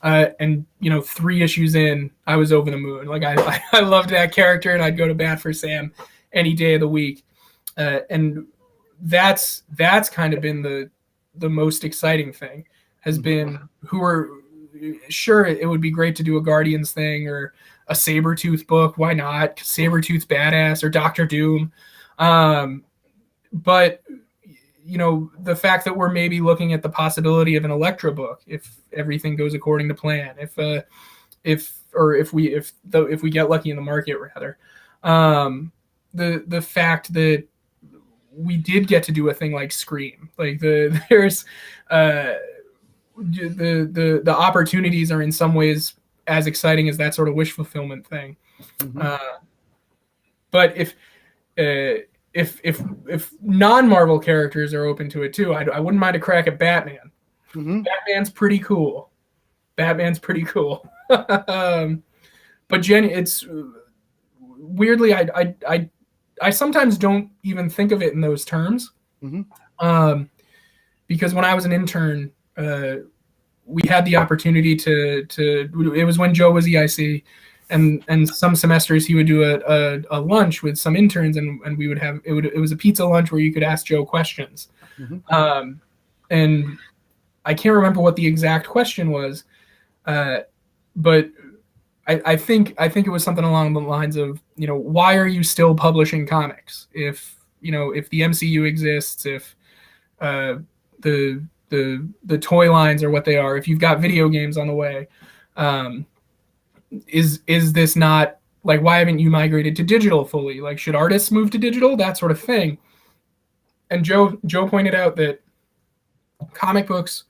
And 3 issues in, I was over the moon. Like I loved that character, and I'd go to bat for Sam any day of the week. And that's kind of been the most exciting thing, has been sure, it would be great to do a Guardians thing or a Sabretooth book. Why not? Sabretooth's badass, or Doctor Doom. But the fact that we're maybe looking at the possibility of an Elektra book, if everything goes according to plan, if we get lucky in the market, rather, the fact that we did get to do a thing like Scream, like there's the opportunities are in some ways as exciting as that sort of wish fulfillment thing. But if non-Marvel characters are open to it too, I wouldn't mind a crack at Batman. Batman's pretty cool. But Jen, it's weirdly, I sometimes don't even think of it in those terms. Because when I was an intern, we had the opportunity to it was when Joe was EIC, and some semesters he would do a lunch with some interns, and we would have it was a pizza lunch where you could ask Joe questions. And I can't remember what the exact question was, but I think it was something along the lines of, why are you still publishing comics if the MCU exists, if the toy lines are what they are, if you've got video games on the way, is this not, like, why haven't you migrated to digital fully? Like, should artists move to digital? That sort of thing. And Joe pointed out that comic books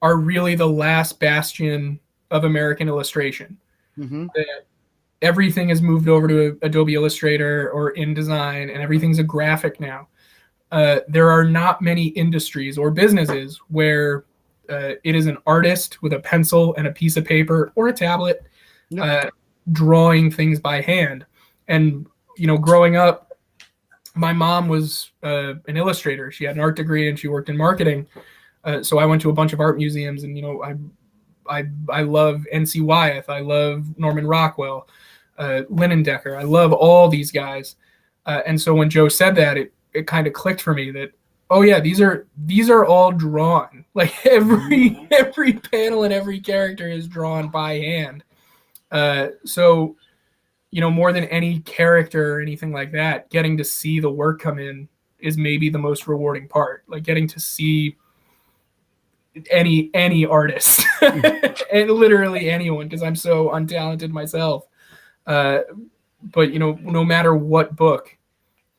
are really the last bastion of American illustration. That everything has moved over to Adobe Illustrator or InDesign, and everything's a graphic now. There are not many industries or businesses where it is an artist with a pencil and a piece of paper or a tablet drawing things by hand. And, growing up, my mom was an illustrator. She had an art degree and she worked in marketing. So I went to a bunch of art museums, and, I love N.C. Wyeth. I love Norman Rockwell, Linendecker. I love all these guys. And so when Joe said that, it kind of clicked for me that, oh yeah, these are all drawn. Like every panel and every character is drawn by hand. So, more than any character or anything like that, getting to see the work come in is maybe the most rewarding part. Like getting to see any artist and literally anyone, because I'm so untalented myself. But no matter what book,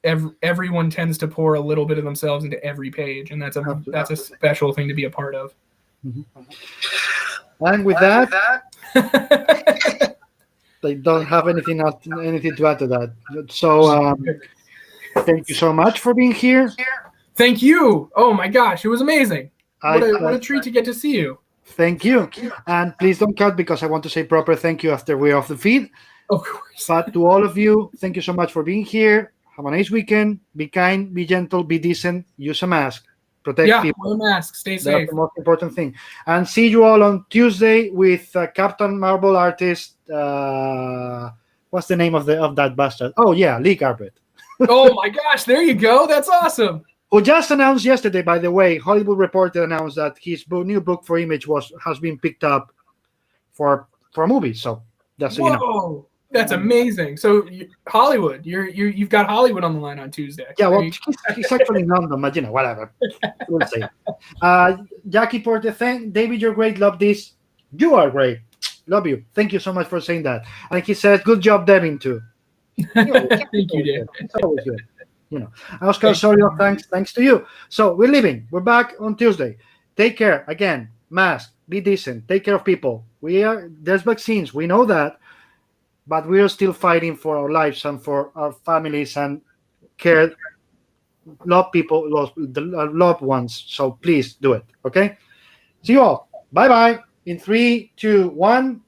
everyone tends to pour a little bit of themselves into every page, and that's a special thing to be a part of. And with that, they don't have anything to add to that. So thank you so much for being here. Thank you. Oh my gosh, it was amazing. What a treat to get to see you. Thank you. And please don't cut, because I want to say proper thank you after we're off the feed. Of course. But to all of you, thank you so much for being here. Have a nice weekend. Be kind, be gentle, be decent. Use a mask. Protect people. Wear a mask. Stay safe. That's the most important thing. And see you all on Tuesday with Captain Marvel artist. What's the name of that bastard? Oh yeah, Lee Carpet. Oh my gosh, there you go. That's awesome. Who just announced yesterday, by the way, Hollywood Reporter announced that his new book for Image has been picked up for a movie. So that's Whoa. That's amazing. So Hollywood, you've got Hollywood on the line on Tuesday. Yeah, well, he's actually in London, but whatever. We'll see. Jackie Porter, David, you're great. Love this. You are great. Love you. Thank you so much for saying that. And he says, good job, Devin, too. Thank you, Dave. It's always good. Oscar Sorio, thanks to you. So we're leaving. We're back on Tuesday. Take care. Again, mask, be decent, take care of people. There's vaccines, we know that, but we are still fighting for our lives and for our families and love people, loved ones. So please do it. Okay. See you all. Bye bye. In 3, 2, 1.